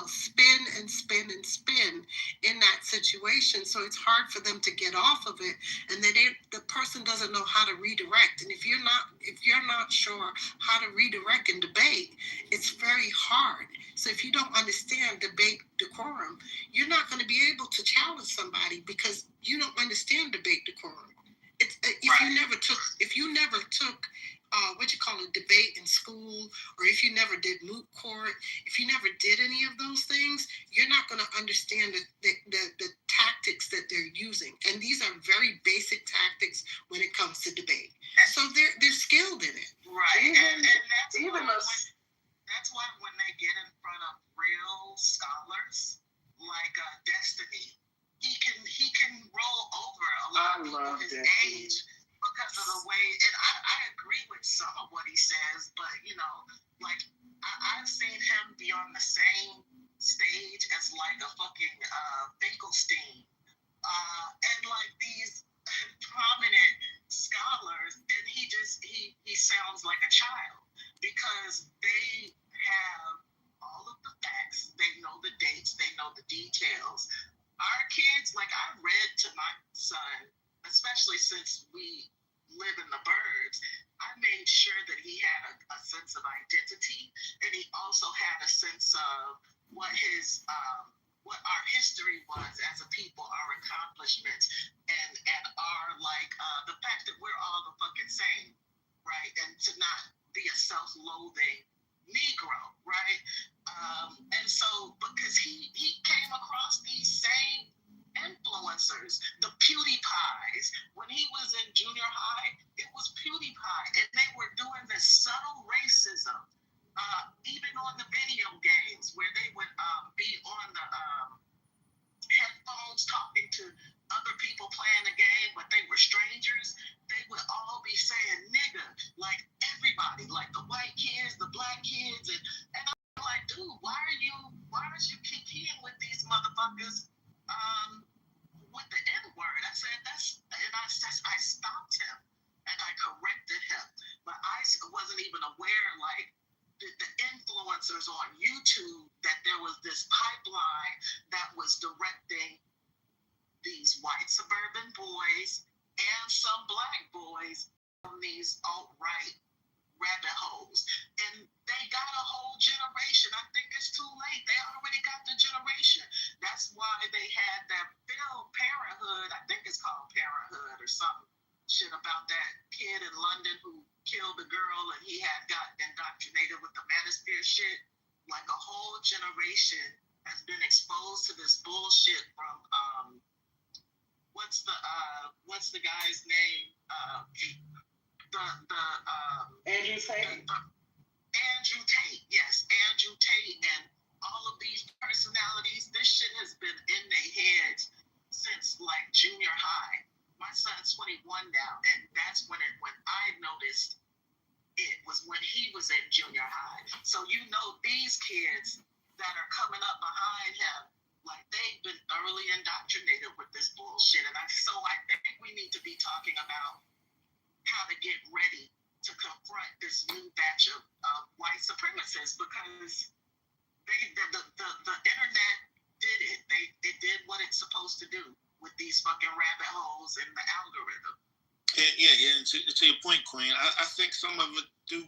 E: spin and spin and spin in that situation. So it's hard for them to get off of it. And then the person doesn't know how to redirect. And if you're not sure how to redirect and debate, it's very hard. So if you don't understand debate decorum, you're not going to be able to challenge somebody because you don't understand debate decorum. If you never took debate in school, or if you never did moot court, if you never did any of those things, you're not going to understand the tactics that they're using. And these are very basic tactics when it comes to debate. So they're skilled in it. Right. And that's why when they get in front of real scholars like Destiny, he can roll over a lot of people his age because of the way. And I agree with some of what he says, but like I've seen him be on the same stage as like a fucking Finkelstein, and like these prominent scholars, and he sounds like a child because they have all of the facts, they know the dates, they know the details. Our kids, like I read to my son, especially since we live in the burbs, I made sure that he had a sense of identity, and he also had a sense of what our history was as a people, our accomplishments, and our the fact that we're all the fucking same, right? And to not be a self-loathing Negro, right? And so, because he came across these same influencers, the PewDiePies. When he was in junior high, it was PewDiePie, and they were doing this subtle racism, even on the video games, where they would be on the headphones talking to other people playing the game, but they were strangers. They would all be saying nigga, like everybody, like the white kids, the black kids, and I'm like, dude, why did you kick in with these motherfuckers with the N-word? I said, I stopped him and I corrected him. But I wasn't even aware, like, the influencers on YouTube, that there was this pipeline that was directing these white suburban boys and some black boys on these alt-right rabbit holes. And they got a whole generation. I think it's too late. They already got the generation. That's why they had that film, Parenthood. I think it's called Parenthood or something. Shit about that kid in London who killed a girl and he had gotten indoctrinated with the manosphere shit. Like a whole generation has been exposed to this bullshit from what's the guy's name?
G: Andrew Tate.
E: Andrew Tate, yes, Andrew Tate, and all of these personalities. This shit has been in their heads since like junior high. My son's 21 now, and that's when I noticed it was when he was in junior high. So these kids that are coming up behind him, like they've been thoroughly indoctrinated with this bullshit. And I think we need to be talking about how to get ready to confront this new batch of white supremacists, because the internet did it. It did what it's supposed to do with these fucking rabbit holes in the algorithm.
L: Yeah. And to your point, Queen, I think some of it do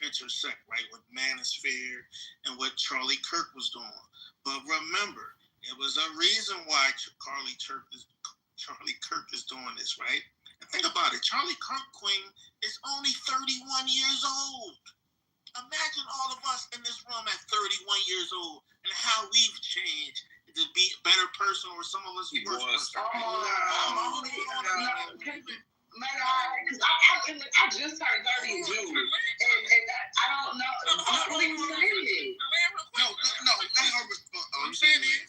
L: intersect, right, with Manosphere and what Charlie Kirk was doing. But remember, it was a reason why Charlie Kirk is doing this, right? And think about it. Charlie Kirk, Queen, is only 31 years old. Imagine all of us in this room at 31 years old and how we've changed to be a better person, or some of us worse.
G: Because I just turned 30 in June, and I don't know. What are you saying?
L: No, let her respond. I'm saying is,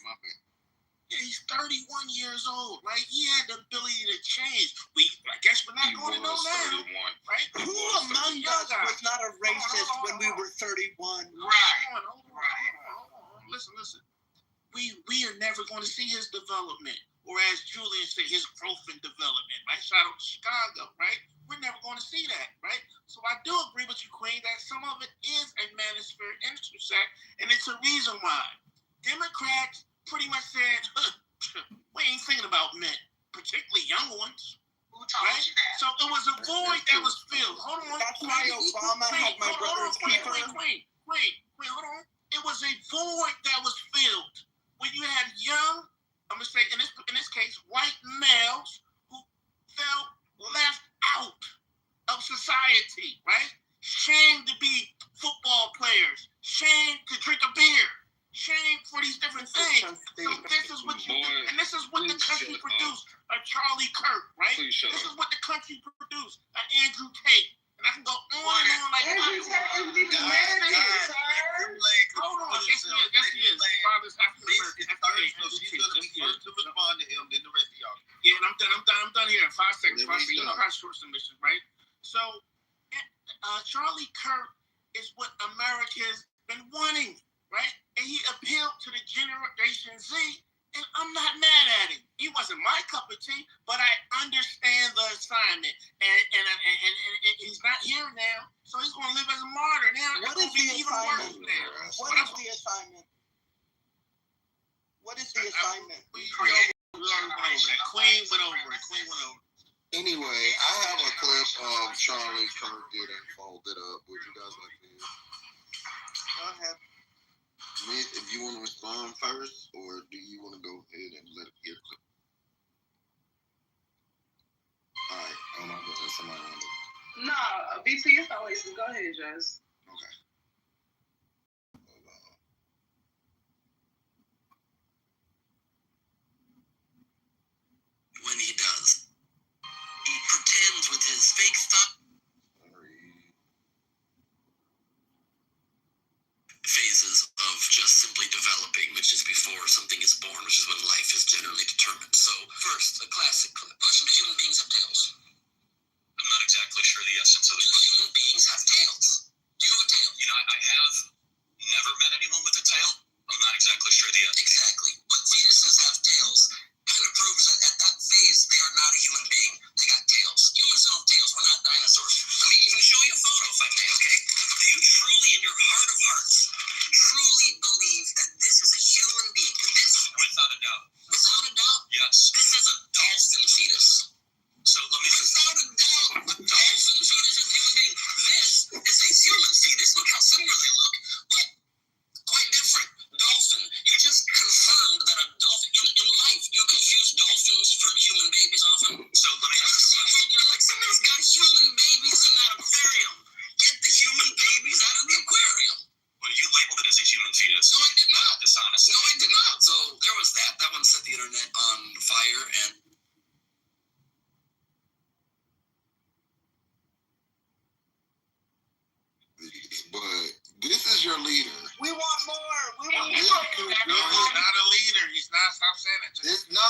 L: yeah, he's 31 years old, right? He had the ability to change. I guess we're not going to know now, right?
G: Who among us was not a racist when we were 31?
L: Right. Hold on. Listen. We are never going to see his development, or as Julian said, his growth and development, right? Shout out to Chicago, right? We're never going to see that, right? So I do agree with you, Queen, that some of it is a manosphere intersect, and it's a reason why. Democrats pretty much said, we ain't thinking about men, particularly young ones. Right? So it was a void that was filled. Hold on.
G: That's why Obama had my brother's keeper.
L: Wait, hold on. It was a void that was filled when you had young, I'm gonna say in this case, white males who felt left out of society, right? Shamed to be football players, shamed to drink a beer, shamed for these different things. So this is what this is what the country produced. A Charlie Kirk, right? This is what the country produced. An Andrew Tate. And I can go on and on like that.
G: Andrew Tate isn't even married, sir.
L: Hold on. Yes, he is. Father's African American.
C: So she's going to be first to respond to him, then the rest of y'all.
L: Yeah, and I'm done here in 5 seconds. You know how short submission, right? So, Charlie Kirk is what America's been wanting, right? And he appealed to the Generation Z, and I'm not mad at him. He wasn't my cup of tea, but I understand the assignment. And he's not here now, so he's going to live as a martyr now.
G: What is the assignment? What is the assignment? What is the assignment?
L: Queen went over.
U: Anyway, I have a clip of Charlie Kirk getting folded up. Would you guys like to hear?
G: Go ahead.
U: If you want to respond first, or do you want to go ahead and let it get clip? All right, hold on, there's somebody on it.
G: No, BT, it's always go ahead, Jess.
U: Okay.
I: fake stuff. Phases of just simply developing, which is before something is born, which is when life is generally determined. So, first, a classic clip. Question, do human beings have tails? I'm not exactly sure the essence of the question. Do human beings have tails? Do you have a tail? You know, I have never met anyone with a tail. I'm not exactly sure the essence. Exactly. But fetuses have tails. Kind of proves that at that phase, they are not a human being. They got tails. Humans don't have tails. We're not dinosaurs. Let me even show you a photo, if I may, okay? Do you truly, in your heart of hearts, truly believe that this is a human being? This, without a doubt. Without a doubt? Yes. This is a dolphin fetus. So let me. Without a doubt, a dolphin fetus is a human being. This is a human fetus. Look how similar they look, but quite different. Dolphin. You just confirmed that a dolphin. In life, you confuse dolphins for human babies often. So let me ask you a question. You're like, somebody's got human babies in that aquarium. Get the human babies out of the aquarium. Well, you labeled it as a human fetus. No, I did not. Dishonest. No, I did not. So there was that. That one set the internet on fire, and
U: but this is your leader.
G: We want more. We want
L: He's
G: more.
L: not a leader. He's not. Stop saying it.
U: No.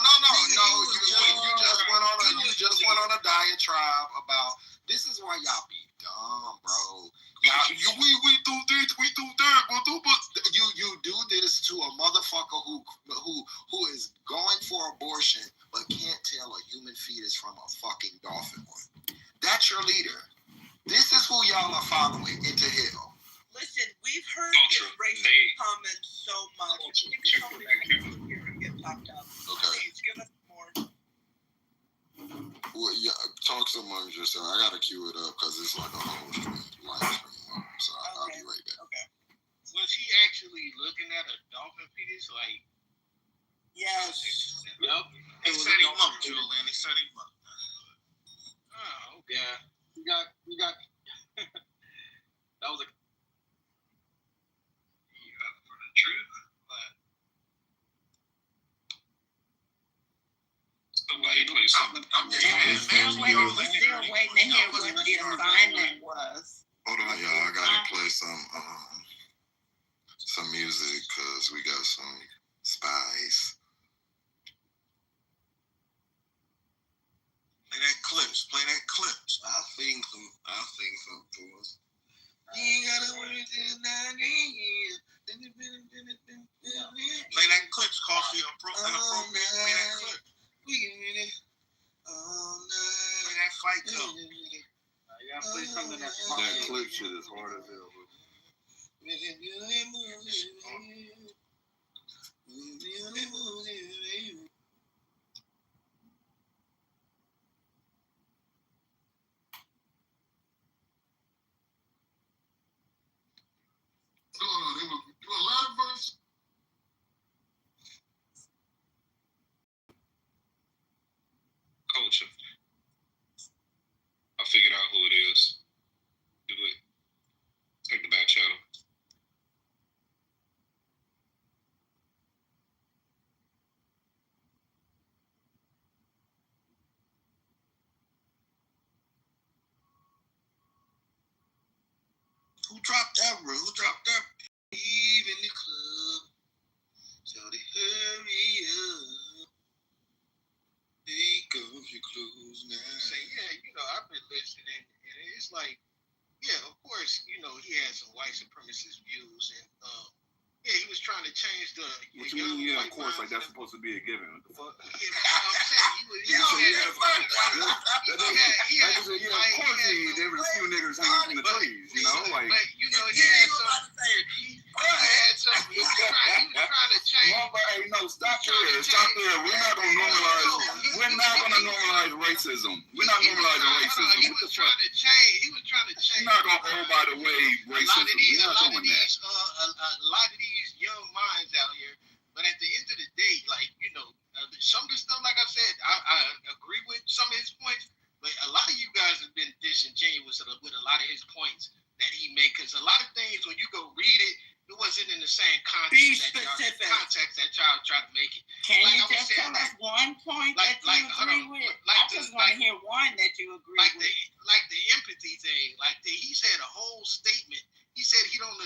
U: You just went on a diatribe about this is why y'all be dumb, bro. We do this, we do that, but you do this to a motherfucker who is going for abortion but can't tell a human fetus from a fucking dolphin one. That's your leader. This is who y'all are following into hell.
G: Listen, we've heard this racist comments so much. Think of somebody from here and get popped up.
U: Okay.
G: Please give us more.
U: Well, yeah, talk among yourself. I gotta cue it up because it's like a whole live stream. So I'll be right back.
G: Okay.
L: Was he actually looking at a dolphin fetus? Like,
G: yes.
L: Yep. He set him up, Julian. He set him up. Oh, okay.
I: Yeah. You got. That was a.
L: You up for the truth? But. Somebody play something.
G: I'm still waiting to hear what the assignment was.
U: Hold on, y'all. I gotta play some music because we got some spice.
C: Play that clips. I'll sing some for us. You ain't gotta wait till 9 a.m.
L: Play that clips, coffee, inappropriate. Play that clip. Play that fight club.
I: You gotta play something that's
F: That clip shit is hard as hell.
B: Culture. I figured out who it is. Do it. Take the back channel.
C: Who dropped that? Who dropped that? Eve in the club. Tell the hurry up. Take off your clothes now.
L: Say, yeah, I've been listening, and it's like, yeah, of course, he has some white supremacist views, and he was trying to change the.
F: What you mean? Yeah, of course, like that's supposed to be a given. What the fuck?
L: Yeah, I'm saying of course,
F: there was a few niggas hanging from the trees, like.
L: But he had some. He was trying to change.
F: Hey, no, stop there. We're not gonna normalize racism. We're not normalizing racism.
L: He was trying to change.
F: We're not gonna hold by the way racism. We're not doing that.
L: A lot of these young minds out here. But at the end of the day, some of the stuff, like I said, I agree with some of his points. But a lot of you guys have been disingenuous with a lot of his points that he made. Because a lot of things, when you go read it, it wasn't in the same context that y'all try to make it.
G: Can you just tell us one point that you agree with? I just want to hear one that you agree with.
L: Like empathy thing. Like he said a whole statement. He said he don't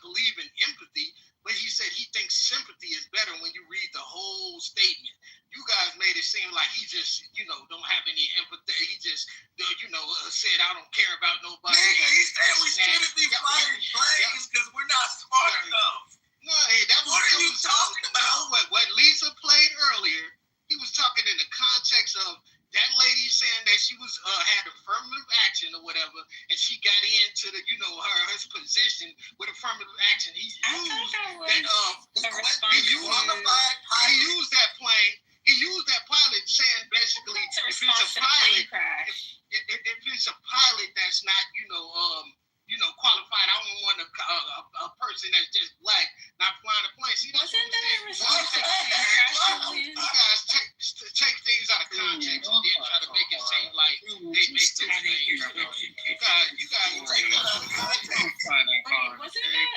L: believe in empathy, but he said he thinks sympathy is better when you read the whole statement. You guys made it seem like he just, don't have any empathy. He just, said, I don't care about nobody.
C: Nigga, he said we shouldn't be flying planes because we're not smart enough.
L: No, what
C: are you talking about?
L: What Lisa played earlier, he was talking in the context of that lady saying that she was had affirmative action or whatever, and she got into the, her position with affirmative action. He used that plane. He used that pilot saying basically if it's a pilot that's not qualified, I don't want a person that's just black not flying a plane. See, that's you guys take things out of context and then try to make it seem like they make those things. You guys take it out of context.
A: Wasn't his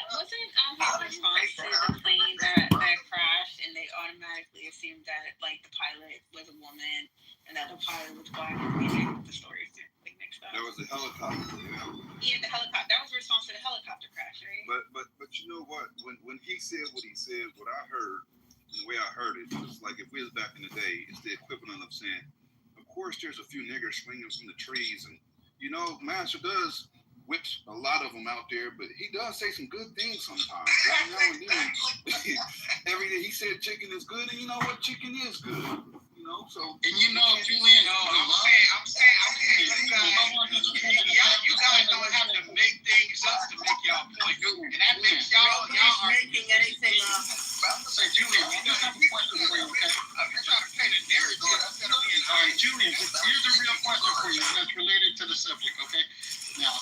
A: response to the plane that crashed, and they automatically assumed that like the pilot was a woman and that the pilot was black? The stories mixed up.
F: There was a helicopter.
A: Yeah, the helicopter. That was a response to the helicopter crash, right?
F: But you know what? When he said what he said, what I heard, and the way I heard it, was like if we was back in the day, it's the equivalent of saying, of course there's a few niggers swinging from the trees, and Master does whip a lot of them out there, but he does say some good things sometimes. Every now and then, every day he said chicken is good, and you know what? Chicken is good. So
T: and Julian,
L: I'm saying, you guys don't have to make things up to make y'all point. And that makes y'all are
G: making anything up.
T: So Julian, I got a question for you. Okay?
L: I'm just trying to paint a narrative instead of being
T: all right, Julian, here's a real question for you that's related to the subject, okay? Now,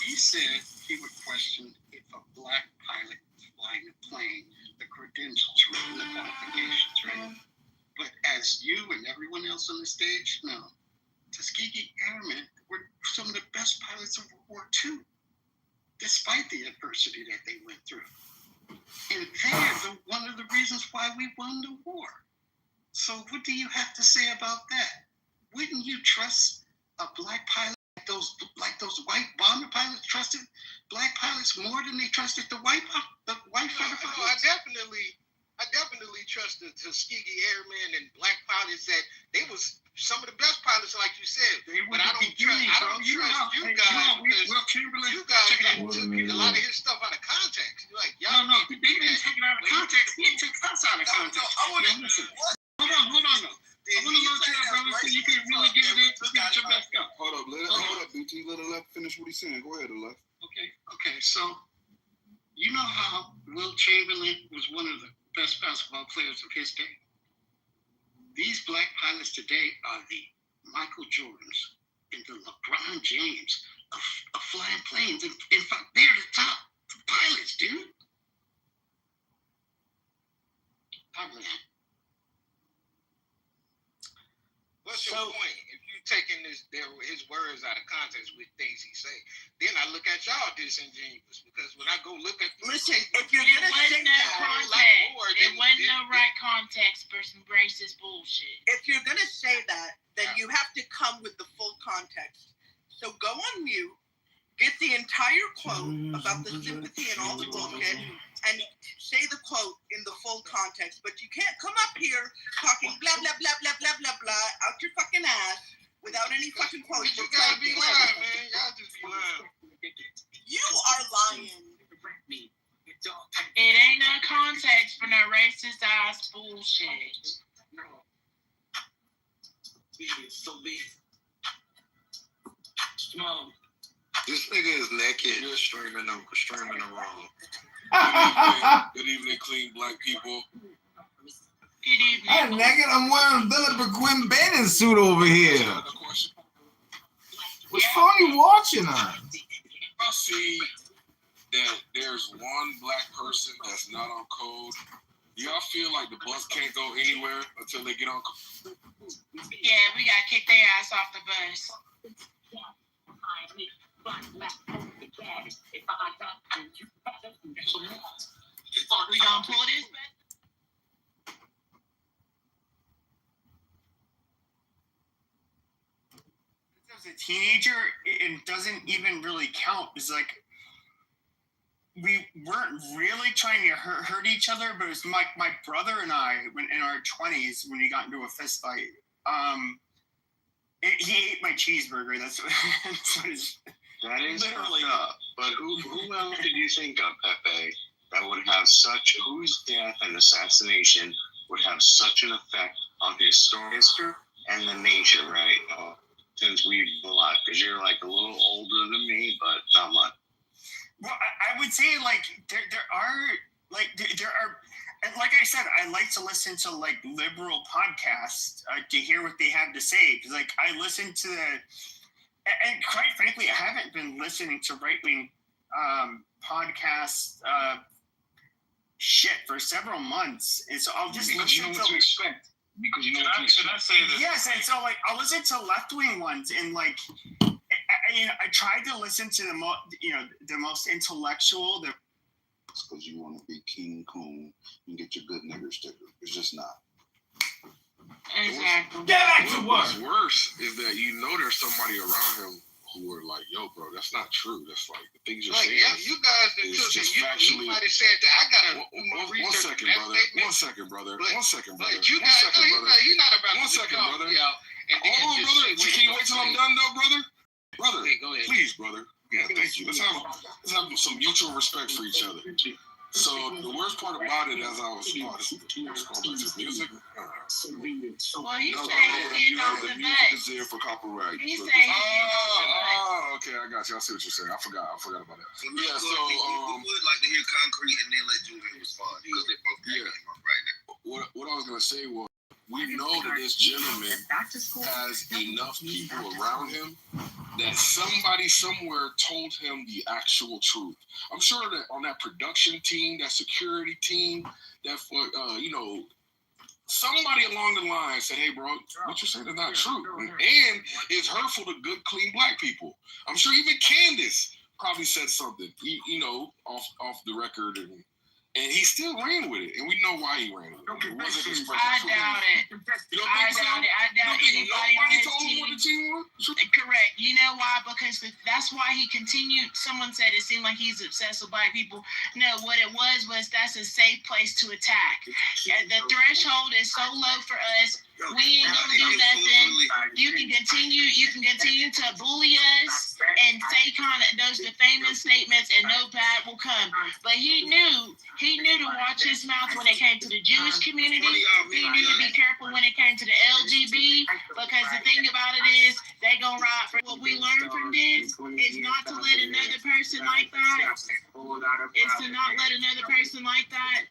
T: he said he would question if a black pilot flying a plane, the credentials, the qualifications, right? But as you and everyone else on the stage know, Tuskegee Airmen were some of the best pilots of World War II, despite the adversity that they went through. And they're one of the reasons why we won the war. So what do you have to say about that? Wouldn't you trust a black pilot like those white bomber pilots trusted black pilots more than they trusted the white fighter pilots?
L: I definitely trust the Tuskegee Airmen and black pilots that they was some of the best pilots, like you said. But I don't trust you guys because you guys took a lot of his stuff out of context. You're like, y'all
T: no, they didn't take it out of context. They took us out of context. Hold on. I want to know that, brother, so you can really give it your best go.
F: Hold up, BT. Let Alef finish what he's saying. Go ahead, Alef.
T: Okay. So, you know how Will Chamberlain was one of the best basketball players of his day? These black pilots today are the Michael Jordans and the LeBron James of flying planes. In fact, they're the top pilots, dude.
L: What's your point? If you taking his words out of context with things he say, then I look at y'all disingenuous because when I go look at
G: listen, if you're gonna say that,
V: it wasn't the right context for some racist bullshit.
G: If you're gonna say that, then you have to come with the full context. So go on mute, get the entire quote about the sympathy and all the bullshit, and say the quote in the full context. But you can't come up here talking blah blah blah blah blah blah blah out your fucking ass without any fucking quote.
L: You gotta be lying, man. Y'all just be lying.
G: You are lying.
V: It ain't no context for no racist ass bullshit.
U: This nigga is naked. You're streaming the wrong.
D: Good evening, clean black people.
V: Good evening.
M: I'm naked. I'm wearing Philip Quinn bathing suit over here. What's funny watching us?
D: I see that there's one black person that's not on code. Y'all feel like the bus can't go anywhere until they get on code?
V: Yeah, we gotta kick their ass off the bus. We gonna pull this back?
N: was a teenager, it doesn't even really count. It's like we weren't really trying to hurt each other, but it was my brother and I, when in our 20s, when we got into a fist fight. He ate my cheeseburger. That's what it's.
B: That is
N: literally
B: up. But who else did you think of, Pepe, that would have whose death and assassination would have such an effect on his history and the nation, right? Since we've been alive, because you're like a little older than me, but not much.
N: Well, I would say like there are, and like I said, I like to listen to like liberal podcasts to hear what they have to say. Because like I listen to and quite frankly, I haven't been listening to right-wing podcasts shit for several months, and so I'll just
B: because you know what to expect. Because you know what to expect. Can I say this?
N: Yes, and so like I'll listen to left-wing ones, and like I tried to listen to the most intellectual.
F: Because you want to be King Coon and get your good nigger sticker. It's just not.
V: Exactly.
D: Get back to work. What's worse is that there's somebody around him who are like, yo, bro, that's not true. That's like the things you're saying.
C: Yeah, you guys that took it. You might have said that. I got to do more research.
D: One second, brother.
C: But you guys, you're not about to
D: second, brother.
C: Yeah.
D: Hold on, brother. Can you wait till I'm done, though, brother? Brother,
C: go ahead.
D: Please, brother. Yeah, thank you. Let's have some mutual respect for each other. So the worst part about it, as I was going back to music.
V: Well, he's saying
F: the music is there for copyright.
V: He's saying
D: okay, I got you. I see what you're saying. I forgot about that. Yeah, so
C: we would like to hear Concrete and then let Julian respond because they both came up right now.
D: What I was gonna say was, we know that this gentleman has enough people around him that somebody somewhere told him the actual truth. I'm sure that on that production team, that security team, that somebody along the line said, "Hey, bro, what you're saying is not true, and it's hurtful to good, clean black people." I'm sure even Candace probably said something, off the record, and he still ran with it, and we know why he ran with it. It wasn't his first.
V: I doubt it. I doubt anybody on his team. Correct. You know why? Because that's why he continued. Someone said it seemed like he's obsessed with black people. No, what it was that's a safe place to attack. The threshold is so low for us. We ain't gonna do nothing. You can continue to bully us and say kind of those defaming statements, and no bad will come. But he knew to watch his mouth when it came to the Jewish community. He knew to be careful when it came to the LGB, because the thing about it is they gonna ride for what we learned from this is not to let another person like that. Is to not let another person like that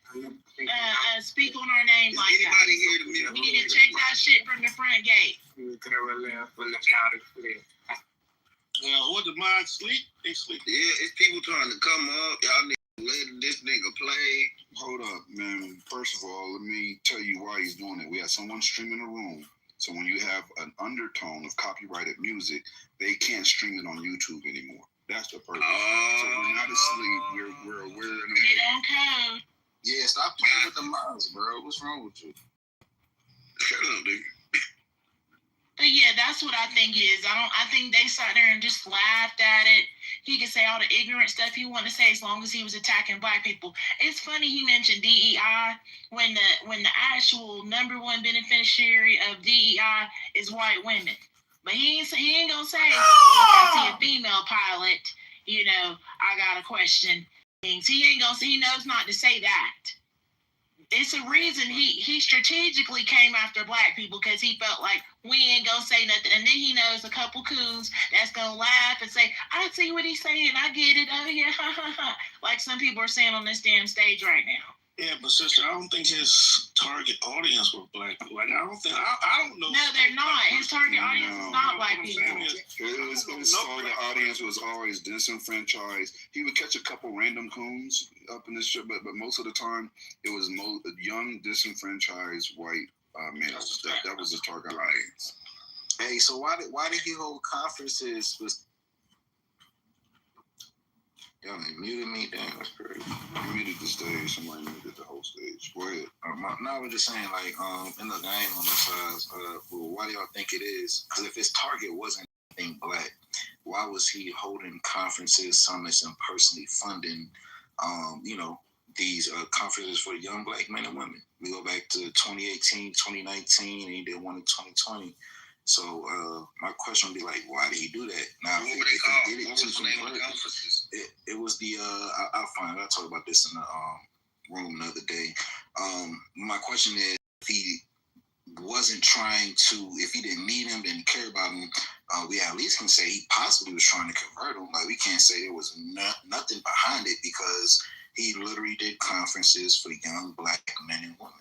V: speak on our name like that. We need to check that shit from the front gate.
L: Well, what the mind sleep? They sleep.
C: Yeah, it's people trying to come up. Y'all need to let this nigga play.
F: Hold up, man. First of all, let me tell you why he's doing it. We have someone streaming the room. So when you have an undertone of copyrighted music, they can't stream it on YouTube anymore. That's the purpose. So we're not asleep. We're aware in the
V: Get on code.
C: Yeah, stop playing with the minds, bro. What's wrong with you? Shut up, dude.
V: But yeah, that's what I think it is. I think they sat there and just laughed at it. He could say all the ignorant stuff he wanted to say as long as he was attacking black people. It's funny he mentioned DEI when the actual number one beneficiary of DEI is white women. But he ain't gonna say, well, if I see a female pilot, I got a question. He ain't gonna say, he knows not to say that. It's a reason he strategically came after black people, because he felt like we ain't gonna say nothing. And then he knows a couple coons that's gonna laugh and say, I see what he's saying, I get it, oh yeah, ha ha ha. Like some people are saying on this damn stage right now.
L: Yeah, but sister, I don't think his target audience were black people. Like, I don't know.
V: No, they're not. His target audience is not black people.
F: His target audience was always disenfranchised. He would catch a couple random coons up in this shit, but most of the time it was young, disenfranchised white males. That was his target audience.
U: Hey, so why did he hold conferences with? Y'all muted me, damn, that's crazy.
F: You muted the stage, somebody muted the whole stage. Go ahead.
U: No, I was just saying, like, in the game on the sides, well, why do y'all think it is? Because if his target wasn't
J: being black, why was he holding conferences, summits, and personally funding, these conferences for young black men and women? We go back to 2018, 2019, and he did one in 2020. So my question would be like, why did he do that? Now,
C: what were they called?
J: What was the name of the conferences? It was the I'll find it. I'll talk about this in the room another day. My question is, if he wasn't trying to, if he didn't need him, didn't care about him, we at least can say he possibly was trying to convert him. Like, we can't say there was nothing behind it, because he literally did conferences for young black men and women.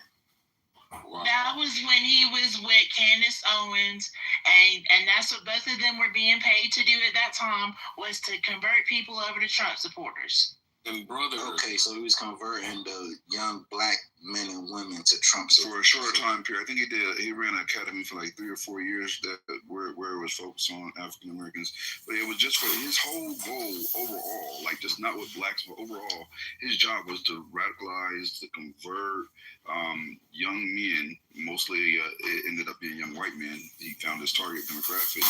G: Wow. That was when he was with Candace Owens, and that's what both of them were being paid to do at that time, was to convert people over to Trump supporters.
D: And brother,
J: okay, so he was converting the young black men and women to Trump
F: for a short time period. I think he ran an academy for like 3 or 4 years where it was focused on African Americans. But it was just for his whole goal overall, like just not with blacks, but overall, his job was to radicalize, to convert young men. Mostly it ended up being young white men. He found his target demographic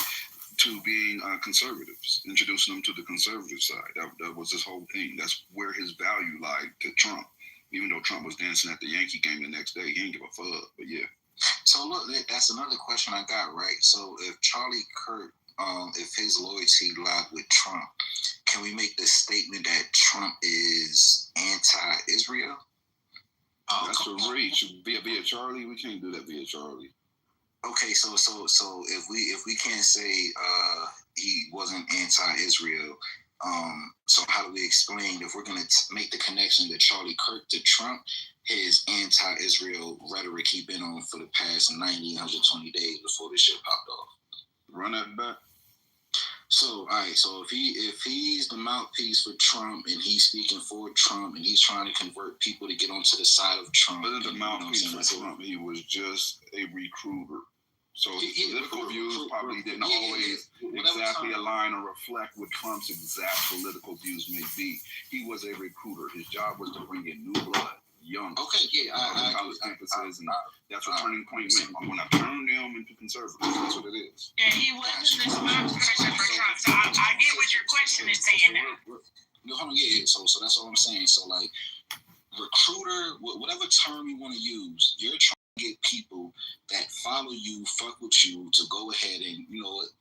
F: to being conservatives, introducing them to the conservative side. That was his whole thing. That's where his value lied to Trump. Even though Trump was dancing at the Yankee game the next day, he didn't give a fuck. But yeah.
J: So look, that's another question I got, right? So if Charlie Kirk, if his loyalty lied with Trump, can we make the statement that Trump is anti-Israel?
F: That's a reach via Charlie. We can't do that via Charlie.
J: Okay, so if we can't say he wasn't anti-Israel, so how do we explain, if we're gonna make the connection that Charlie Kirk to Trump, his anti-Israel rhetoric he been on for the past 90, 120 days before this shit popped off?
F: Run that back.
J: So, all right. So if he's the mouthpiece for Trump and he's speaking for Trump and he's trying to convert people to get onto the side of Trump,
F: wasn't the mouthpiece for Trump. He was just a recruiter. So his political views probably didn't always exactly align or reflect what Trump's exact political views may be. He was a recruiter. His job was to bring in new blood, young.
J: Okay, yeah,
F: college campuses, and that's what Turning Point meant. I'm going to turn them into conservatives. That's what it is.
G: Yeah, he wasn't the spokesperson for Trump. So I get what your question is saying now.
J: Yeah, so that's all I'm saying. So, like, recruiter, whatever term you want to use, you're trying to get people that follow you, fuck with you, to go ahead and,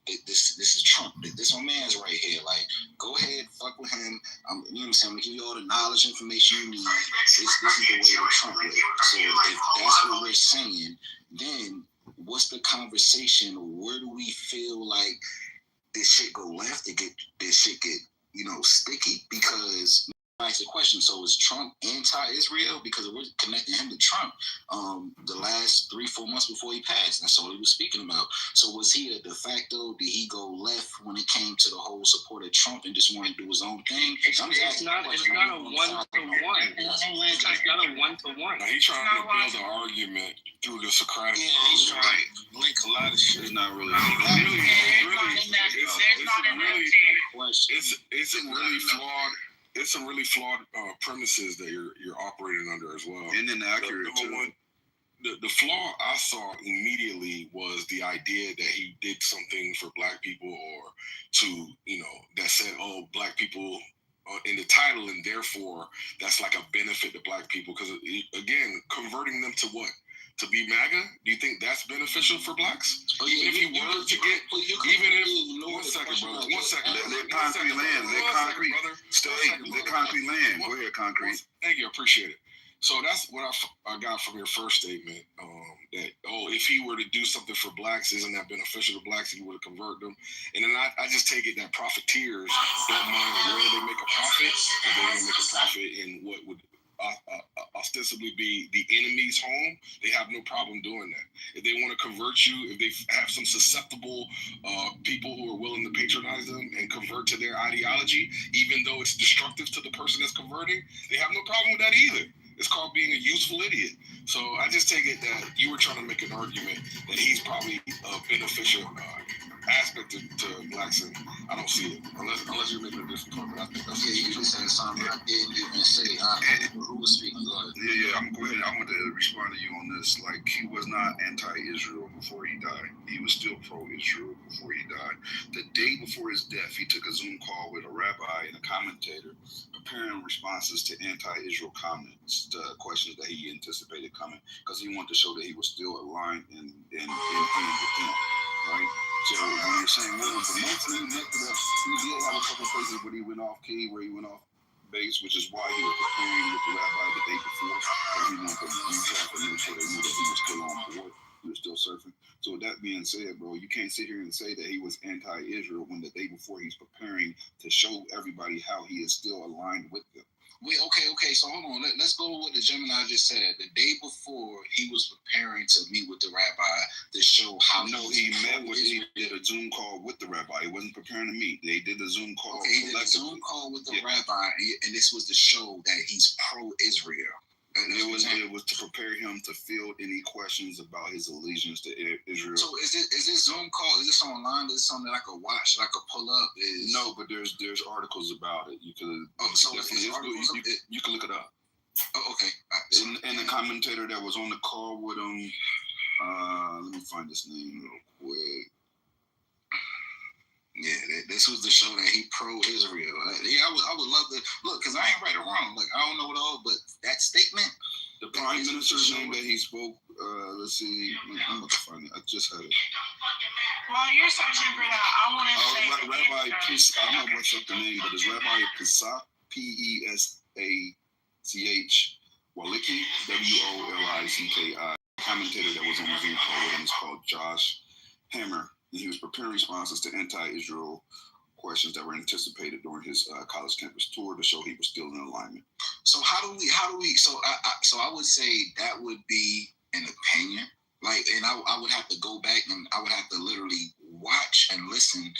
J: this is Trump. This my man's right here. Like, go ahead, fuck with him. You know what I'm saying? I'm going to give you all the knowledge, information you need. This is the way to Trump with. So if that's what we're saying, then what's the conversation? Where do we feel like this shit go left? This shit get, sticky? Because I ask the question, so is Trump anti-Israel? Because we're connecting him to Trump the last 3-4 months before he passed. That's all he was speaking about. So was he a de facto? Did he go left when it came to the whole support of Trump and just wanted to do his own thing?
S: It's not a one-to-one. It's not a one-to-one.
D: Now, he's trying to build an argument through the Socratic.
C: Yeah, he's trying to link a lot of shit.
F: It's not really.
D: It's a really flawed. It's some really flawed premises that you're operating under as well.
F: And inaccurate too.
D: The flaw I saw immediately was the idea that he did something for black people, or to, that said, oh, black people in the title, and therefore that's like a benefit to black people. Because, again, converting them to what? To be MAGA? Do you think that's beneficial for blacks? Even if he were to get, one second, brother.
F: Let concrete land. Let concrete land. Go ahead, concrete.
D: Thank you. I appreciate it. So that's what I got from your first statement. That, if he were to do something for blacks, isn't that beneficial to blacks? He would convert them. And then I just take it that profiteers don't mind where they make a profit. If they're going to make a profit in what would ostensibly be the enemy's home, they have no problem doing that. If they want to convert you, if they have some susceptible people who are willing to patronize them and convert to their ideology, even though it's destructive to the person that's converting, they have no problem with that either. It's called being a useful idiot. So I just take it that you were trying to make an argument that he's probably a beneficial aspect to blacks, and I don't see it unless you're making a different point. But I think that's
J: you just said something I didn't even say. Who was speaking? Go ahead.
F: Yeah, I'm going to go ahead. I want to respond to you on this. Like, he was not anti-Israel before he died. He was still pro-Israel before he died. The day before his death, he took a Zoom call with a rabbi and a commentator, preparing responses to anti-Israel comments, to questions that he anticipated coming, because he wanted to show that he was still aligned in with them, right? So when you're saying, well, the moment he connected up, he did have a couple places where he went off key, where he went off base, which is why he was preparing with the rabbi the day before, because he wanted to recap and make sure they knew that he was still on board, he was still surfing. So with that being said, bro, you can't sit here and say that he was anti-Israel when the day before he's preparing to show everybody how he is still aligned with them.
J: Wait, okay. So hold on. Let's go with what the Gemini just said. The day before, he was preparing to meet with the rabbi to show how.
F: No, he did a Zoom call with the rabbi. He wasn't preparing to meet. They did a Zoom call.
J: Okay, he did a Zoom call with the rabbi, and this was to show that he's pro-Israel.
F: And it was to prepare him to field any questions about his allegiance to Israel.
J: So is this Zoom call? Is this online? Is this something that I could watch? That I could pull up?
F: No, but there's articles about it. You could you can look it up.
J: Oh, okay.
F: And the commentator that was on the call with him, let me find his name real quick.
J: Yeah, this was to show that he pro-Israel. Yeah, I would love to look, because I ain't right or wrong. Like, I don't know it all, but that statement.
F: The prime minister's name that he spoke. Let's see. I'm about to find it. I just had it.
G: While you're searching for that, I want to say
F: Rabbi Pesach. I don't know what's up the name, but it's Rabbi Pesach, Pesach Walicki, Wolicki, commentator that was on the Zoom call with him is called Josh Hammer. And he was preparing responses to anti-Israel questions that were anticipated during his college campus tour to show he was still in alignment.
J: So how do we? So I would say that would be an opinion. Like, and I would have to go back and I would have to literally watch and listen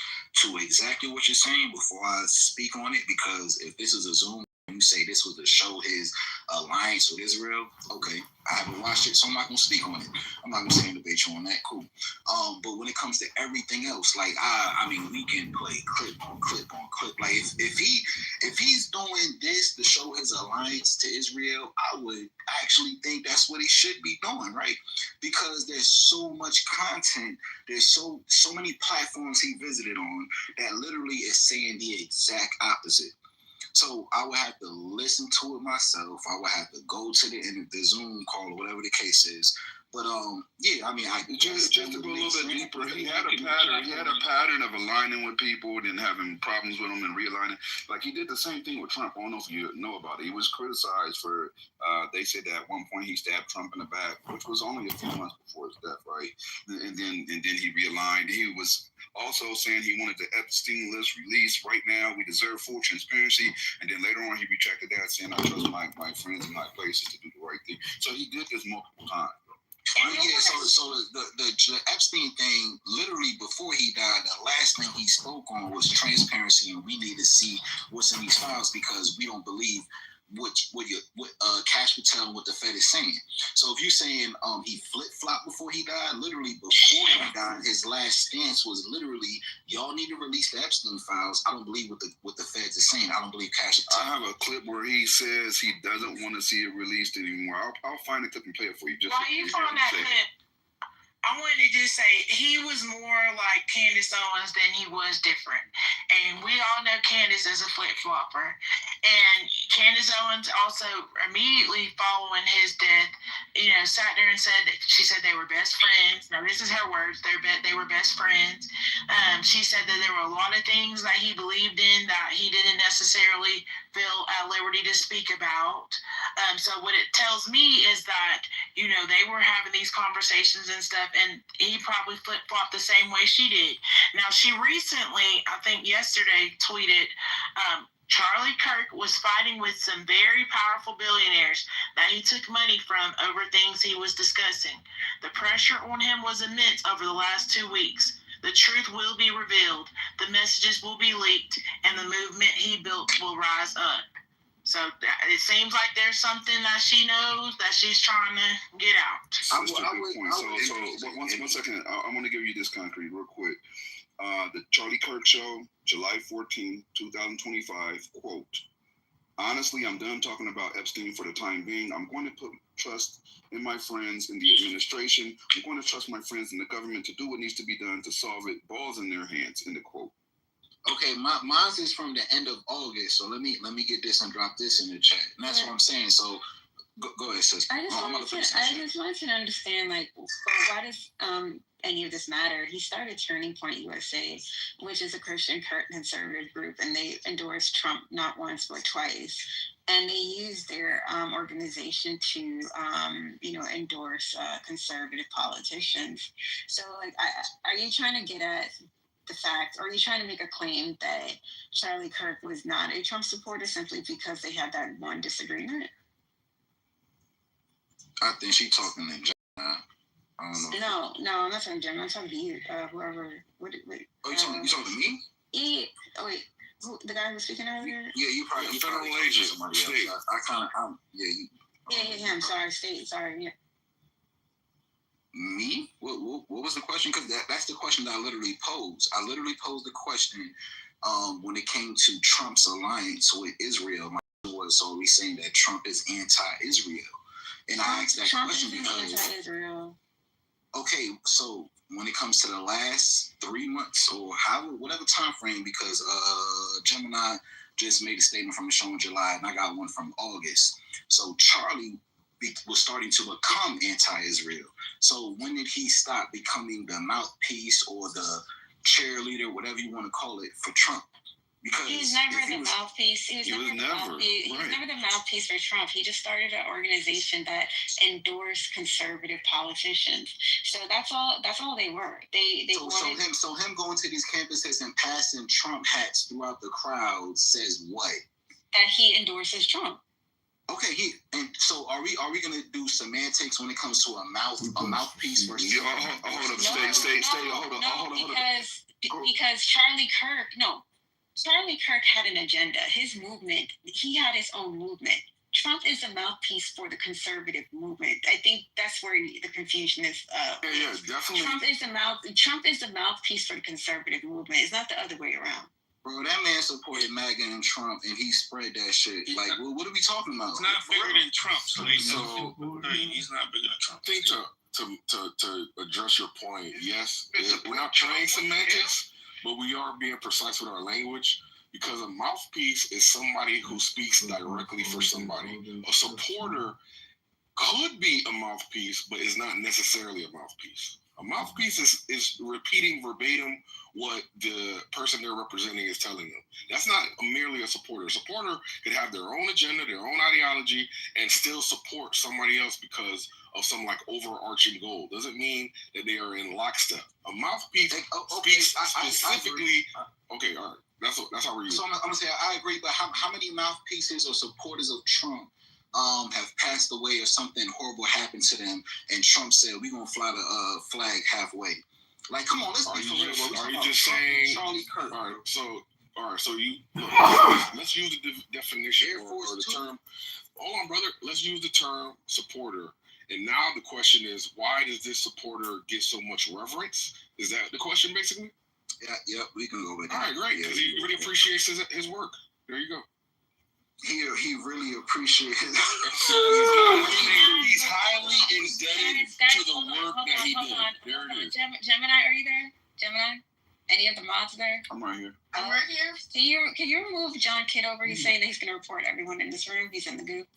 J: to exactly what you're saying before I speak on it. Because if this is a Zoom, you say this was to show his alliance with Israel. Okay, I haven't watched it, so I'm not gonna speak on it. I'm not gonna say debate you on that. Cool. But when it comes to everything else, like I mean, we can play clip on clip on clip. Like if he's doing this to show his alliance to Israel, I would actually think that's what he should be doing, right? Because there's so much content, there's so many platforms he visited on that literally is saying the exact opposite. So I would have to listen to it myself. I would have to go to the Zoom call or whatever the case is. But yeah, I mean,
F: just to go a little bit deeper, he had a pattern. He had a pattern of aligning with people and then having problems with them and realigning. Like, he did the same thing with Trump. I don't know if you know about it. He was criticized for. They said that at one point he stabbed Trump in the back, which was only a few months before his death, right? And then he realigned. He was also saying he wanted the Epstein list released right now. We deserve full transparency. And then later on, he retracted that, saying, "I trust my friends in high places to do the right thing." So he did this multiple times.
J: Yeah, so the Epstein thing, literally before he died, the last thing he spoke on was transparency, and we need to see what's in these files because we don't believe what Cash Patel and what the Fed is saying. So if you're saying he flip-flopped before he died, literally before he died, his last stance was literally, y'all need to release the Epstein files. I don't believe what the Feds is saying. I don't believe Cash Patel.
F: I have a clip where he says he doesn't want to see it released anymore. I'll find the clip and play it for you. Just
G: while you find that clip, I wanted to just say he was more like Candace Owens than he was different. And we all know Candace is a flip-flopper. And Candace Owens also immediately following his death, sat there and said that she said they were best friends. Now, this is her words. They were best friends. She said that there were a lot of things that he believed in that he didn't necessarily feel at liberty to speak about. So what it tells me is that, they were having these conversations and stuff, and he probably flip-flopped the same way she did. Now, she recently, I think yesterday, tweeted, Charlie Kirk was fighting with some very powerful billionaires that he took money from over things he was discussing. The pressure on him was immense over the last 2 weeks. The truth will be revealed. The messages will be leaked, and the movement he built will rise up. So it seems like there's something that she knows that she's trying to get out.
F: That's a good point. So one second, I want to give you this concrete real quick. The Charlie Kirk Show, July 14, 2025, quote, honestly, I'm done talking about Epstein for the time being. I'm going to put trust in my friends in the administration. I'm going to trust my friends in the government to do what needs to be done to solve it. Balls in their hands, end of quote.
J: Okay, mine is from the end of August, so let me get this and drop this in the chat. And that's what I'm saying. So go ahead, sis.
A: I just wanted to understand, like, why does any of this matter? He started Turning Point USA, which is a Christian conservative group, and they endorsed Trump not once but twice. And they used their organization to, endorse conservative politicians. So, like, are you trying to get at the fact, or are you trying to make a claim that Charlie Kirk was not a Trump supporter simply because they had that one disagreement?
J: I think she's talking to Gemini. I don't know.
A: No, I'm not talking to Gemini. I'm talking to you, whoever. What?
J: Oh, you talking to me?
A: Yeah. Oh wait, the guy who was speaking earlier.
J: Yeah, you probably
D: federal agent.
J: Somebody else. I kind of,
A: Yeah. I'm sorry, state. Sorry. Yeah.
J: Me? What was the question? Because that's the question that I literally posed. I literally posed the question when it came to Trump's alliance with Israel. My was, so are we saying that Trump is anti-Israel? And I asked that question because
A: anti-Israel.
J: Okay, so when it comes to the last 3 months or whatever time frame, because Gemini just made a statement from the show in July, and I got one from August. So Charlie was starting to become anti-Israel. So when did he stop becoming the mouthpiece or the cheerleader, whatever you want to call it, for Trump? Because
A: he was never the mouthpiece. He was never the mouthpiece for Trump. He just started an organization that endorsed conservative politicians. So that's all they were. They wanted.
J: So him going to these campuses and passing Trump hats throughout the crowd says what?
A: That he endorses Trump.
J: Okay, so are we gonna do semantics when it comes to a mouthpiece versus?
F: Hold up, stay. Hold on.
A: Because Charlie Kirk had an agenda. His movement, he had his own movement. Trump is a mouthpiece for the conservative movement. I think that's where the confusion is.
D: Yeah, definitely.
A: Trump is the mouthpiece for the conservative movement. It's not the other way around.
J: Bro, that man supported MAGA and Trump, and he spread that shit. Like, what are we talking about?
L: He's not bigger than Trump, so he's not bigger than Trump.
D: I think to address your point, yes, we're not trying semantics, but we are being precise with our language, because a mouthpiece is somebody who speaks directly for somebody. A supporter could be a mouthpiece, but is not necessarily a mouthpiece. A mouthpiece is repeating verbatim what the person they're representing is telling them. That's not merely a supporter. A supporter could have their own agenda, their own ideology, and still support somebody else because of some like overarching goal. Doesn't mean that they are in lockstep. A mouthpiece speaks specifically. Okay, all right. That's how we're using.
J: So I'm gonna say I agree, but how many mouthpieces or supporters of Trump have passed away or something horrible happened to them, and Trump said we're gonna fly the flag halfway? Like, come on, let's be for real.
D: Are you just saying Charlie Kirk? All right, so you let's use the definition or the term. Hold on, brother. Let's use the term supporter. And now the question is, why does this supporter get so much reverence? Is that the question, basically?
J: Yeah, we can go with that.
D: All right, great, because he really appreciates his work. There you go.
J: He really appreciates it.
D: He's highly indebted to the work that he did. There it is.
A: Gemini, are you there? Gemini? Any of the mods there?
F: I'm right here.
G: I'm right here.
A: Can you remove John Kitover? He's saying that he's going to report everyone in this room. He's in the goop.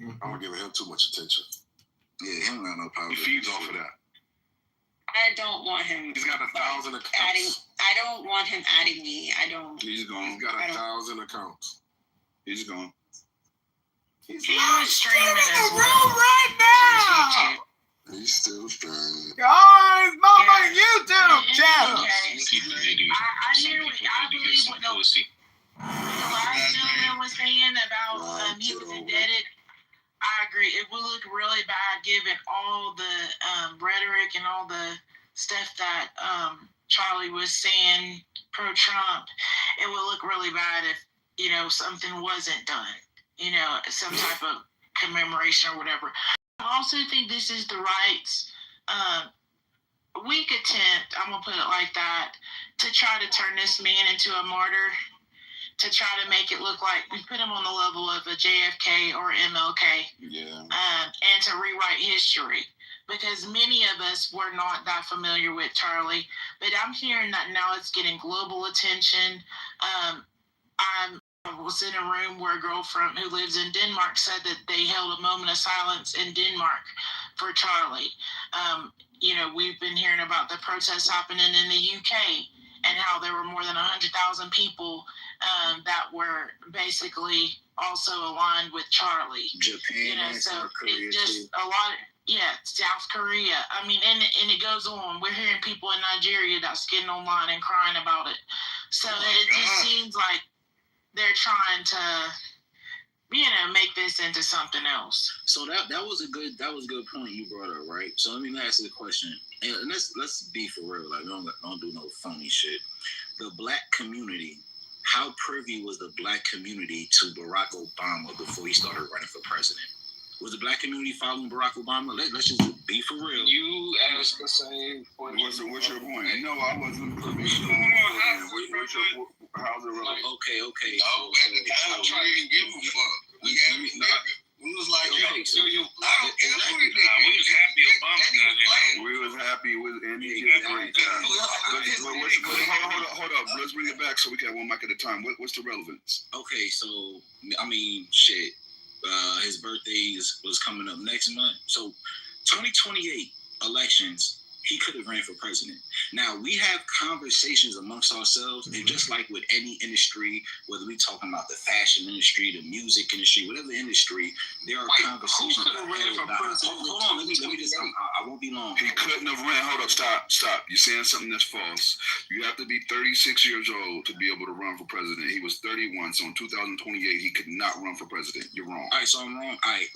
D: I'm not giving him too much attention.
J: Yeah, he don't got no power.
D: He feeds off of that.
A: I don't want him.
D: He's got 1,000 accounts.
A: I don't want him adding me. I don't.
F: He's gone.
D: He's got 1,000 accounts.
F: He's gone.
G: He's streaming as well.
M: Right now.
F: He's still streaming.
M: Guys, motherfucking YouTube channel.
G: I believe what the last gentleman was saying about he was indebted. I agree. It would look really bad given all the rhetoric and all the stuff that Charlie was saying pro-Trump. It would look really bad something wasn't done, some type of commemoration or whatever. I also think this is the right weak attempt, I'm going to put it like that, to try to turn this man into a martyr, to try to make it look like we put him on the level of a JFK or MLK, and to rewrite history. Because many of us were not that familiar with Charlie, but I'm hearing that now it's getting global attention. I was in a room where a girl who lives in Denmark said that they held a moment of silence in Denmark for Charlie. We've been hearing about the protests happening in the UK and how there were more than 100,000 people that were basically also aligned with Charlie.
J: Japan,
G: so
J: South Korea,
G: it just
J: too.
G: a lot. South Korea. I mean, and it goes on. We're hearing people in Nigeria that's getting online and crying about it. So it just seems like they're trying to, make this into something else.
J: So that was a good point you brought up, right? So let me ask you a question, and let's be for real. Like, don't do no phony shit. The black community, how privy was the black community to Barack Obama before he started running for president? Was the black community following Barack Obama? Let's just be for real.
Y: You asked the same question.
F: What's your point? No, I wasn't privy to how's it relate?
J: Okay.
C: I'm trying to even give a fuck. We was like,
Y: we was happy Obama got in.
F: We was happy with, and he did a great job. Hold up. Let's bring it back so we can have one mic at a time. What's the relevance?
J: Okay, so I mean, shit. His birthday was coming up next month. So 2028 elections, he could have ran for president. Now, we have conversations amongst ourselves, and just like with any industry, whether we talking about the fashion industry, the music industry, whatever industry, there are conversations.
Y: Who could have ran for president?
J: Hold on, let me just, I won't be long.
F: He couldn't have ran. Hold up, stop. You're saying something that's false. You have to be 36 years old to be able to run for president. He was 31, so in 2028, he could not run for president. You're wrong.
J: All right, so I'm wrong. All right,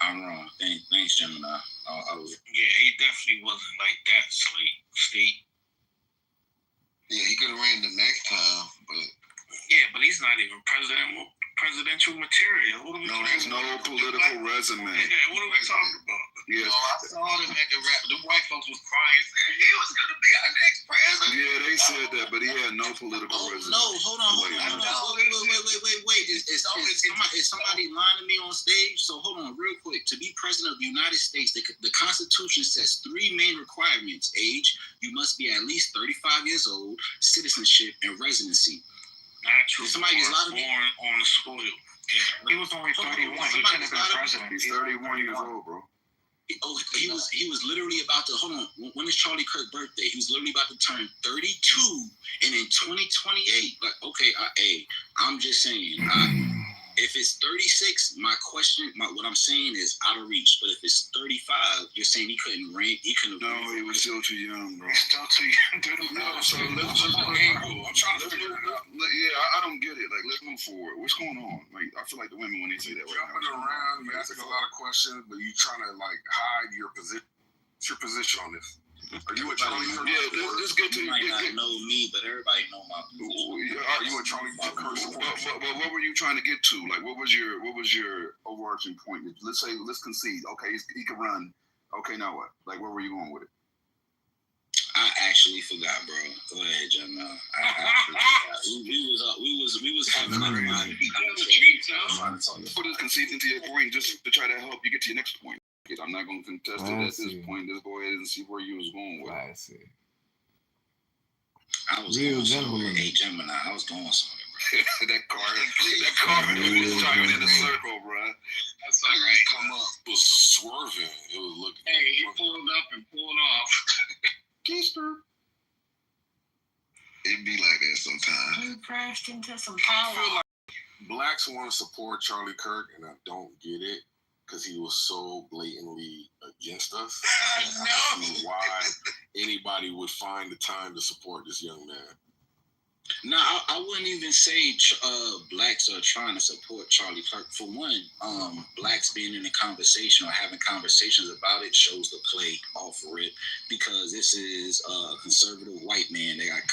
J: I'm wrong. Thanks, Gemini.
L: Yeah, he definitely wasn't like that, Steve.
C: Yeah, he could have ran the next time, but...
L: Yeah, but he's not even presidential material. What are we
F: there's no political resume.
L: Yeah, what are we talking about?
F: Yes.
C: I saw them at the rap. The white folks was crying, saying he was going to be our next president.
F: Yeah, they said that, but he had no political resume.
J: No, hold on. Wait. Is somebody lying to me on stage? So hold on, real quick. To be president of the United States, the Constitution says 3 main requirements: age, you must be at least 35 years old, citizenship, and residency.
L: Natural.
J: Somebody is allowed to be
L: born on the soil. Yeah.
K: He was only 31. He couldn't have been president.
F: He's 31 years old, bro.
J: He was literally about to, hold on, when is Charlie Kirk's birthday? He was literally about to turn 32, and in 2028, but okay, I'm just saying, if it's 36, what I'm saying is out of reach, but if it's 35, you're saying he couldn't rank, he couldn't.
F: No, he was still too young, bro.
L: He's still too young.
F: No, so let's just angle. I'm trying to figure it out. Yeah, I don't get it. Like, let's move forward. What's going on? Like, I feel like the women when they say that.
D: Jumping around, you asking a lot of questions, but you trying to like hide your position. What's your position on this? Are you a Charlie Kirk?
F: Yeah, let's get to
J: you. Might not know me, but everybody know my position.
F: Are you a Charlie Kirk supporter? But what were you trying to get to? Like, what was your overarching point? Let's concede. Okay, he could run. Okay, now what? Like, where were you going with it?
J: I actually forgot, bro. Go ahead, John. We was having like a conversation.
F: Put it concede into your point just to try to help you get to your next point. I'm not going to contest it at this point. Just go ahead and see where you was going with.
M: I see.
J: I was
M: real
J: going
M: gentleman.
J: Hey, Gemini, I was going somewhere, bro.
F: that car was driving in a circle, bro.
Y: That's all right.
D: Come up, it was swerving. It was looking.
Y: Hey, he pulled up and pulled off.
F: Keisper.
C: It be like that sometimes.
G: You crashed into some power.
D: I feel like blacks want to support Charlie Kirk, and I don't get it because he was so blatantly against us. I don't see why anybody would find the time to support this young man.
J: No, I wouldn't even say blacks are trying to support Charlie Kirk. For one, blacks being in a conversation or having conversations about it shows the play off rip, because this is a conservative white man that got